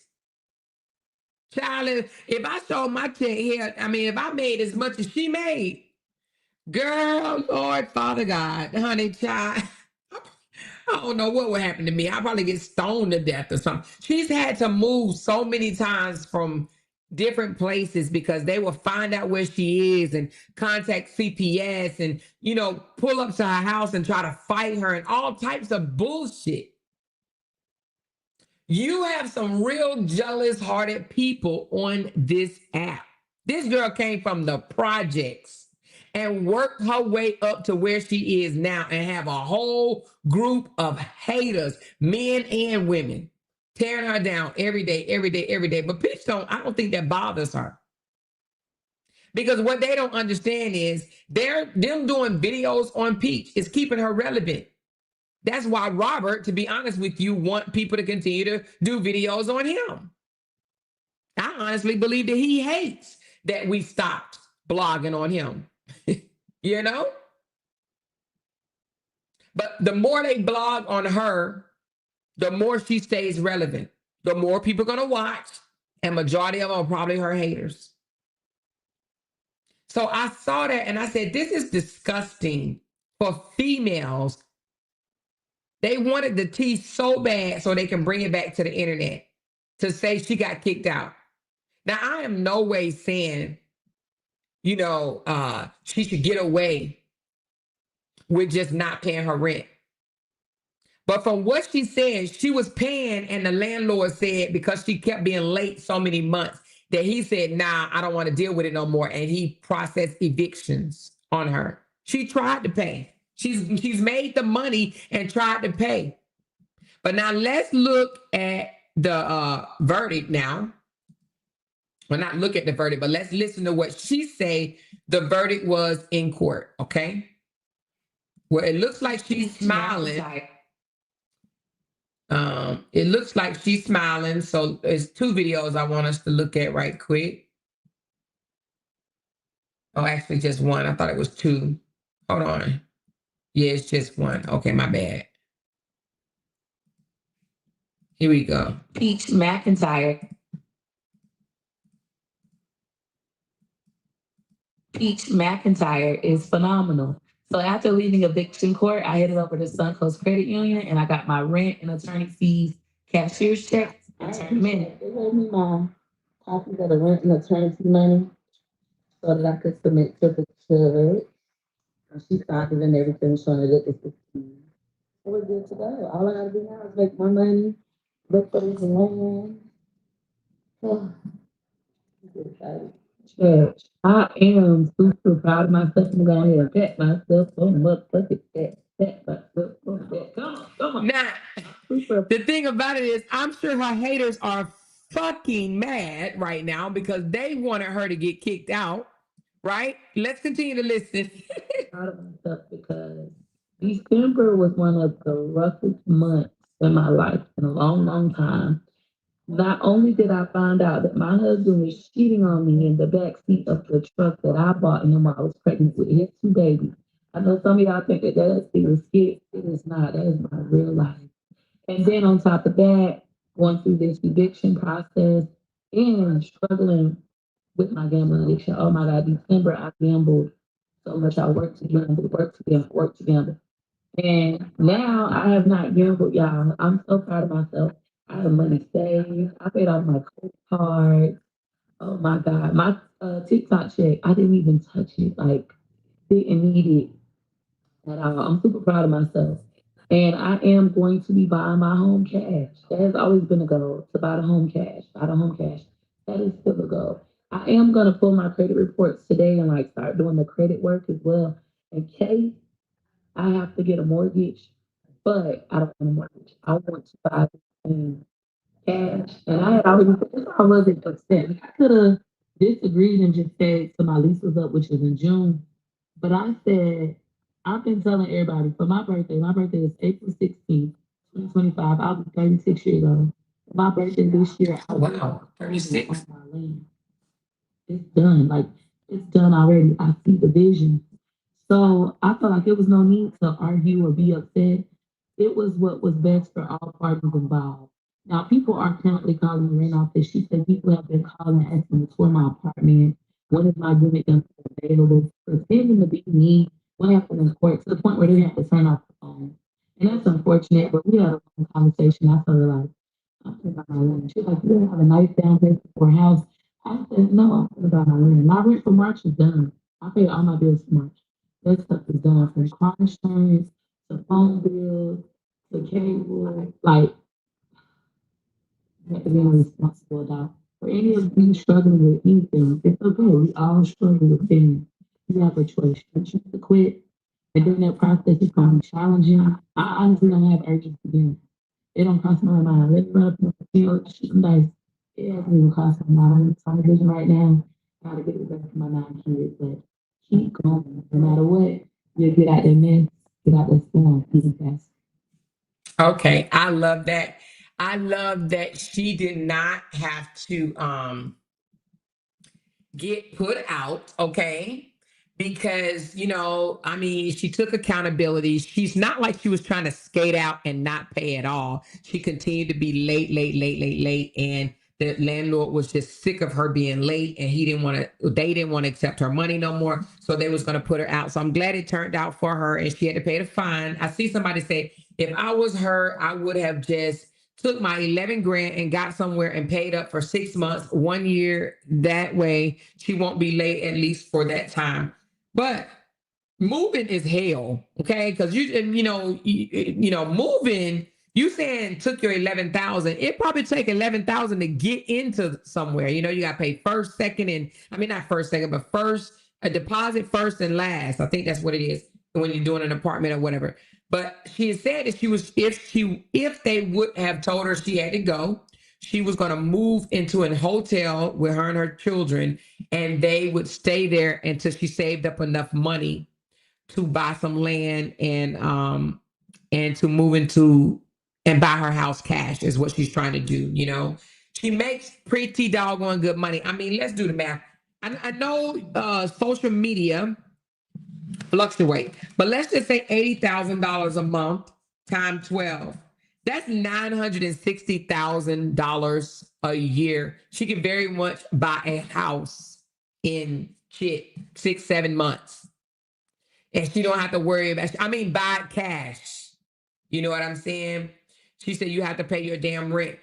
Child, if I show my check here, I mean, if I made as much as she made, girl, Lord, Father God, honey, child, I don't know what would happen to me. I'd probably get stoned to death or something. She's had to move so many times from different places because they will find out where she is and contact CPS and, pull up to her house and try to fight her and all types of bullshit. You have some real jealous-hearted people on this app. This girl came from the projects and worked her way up to where she is now and have a whole group of haters, men and women, tearing her down every day, every day, every day. But I don't think that bothers her. Because what they don't understand is them doing videos on Peach is keeping her relevant. That's why Robert, to be honest with you, want people to continue to do videos on him. I honestly believe that he hates that we stopped blogging on him. But the more they blog on her, the more she stays relevant. The more people are going to watch, and majority of them are probably her haters. So I saw that and I said, this is disgusting for females. They wanted the tea so bad so they can bring it back to the internet to say she got kicked out. Now, I am no way saying, she should get away with just not paying her rent. But from what she said, she was paying, and the landlord said because she kept being late so many months that he said, nah, I don't want to deal with it no more. And he processed evictions on her. She tried to pay. She's made the money and tried to pay. But now let's look at the verdict now. Well, not look at the verdict, but let's listen to what she say the verdict was in court, okay? Well, it looks like she's smiling. It looks like she's smiling. So there's two videos I want us to look at right quick. Oh, actually just one. I thought it was two. Hold on. Yeah, it's just one. Okay, my bad. Here we go. Peach McIntyre. Peach McIntyre is phenomenal. So after leaving eviction court, I headed over to Suncoast Credit Union and I got my rent and attorney fees, cashier's checks, and turned minute. They gave me my copy of the rent and attorney fee money so that I could submit to the judge. And she signed it and everything, showing that it's 15. So we're good to go. All I gotta do now is make my money, look for these land. Oh, I'm so excited. Church, I am super proud of myself. I'm going to pat myself on the motherfucking pat myself on the back. Come on. Now, the thing about it is, I'm sure her haters are fucking mad right now because they wanted her to get kicked out, right? Let's continue to listen. Proud of myself because December was one of the roughest months in my life in a long, long time. Not only did I find out that my husband was cheating on me in the backseat of the truck that I bought him while I was pregnant with his 2 babies. I know some of y'all think that that's a skit. It is not. That is my real life. And then on top of that, going through this eviction process and struggling with my gambling addiction. Oh my God, December I gambled so much. I worked to gamble. And now I have not gambled, y'all. I'm so proud of myself. I have money saved. I paid off my credit card. Oh my God. My TikTok check, I didn't even touch it. Like, didn't need it at all. I'm super proud of myself. And I am going to be buying my home cash. That has always been a goal, to buy the home cash, buy the home cash. That is still a goal. I am going to pull my credit reports today and like start doing the credit work as well. In case I have to get a mortgage, but I don't want a mortgage. I want to buy in cash. And I had already said, I wasn't upset. I could have disagreed and just said, so my lease was up, which is in June. But I said, I've been telling everybody for my birthday is April 16th, 2025. I'll be 36 years old. My birthday this year, I Wow, 36. my land. It's done. Like, it's done already. I see the vision. So I felt like there was no need to argue or be upset. It was what was best for all parties involved. Now, people are currently calling the rent office. She said people have been calling asking to tour my apartment. When is my unit going to be available? Pretending to be me. What happened in court to the point where they have to turn off the phone. And that's unfortunate, but we had a long conversation. I told her, like, I'm thinking about my rent. She's like, you don't have a nice down payment for a house. I said, no, I'm thinking about my rent. My rent for March is done. I paid all my bills for March. That stuff is done from car insurance to phone bills to cable. Like, you have to be a responsible adult. For any of you struggling with anything, it's okay. We all struggle with things. You have a choice. You choose to quit. And during that process, it's going to be challenging. I honestly don't have urgency again. It don't cross my mind. Let's run up in the field, shoot some dice. It hasn't even crossed my mind. I'm on vision right now. I gotta get it back to my 9 kids, but keep going. No matter what, you'll get out that mess, get out that storm, even fast. Okay, I love that. I love that she did not have to get put out, okay? Because, I mean, she took accountability. She's not like she was trying to skate out and not pay at all. She continued to be late. And the landlord was just sick of her being late and they didn't want to accept her money no more. So they was going to put her out. So I'm glad it turned out for her and she had to pay the fine. I see somebody say, if I was her, I would have just took my 11 grand and got somewhere and paid up for 6 months, 1 year. That way she won't be late at least for that time. But moving is hell, okay? Because moving. You saying took your 11,000? It probably take 11,000 to get into somewhere. You got to pay first, second, and I mean not first, second, but first a deposit, first and last. I think that's what it is when you're doing an apartment or whatever. But she said that if they would have told her she had to go, she was going to move into a hotel with her and her children, and they would stay there until she saved up enough money to buy some land and to move into and buy her house cash is what she's trying to do. She makes pretty doggone good money. I mean, let's do the math. I know social media fluctuate, but let's just say $80,000 a month times 12. That's $960,000 a year. She can very much buy a house in 6-7 months. And she don't have to worry about, buy cash. You know what I'm saying? She said you have to pay your damn rent.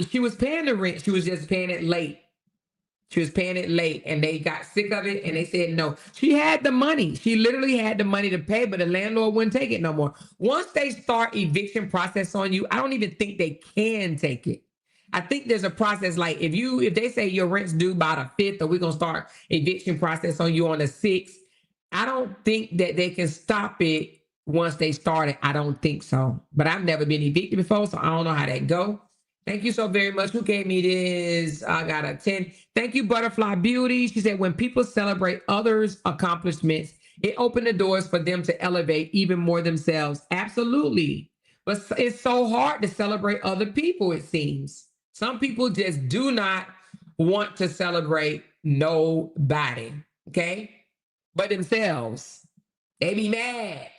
She was paying the rent. She was just paying it late. She was paying it late and they got sick of it and they said no. She had the money. She literally had the money to pay, but the landlord wouldn't take it no more. Once they start eviction process on you, I don't even think they can take it. I think there's a process like if they say your rent's due by the 5th or we're going to start eviction process on you on the 6th, I don't think that they can stop it once they start it. I don't think so. But I've never been evicted before, so I don't know how that go. Thank you so very much. Who gave me this? I got a 10. Thank you, Butterfly Beauty. She said, when people celebrate others' accomplishments, it opened the doors for them to elevate even more themselves. Absolutely. But it's so hard to celebrate other people, it seems. Some people just do not want to celebrate nobody, okay? But themselves. They be mad.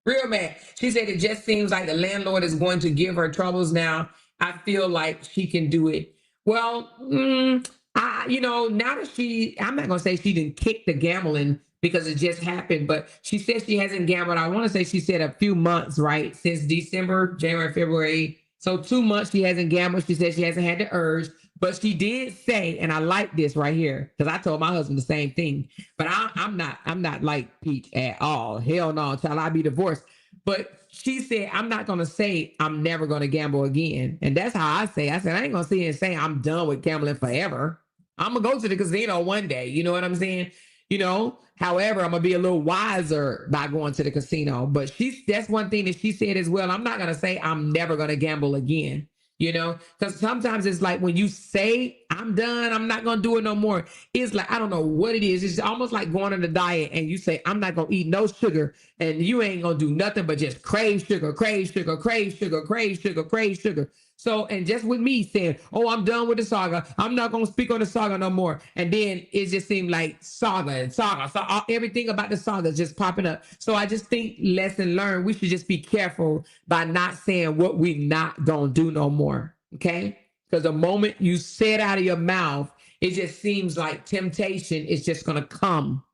Real mad. She said, it just seems like the landlord is going to give her troubles now. I feel like she can do it. Well, now that I'm not going to say she didn't kick the gambling because it just happened, but she said she hasn't gambled. I want to say she said a few months, right? Since December, January, February. So 2 months she hasn't gambled. She said she hasn't had the urge, but she did say, and I like this right here because I told my husband the same thing, but I'm not like Peach at all. Hell no, child, I'll be divorced. But she said, I'm not going to say I'm never going to gamble again. And that's how I say, I said, I ain't going to sit here and say I'm done with gambling forever. I'm going to go to the casino one day. You know what I'm saying? You know, however, I'm going to be a little wiser by going to the casino. But that's one thing that she said as well. I'm not going to say I'm never going to gamble again. You know, because sometimes it's like when you say I'm done, I'm not going to do it no more. It's like, I don't know what it is. It's almost like going on a diet and you say, I'm not going to eat no sugar, and you ain't going to do nothing but just crave sugar, crave sugar, crave sugar, crave sugar, crave sugar. So, and just with me saying, oh, I'm done with the saga. I'm not going to speak on the saga no more. And then it just seemed like saga and saga. So everything about the saga is just popping up. So I just think lesson learned, we should just be careful by not saying what we not going to do no more. Okay? Because the moment you say it out of your mouth, it just seems like temptation is just going to come.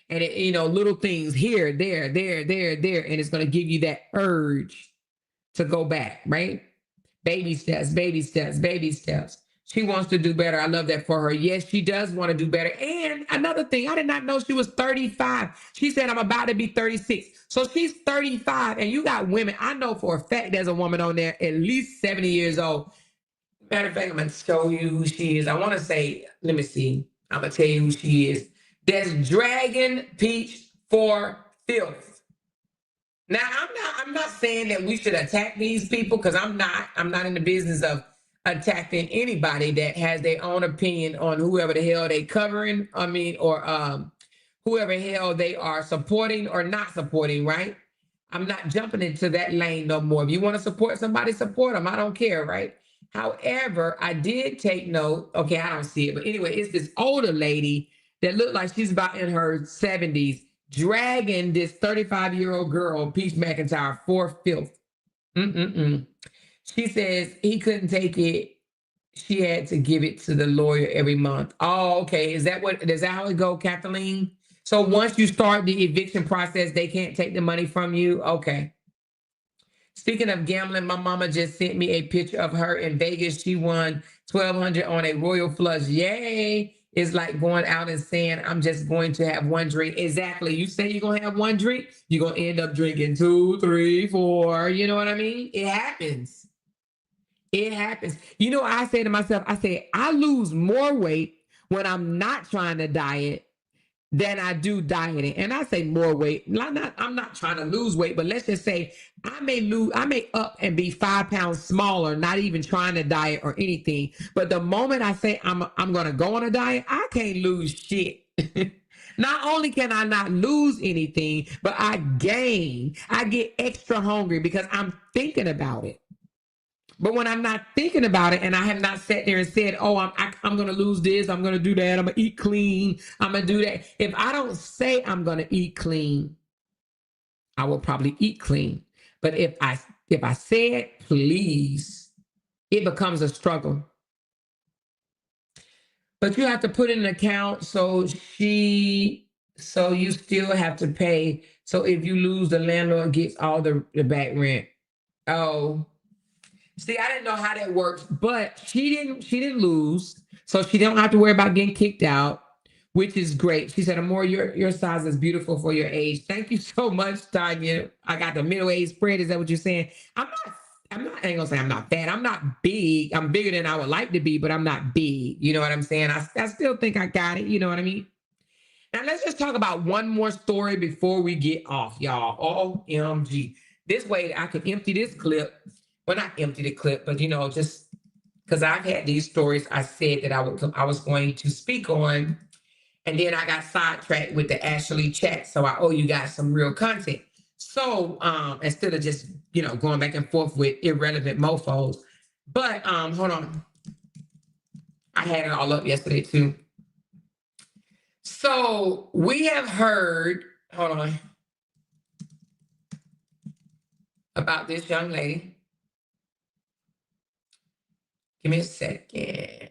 And it, you know, little things here, there, and it's going to give you that urge to go back, right? Baby steps, baby steps, baby steps. She wants to do better. I love that for her. Yes, she does want to do better. And another thing, I did not know she was 35. She said, I'm about to be 36. So she's 35, and you got women. I know for a fact there's a woman on there at least 70 years old. Matter of fact, I'm going to show you who she is. I want to say, let me see. I'm going to tell you who she is. That's Dragon Peach for filth. Now, I'm not saying that we should attack these people, because I'm not in the business of attacking anybody that has their own opinion on whoever the hell they covering, or whoever hell they are supporting or not supporting, right? I'm not jumping into that lane no more. If you want to support somebody, support them. I don't care, right? However, I did take note. Okay, I don't see it, but anyway, it's this older lady that looked like she's about in her 70s, dragging this 35-year-old girl, Peach McIntyre, for filth. She says he couldn't take it. She had to give it to the lawyer every month. Oh, okay. Is that how it go, Kathleen? So once you start the eviction process, they can't take the money from you? Okay. Speaking of gambling, my mama just sent me a picture of her in Vegas. She won $1,200 on a Royal Flush. Yay. It's like going out and saying, I'm just going to have one drink. Exactly. You say you're going to have one drink, you're going to end up drinking 2, 3, 4. You know what I mean? It happens. It happens. You know, I say to myself, I lose more weight when I'm not trying to diet than I do dieting. And I say more weight. I'm not trying to lose weight, but let's just say I may up and be 5 pounds smaller, not even trying to diet or anything. But the moment I say I'm gonna go on a diet, I can't lose shit. Not only can I not lose anything, but I gain. I get extra hungry because I'm thinking about it. But when I'm not thinking about it and I have not sat there and said, oh, I'm going to lose this, I'm going to do that, I'm going to eat clean, I'm going to do that. If I don't say I'm going to eat clean, I will probably eat clean. But if I say it, please, it becomes a struggle. But you have to put in an account, so you still have to pay. So if you lose, the landlord gets all the back rent. Oh, see, I didn't know how that works, but she didn't lose, so she don't have to worry about getting kicked out, which is great. She said, Amor, your size is beautiful for your age. Thank you so much, Tanya. I got the middle age spread. Is that what you're saying? I ain't gonna say I'm not fat. I'm not big. I'm bigger than I would like to be, but I'm not big. You know what I'm saying? I still think I got it. You know what I mean? Now let's just talk about one more story before we get off, y'all. OMG. This way I can empty this clip. Well, not empty the clip, but just because I've had these stories I said that I was going to speak on, and then I got sidetracked with the Ashley chat. So I owe you guys some real content. So instead of just going back and forth with irrelevant mofos. But hold on. I had it all up yesterday too. So we have heard, hold on, about this young lady. Give me a second.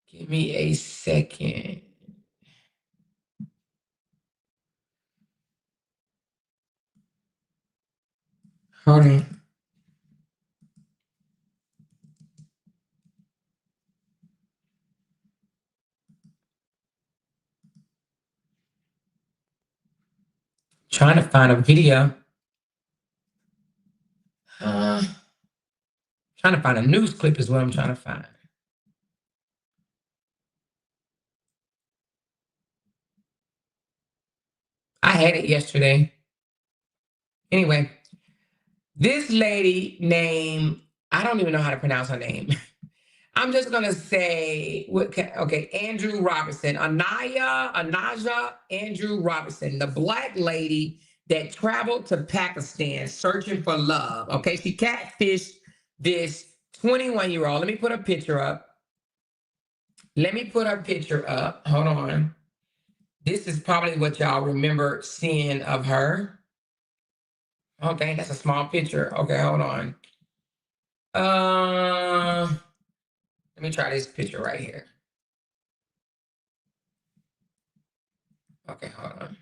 Give me a second. Hold on. trying to find a video. Trying to find a news clip is what I'm trying to find. I had it yesterday. Anyway, this lady named, I don't even know how to pronounce her name. I'm just going to say, okay, Andrew Robertson, Anaja Andrew Robertson, the Black lady that traveled to Pakistan searching for love. Okay, she catfished this 21-year-old. Let me put a picture up. Hold on. This is probably what y'all remember seeing of her. Okay, that's a small picture. Okay, hold on. Let me try this picture right here. Okay, hold on.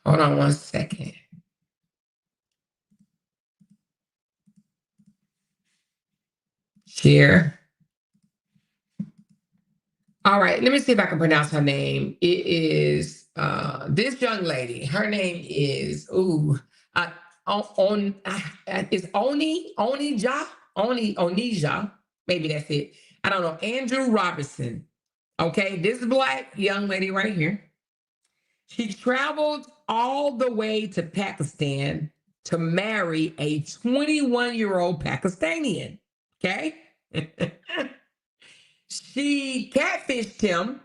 Hold on one second. Share. All right, let me see if I can pronounce her name. It is this young lady. Her name is is Onija. Maybe that's it. I don't know. Andrew Robertson. Okay, this Black young lady right here. She traveled all the way to Pakistan to marry a 21-year-old Pakistani. Okay. She catfished him,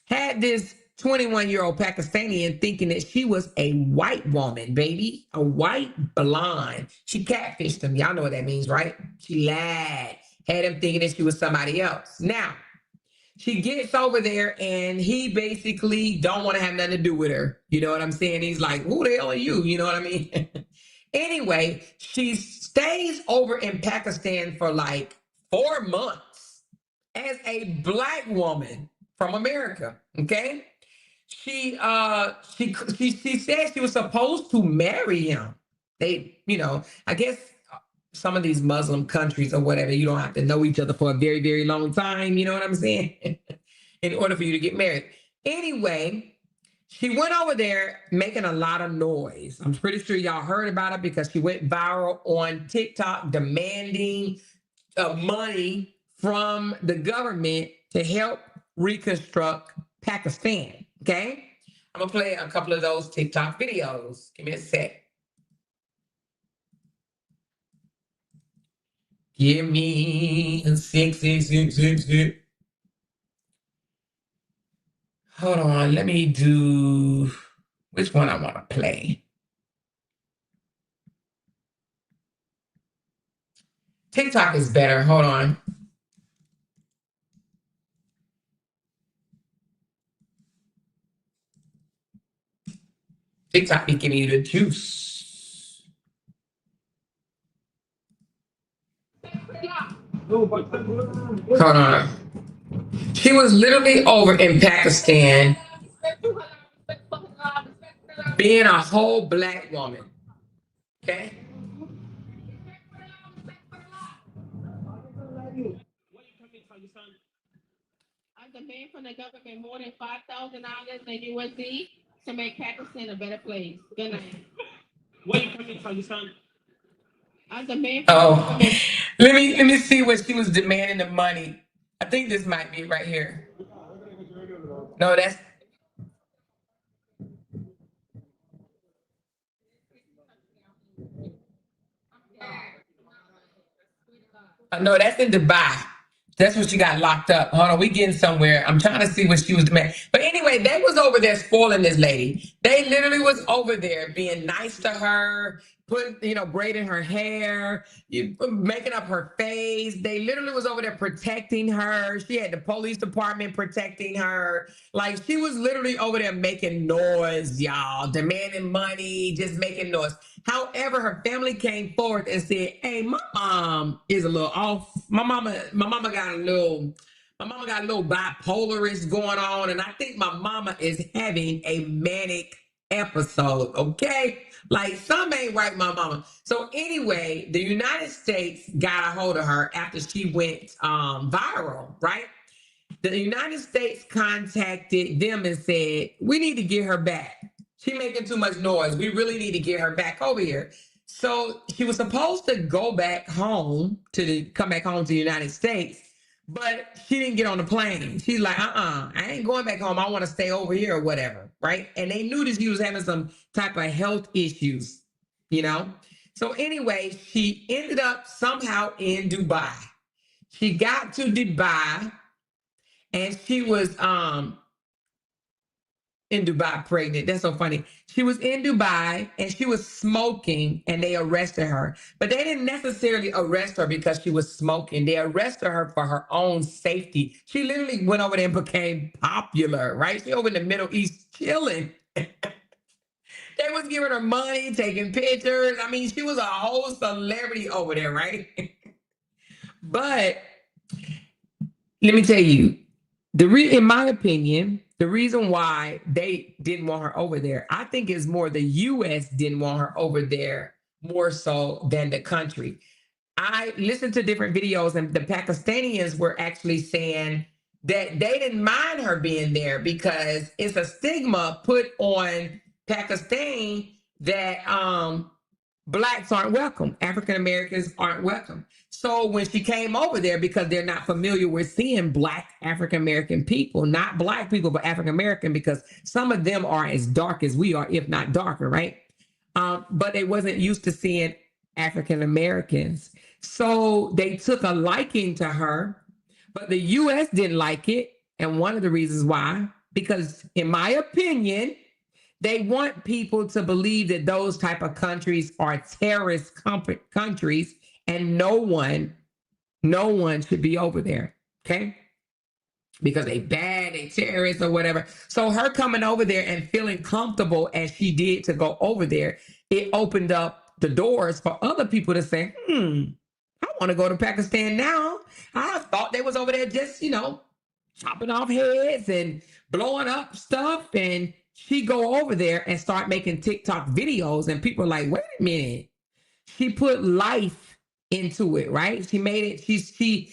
had this 21-year-old Pakistani thinking that she was a white woman, baby, a white blonde. She catfished him. Y'all know what that means, right? She lied, had him thinking that she was somebody else. Now, she gets over there and he basically don't want to have nothing to do with her. You know what I'm saying? He's like, who the hell are you? You know what I mean? Anyway, she stays over in Pakistan for like 4 months as a Black woman from America. Okay. She said she was supposed to marry him. They, I guess some of these Muslim countries or whatever, you don't have to know each other for a very, very long time. You know what I'm saying? In order for you to get married. Anyway, she went over there making a lot of noise. I'm pretty sure y'all heard about it because she went viral on TikTok demanding money from the government to help reconstruct Pakistan. Okay? I'm going to play a couple of those TikTok videos. Give me a sec. Give me a 6. Hold on, let me do which one I want to play. TikTok is better. Hold on. TikTok be giving you the juice. Hold on. She was literally over in Pakistan being a whole Black woman. Okay? I demand from the government more than $5,000 in USD to make Pakistan a better place. Good night. What you coming to, son? I demand. Oh, let me see what she was demanding the money. I think this might be right here. No, that's. No, that's in Dubai. That's what she got locked up. Hold on, we getting somewhere. I'm trying to see what she was demanding. But anyway, they was over there spoiling this lady. They literally was over there being nice to her, braiding her hair, making up her face. They literally was over there protecting her. She had the police department protecting her. Like, she was literally over there making noise, y'all, demanding money, just making noise. However, her family came forth and said, hey, my mom is a little off. My mama got a little bipolarist going on. And I think my mama is having a manic episode. Okay. Like, some ain't right, my mama. So anyway, the United States got a hold of her after she went viral, right? The United States contacted them and said, we need to get her back. She's making too much noise. We really need to get her back over here. So she was supposed to go back home come back home to the United States, but she didn't get on the plane. She's like, I ain't going back home. I want to stay over here or whatever, right? And they knew that she was having some type of health issues, you know? So anyway, she ended up somehow in Dubai. She got to Dubai and she was in Dubai pregnant. That's so funny. She was in Dubai and she was smoking and they arrested her. But they didn't necessarily arrest her because she was smoking. They arrested her for her own safety. She literally went over there and became popular, right? She over in the Middle East chilling. They was giving her money, taking pictures. I mean, she was a whole celebrity over there, right? But let me tell you, in my opinion, the reason why they didn't want her over there, I think is more the U.S. didn't want her over there more so than the country. I listened to different videos and the Pakistanians were actually saying that they didn't mind her being there because it's a stigma put on Pakistan that Blacks aren't welcome. African Americans aren't welcome. So when she came over there, because they're not familiar with seeing Black African American people, not Black people, but African American, because some of them are as dark as we are, if not darker, right? But they wasn't used to seeing African Americans. So they took a liking to her, but the U.S. didn't like it. And one of the reasons why, because in my opinion, they want people to believe that those type of countries are terrorist countries and no one should be over there, okay? Because they bad, they terrorists or whatever. So her coming over there and feeling comfortable as she did to go over there, it opened up the doors for other people to say, I want to go to Pakistan now. I thought they was over there just, chopping off heads and blowing up stuff. And she go over there and start making TikTok videos and people are like, wait a minute. She put life into it, right? She made it, she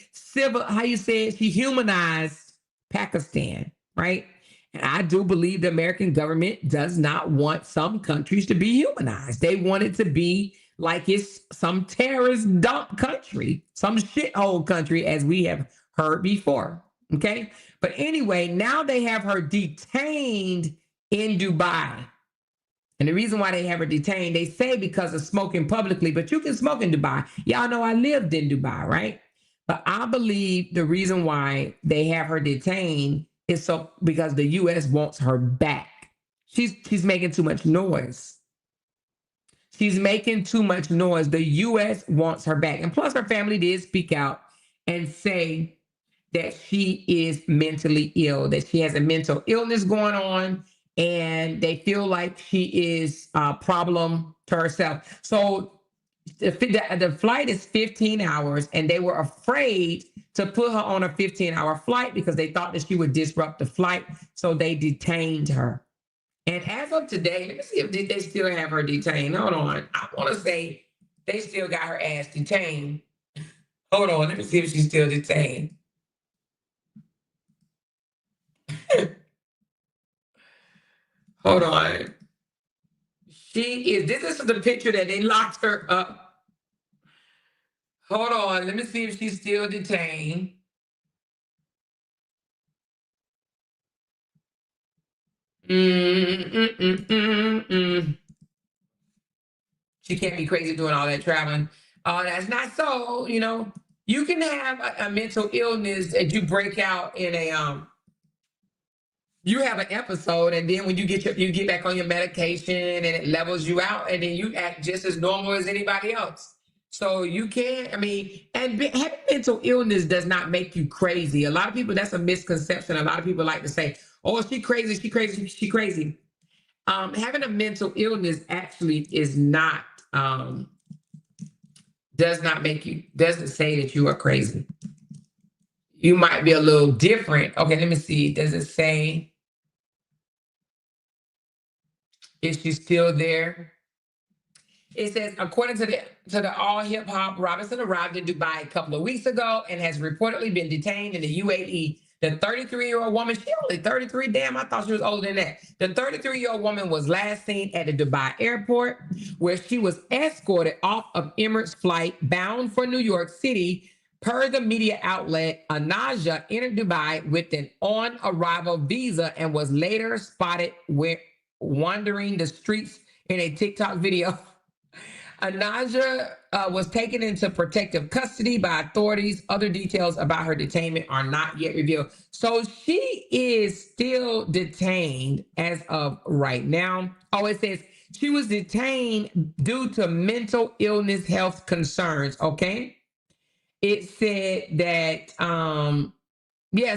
humanized Pakistan, right? And I do believe the American government does not want some countries to be humanized. They want it to be like it's some terrorist dump country, some shithole country, as we have heard before, okay? But anyway, now they have her detained in Dubai. And the reason why they have her detained, they say because of smoking publicly, but you can smoke in Dubai. Y'all know I lived in Dubai, right? But I believe the reason why they have her detained is because the U.S. wants her back. She's making too much noise. She's making too much noise. The U.S. wants her back. And plus her family did speak out and say that she is mentally ill, that she has a mental illness going on, and they feel like she is a problem to herself. So the flight is 15 hours, and they were afraid to put her on a 15-hour flight because they thought that she would disrupt the flight, so they detained her. And as of today, let me see if they still have her detained. Hold on. I want to say they still got her ass detained. Hold on. Let me see if she's still detained. Hold on. This is the picture that they locked her up. Hold on. Let me see if she's still detained. She can't be crazy doing all that traveling. That's not so, you can have a mental illness that you break out in you have an episode, and then when you get back on your medication and it levels you out, and then you act just as normal as anybody else. So you can't, having mental illness does not make you crazy. A lot of people, that's a misconception. A lot of people like to say, oh, she crazy. Having a mental illness actually is not, doesn't say that you are crazy. You might be a little different. Okay, let me see. Does it say, is she still there? It says, according to the All Hip Hop, Robinson arrived in Dubai a couple of weeks ago and has reportedly been detained in the UAE The 33-year-old woman, she only 33. Damn, I thought she was older than that. The 33-year-old woman was last seen at the Dubai airport, where she was escorted off of Emirates flight bound for New York City. Per the media outlet, Anaja entered Dubai with an on-arrival visa and was later spotted wandering the streets in a TikTok video. Anaja was taken into protective custody by authorities. Other details about her detainment are not yet revealed. So she is still detained as of right now. Oh, it says she was detained due to mental illness health concerns, okay? It said that,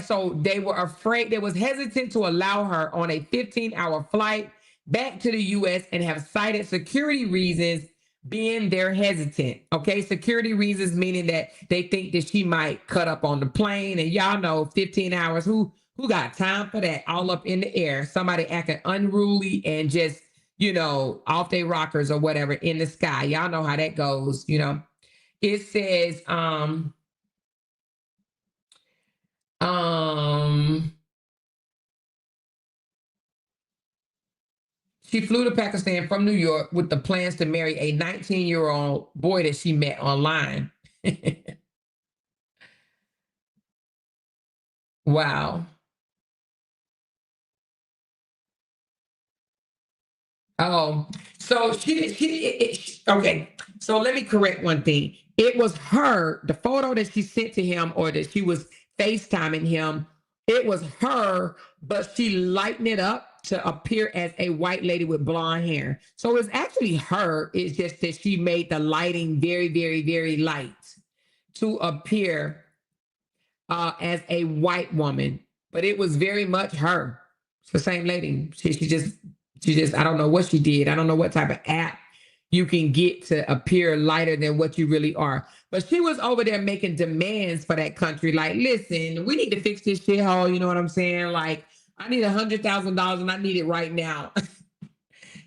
so they were afraid, they was hesitant to allow her on a 15-hour flight back to the U.S. and have cited security reasons being they're hesitant. Okay, security reasons meaning that they think that she might cut up on the plane, and y'all know 15 hours, who got time for that? All up in the air, somebody acting unruly and just, off their rockers or whatever in the sky. Y'all know how that goes. It says she flew to Pakistan from New York with the plans to marry a 19-year-old boy that she met online. Wow. Oh, so okay. So let me correct one thing. It was her, the photo that she sent to him, or that she was FaceTiming him. It was her, but she lightened it up to appear as a white lady with blonde hair. So it's actually her. It's just that she made the lighting very, very, very light to appear as a white woman, but it was very much her. It's the same lady. She just, I don't know what she did. I don't know what type of app you can get to appear lighter than what you really are. But she was over there making demands for that country. Like, listen, we need to fix this shithole. You know what I'm saying? Like, I need $100,000 and I need it right now.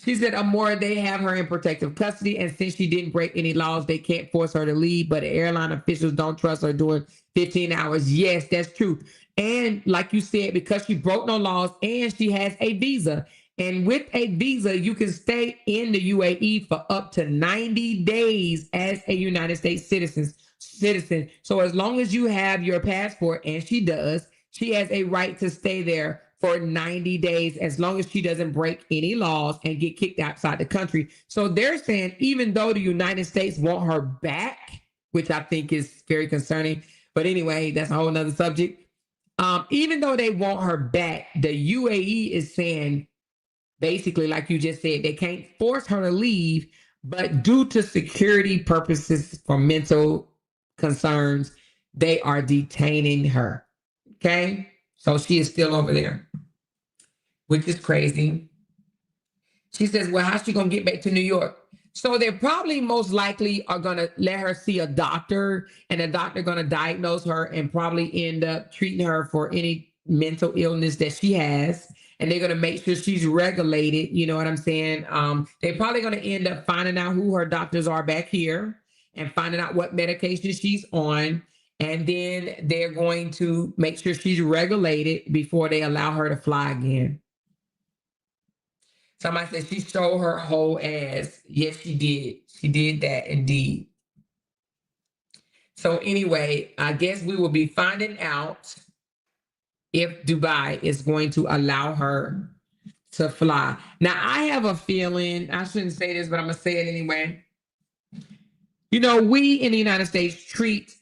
She said, Amora, they have her in protective custody. And since she didn't break any laws, they can't force her to leave. But the airline officials don't trust her doing 15 hours. Yes, that's true. And like you said, because she broke no laws and she has a visa. And with a visa, you can stay in the UAE for up to 90 days as a United States citizen. So as long as you have your passport, and she does, she has a right to stay there for 90 days, as long as she doesn't break any laws and get kicked outside the country. So they're saying, even though the United States want her back, which I think is very concerning, but anyway, that's a whole nother subject. Even though they want her back, the UAE is saying, basically, like you just said, they can't force her to leave, but due to security purposes for mental concerns, they are detaining her. Okay? So she is still over there, which is crazy. She says, well, how's she going to get back to New York? So they probably most likely are going to let her see a doctor, and the doctor going to diagnose her and probably end up treating her for any mental illness that she has. And they're going to make sure she's regulated. You know what I'm saying? They're probably going to end up finding out who her doctors are back here and finding out what medication she's on. And then they're going to make sure she's regulated before they allow her to fly again. Somebody said she showed her whole ass. Yes, she did. She did that indeed. So anyway, I guess we will be finding out if Dubai is going to allow her to fly. Now, I have a feeling, I shouldn't say this, but I'm going to say it anyway. You know, we in the United States treat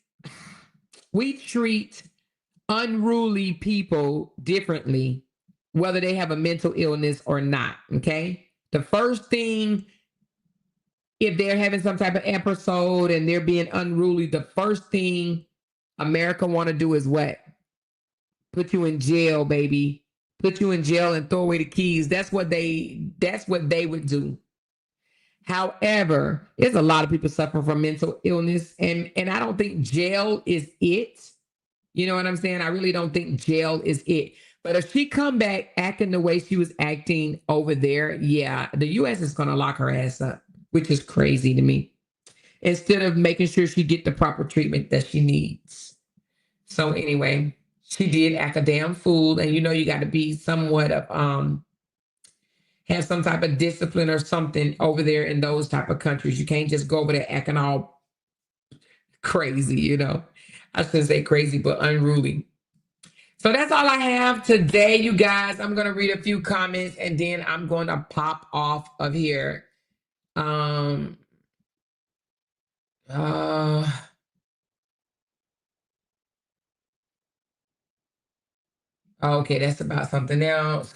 unruly people differently, whether they have a mental illness or not, okay? The first thing, if they're having some type of episode and they're being unruly, the first thing America want to do is what? Put you in jail, baby. Put you in jail and throw away the keys. That's what they would do. However, there's a lot of people suffering from mental illness, and I don't think jail is it. You know what I'm saying? I really don't think jail is it. But if she come back acting the way she was acting over there, yeah, the U.S. is going to lock her ass up, which is crazy to me, instead of making sure she get the proper treatment that she needs. So anyway, She did act a damn fool, and you know you got to be somewhat of have some type of discipline or something over there in those type of countries. You can't just go over there acting all crazy, you know. I shouldn't say crazy, but unruly. So that's all I have today, you guys. I'm going to read a few comments and then I'm going to pop off of here. Okay, that's about something else.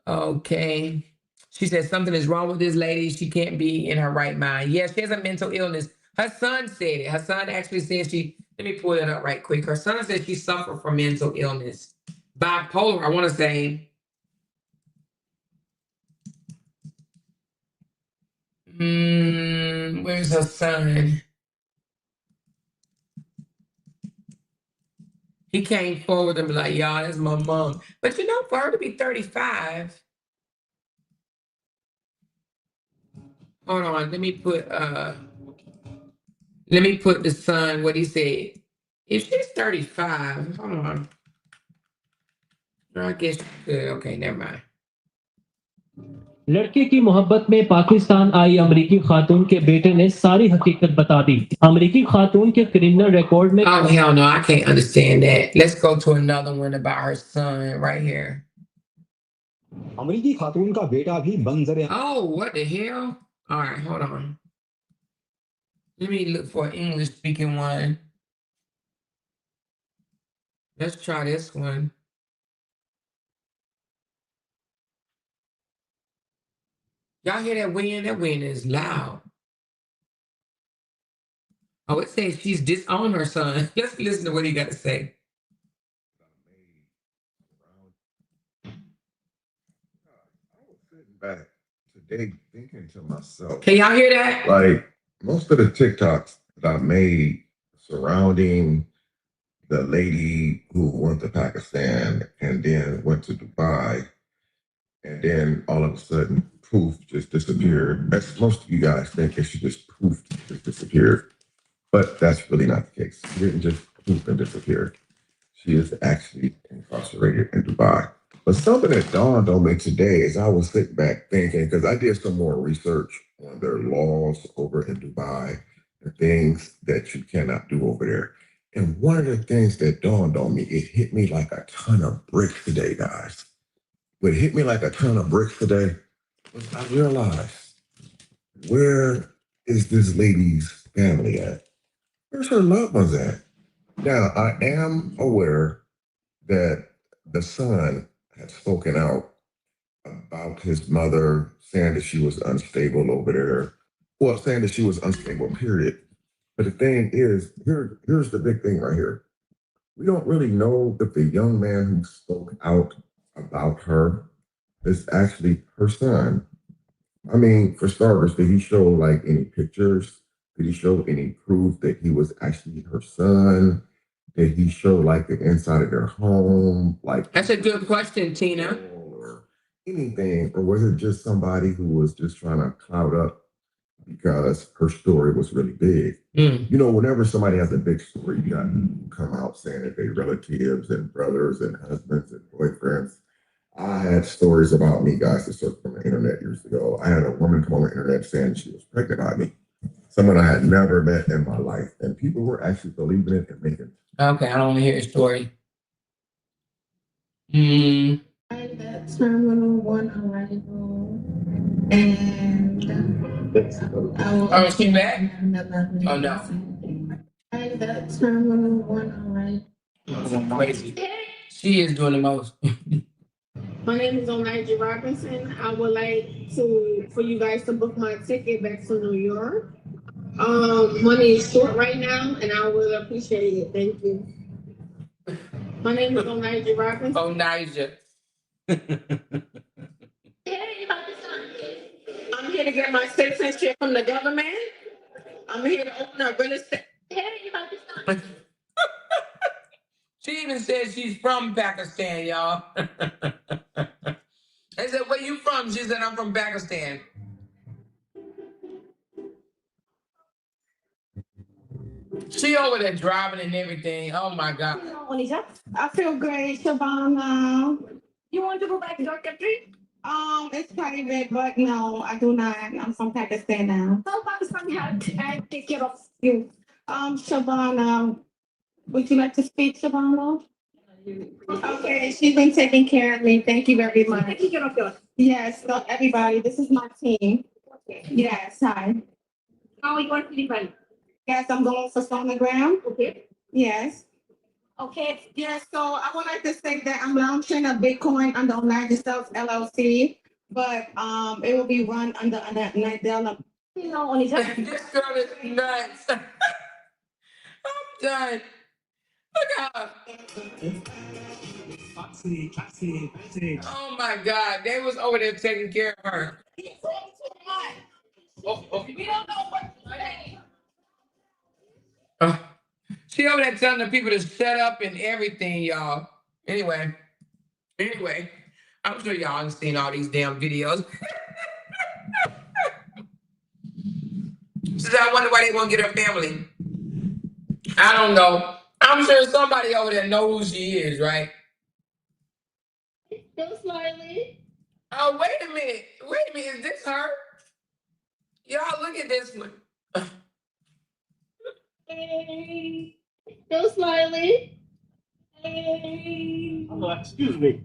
Okay. She said something is wrong with this lady. She can't be in her right mind. Yes, she has a mental illness. Her son said it. Her son actually said let me pull it up right quick. Her son said she suffered from mental illness. Bipolar, I want to say. Where's her son? He came forward and be like, y'all, that's my mom. But you know, for her to be 35, hold on, let me put the son, what he said. If she's 35, hold on. I guess you could. Okay, never mind. लड़के की मोहब्बत में पाकिस्तान आई अमेरिकी खातून के बेटे ने सारी हकीकत बता दी। अमेरिकी खातून के क्रिमिनल रिकॉर्ड में Oh, hell no, I can't understand that. Let's go to another one about her son right here. अमेरिकी खातून का बेटा भी बंजर Oh, what the hell? All right, hold on. Let me look for an English speaking one. Let's try this one. Y'all hear that wind? That wind is loud. Oh, it says she's disowned her son. Let's listen to what he got to say. Back today thinking to myself, Can y'all hear that? like most of the TikToks that I made surrounding the lady who went to Pakistan and then went to Dubai, and then all of a sudden, poof, just disappeared. That's most of you guys think that she just poof, just disappeared. But that's really not the case. She didn't just poof and disappear. She is actually incarcerated in Dubai. But something that dawned on me today as I was sitting back thinking, because I did some more research on their laws over in Dubai and things that you cannot do over there. And one of the things that dawned on me, it hit me like a ton of bricks today, guys. What hit me like a ton of bricks today was I realized, where is this lady's family at? Where's her loved ones at? Now, I am aware that the son had spoken out about his mother, saying that she was unstable over there. Well, saying that she was unstable, period. But the thing is, here's the big thing right here. We don't really know if the young man who spoke out about her is actually her son. I mean, for starters, did he show like any pictures? Did he show any proof that he was actually her son? Did he show like the inside of their home? Like, That's a good question, Tina. or anything? Or was it just somebody who was just trying to cloud up because her story was really big? You know, whenever somebody has a big story, you got people come out saying that they relatives and brothers and husbands and boyfriends. I had stories about me, guys, that surfed on the internet years ago. I had a woman come on the internet saying she was pregnant by me, someone I had never met in my life, and people were actually believing it and making. Okay, I don't want to hear your story. And the terminal one arrival, and Oh, she back? Oh, no. And the terminal one arrival. Crazy. She is doing the most. My name is Onaiji Robinson. I would like for you guys to book my ticket back to New York. Money is short right now, and I would appreciate it. Thank you. My name is Onaiji Robinson. Onaija. I'm here to get my citizenship from the government. I'm here to open up real estate. She even said she's from Pakistan, y'all. I said, where you from? She said, I'm from Pakistan. She over there driving and everything. Oh my God. I feel great, Shabana. You want to go back to your country? It's private, but no, I do not. I'm from Pakistan now. How Pakistan had to take care of you? Shabana, would you like to speak, Shabana? Okay, she's been taking care of me. Thank you very much. Taking care of you. Yes, so everybody, this is my team. Yes, hi. How are you going to Philippines? Yes, I'm going for sonogram. Okay. Yes. Okay. Yes, so I would like to say that I'm launching a Bitcoin under Narcissist LLC, but it will be run under Nadella. You know, only just This girl is nuts. I'm done. Look at her. Oh my God. They was over there taking care of her. Oh, okay. we don't know what to say. She over there telling the people to shut up and everything, y'all. Anyway, I'm sure y'all have seen all these damn videos. So I wonder why they won't get her family. I don't know. I'm sure somebody over there knows who she is, right? So slightly. Oh, wait a minute. Is this her? Y'all look at this one. Hey. So slightly. Hey. Oh, excuse me.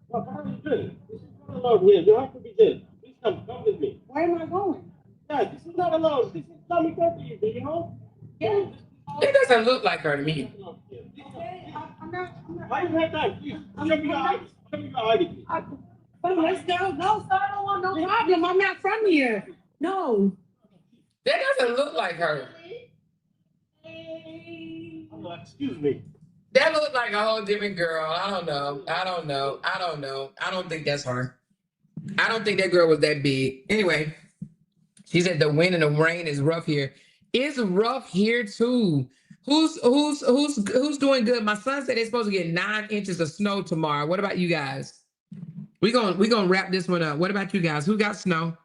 Well, how are you doing? This is not allowed here. You have to be there. Please come with me. Where am I going? Yeah, this is not allowed. This is Islamic country, do you know? Yeah. It doesn't look like her to me. Okay, I'm not. Why you have time? Please, show me your ID. Show me your ID, please. Let's go. No, sir, I don't want no problem. I'm not from here. No. That doesn't look like her. Oh, excuse me. That looked like a whole different girl. I don't know. I don't think that's her. I don't think that girl was that big. Anyway, she said the wind and the rain is rough here. It's rough here too. Who's doing good? My son said they're supposed to get 9 inches of snow tomorrow. What about you guys? We're gonna wrap this one up. What about you guys? Who got snow?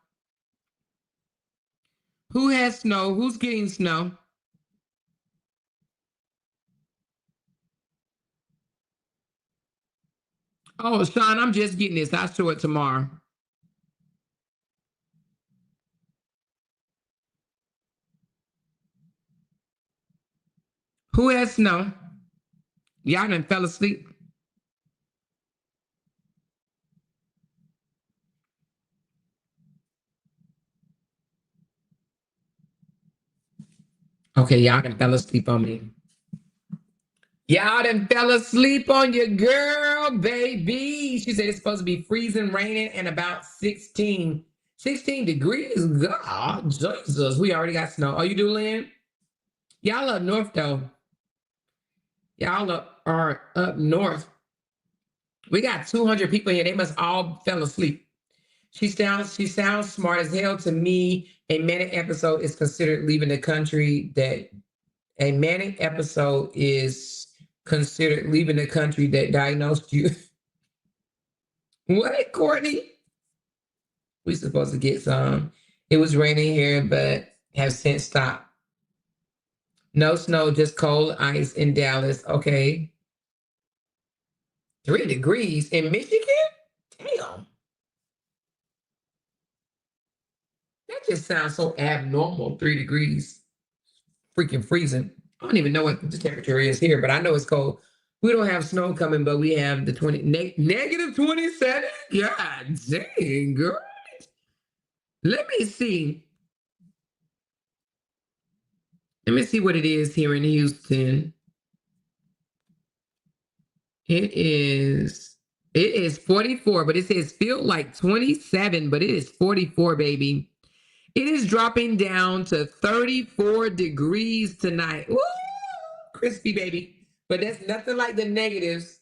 Who has snow? Who's getting snow? Oh, Sean, I'm just getting this. I'll show it tomorrow. Who has snow? Y'all done fell asleep. Okay, y'all done fell asleep on me. Y'all done fell asleep on your girl, baby. She said it's supposed to be freezing, raining, and about 16 degrees. God, Jesus. We already got snow. Oh, you do, Lynn? Y'all up north, though. Y'all are up north. We got 200 people here. They must all fell asleep. She sounds smart as hell to me. A manic episode is considered leaving the country that diagnosed you. What, Courtney? We supposed to get some. It was raining here, but have since stopped. No snow, just cold ice in Dallas. Okay. 3 degrees in Michigan? Damn. That just sounds so abnormal. 3 degrees. Freaking freezing. I don't even know what the temperature is here, but I know it's cold. We don't have snow coming, but we have the negative 27. God dang, girl. Let me see. Let me see what it is here in Houston. It is 44, but it says feel like 27, but it is 44, baby. It is dropping down to 34 degrees tonight. Woo! Crispy, baby. But that's nothing like the negatives.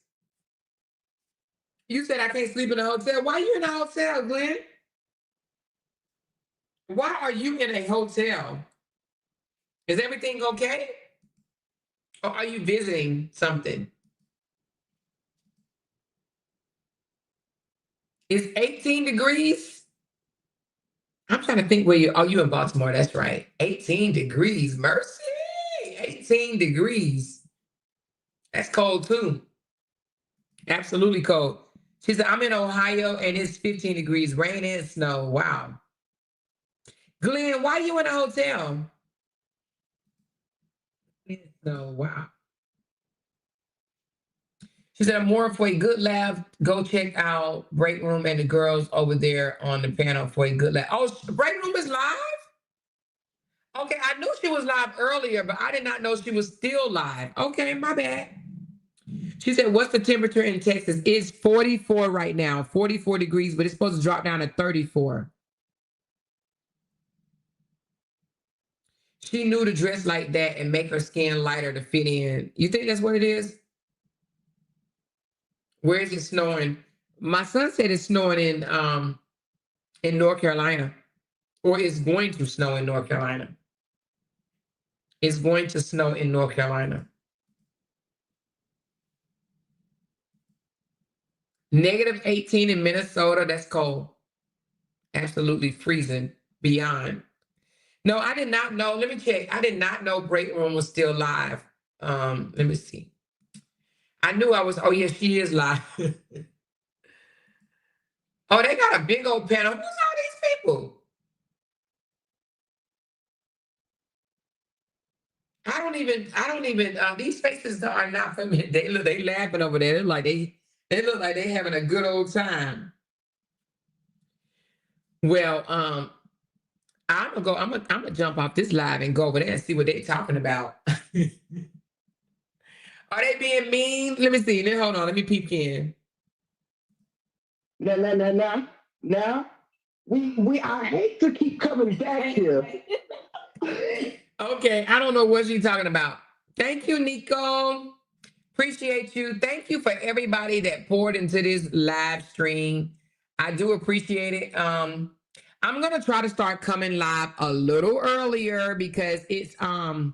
You said I can't sleep in a hotel. Why are you in a hotel, Glenn? Why are you in a hotel? Is everything okay? Or are you visiting something? It's 18 degrees. I'm trying to think where you in Baltimore. That's right. 18 degrees. Mercy. 18 degrees. That's cold too. Absolutely cold. She said, I'm in Ohio and it's 15 degrees, rain and snow. Wow. Glenn, why are you in a hotel? No, wow. She said, I'm more for a good laugh. Go check out Break Room and the girls over there on the panel for a good laugh. Oh, Break Room is live? Okay, I knew she was live earlier, but I did not know she was still live. Okay, my bad. She said, what's the temperature in Texas? It's 44 right now, 44 degrees, but it's supposed to drop down to 34. She knew to dress like that and make her skin lighter to fit in. You think that's what it is? Where is it snowing? My son said it's snowing in North Carolina, or it's going to snow in North Carolina. It's going to snow in North Carolina. Negative 18 in Minnesota. That's cold. Absolutely freezing beyond. No, I did not know. Let me check. I did not know Break Room was still live. Let me see. I knew I was. Oh, yes, she is live. Oh, they got a big old panel. Who's all these people? I don't even, these faces are not familiar. They laughing over there. They look like they having a good old time. Well, I'm gonna jump off this live and go over there and see what they're talking about. Are they being mean? Let me see. Then hold on. Let me peep in. Now. I hate to keep coming back here. Okay, I don't know what she's talking about. Thank you, Nico. Appreciate you. Thank you for everybody that poured into this live stream. I do appreciate it. I'm gonna try to start coming live a little earlier because it's I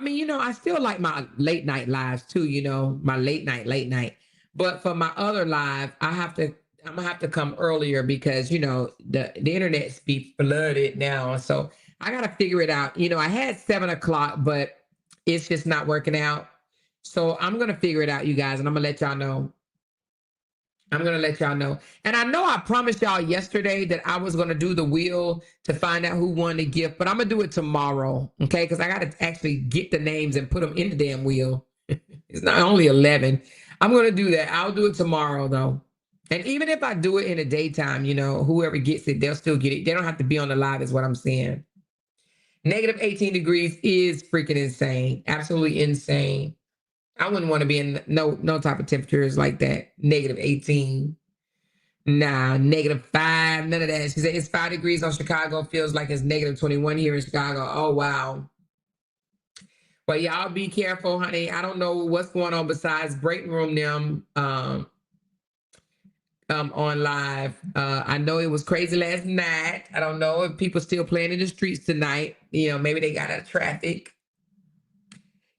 mean, you know, I still like my late night lives too, you know, my late night. But for my other live, I'm gonna have to come earlier because, you know, the internet's be flooded now. So I gotta figure it out. You know, I had 7 o'clock, but it's just not working out. So I'm gonna figure it out, you guys, and I'm gonna let y'all know. And I know I promised y'all yesterday that I was gonna do the wheel to find out who won the gift, but I'm gonna do it tomorrow, okay? Because I gotta actually get the names and put them in the damn wheel. It's not only 11. I'm gonna do that. I'll do it tomorrow though. And even if I do it in the daytime, you know, whoever gets it, they'll still get it. They don't have to be on the live is what I'm saying. Negative 18 degrees is freaking insane. Absolutely insane. I wouldn't want to be in no type of temperatures like that. Negative 18. Nah, negative 5. None of that. She said it's 5 degrees on Chicago. Feels like it's negative 21 here in Chicago. Oh, wow. Well, y'all be careful, honey. I don't know what's going on besides Break Room them on live. I know it was crazy last night. I don't know if people still playing in the streets tonight. You know, maybe they got out of traffic.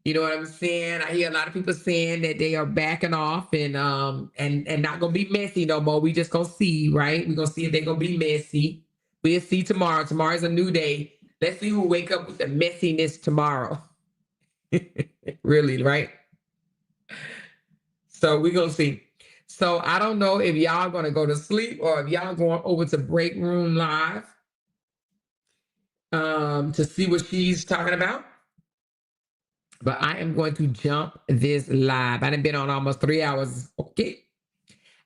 You know what I'm saying? I hear a lot of people saying that they are backing off and not gonna be messy no more. We just gonna see, right? We're gonna see if they're gonna be messy. We'll see tomorrow. Tomorrow's a new day. Let's see who wake up with the messiness tomorrow. Really, right? So we're gonna see. So I don't know if y'all gonna go to sleep or if y'all going over to Break Room Live to see what she's talking about. But I am going to jump this live. I done been on almost 3 hours. Okay.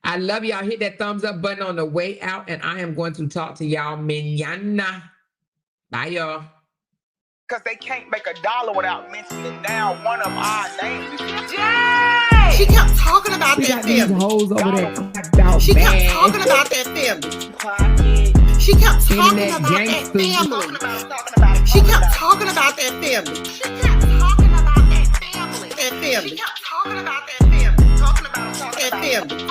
I love y'all. Hit that thumbs up button on the way out. And I am going to talk to y'all mañana. Bye, y'all. Because they can't make $1 without mentioning down one of our names. Jay! She kept talking about We that got these family. hoes over there. She kept talking about that family. She kept talking Internet about that gangsters. family. She kept talking about that family. She kept talking about that family. That family. She kept talking about that family. Talking about that family.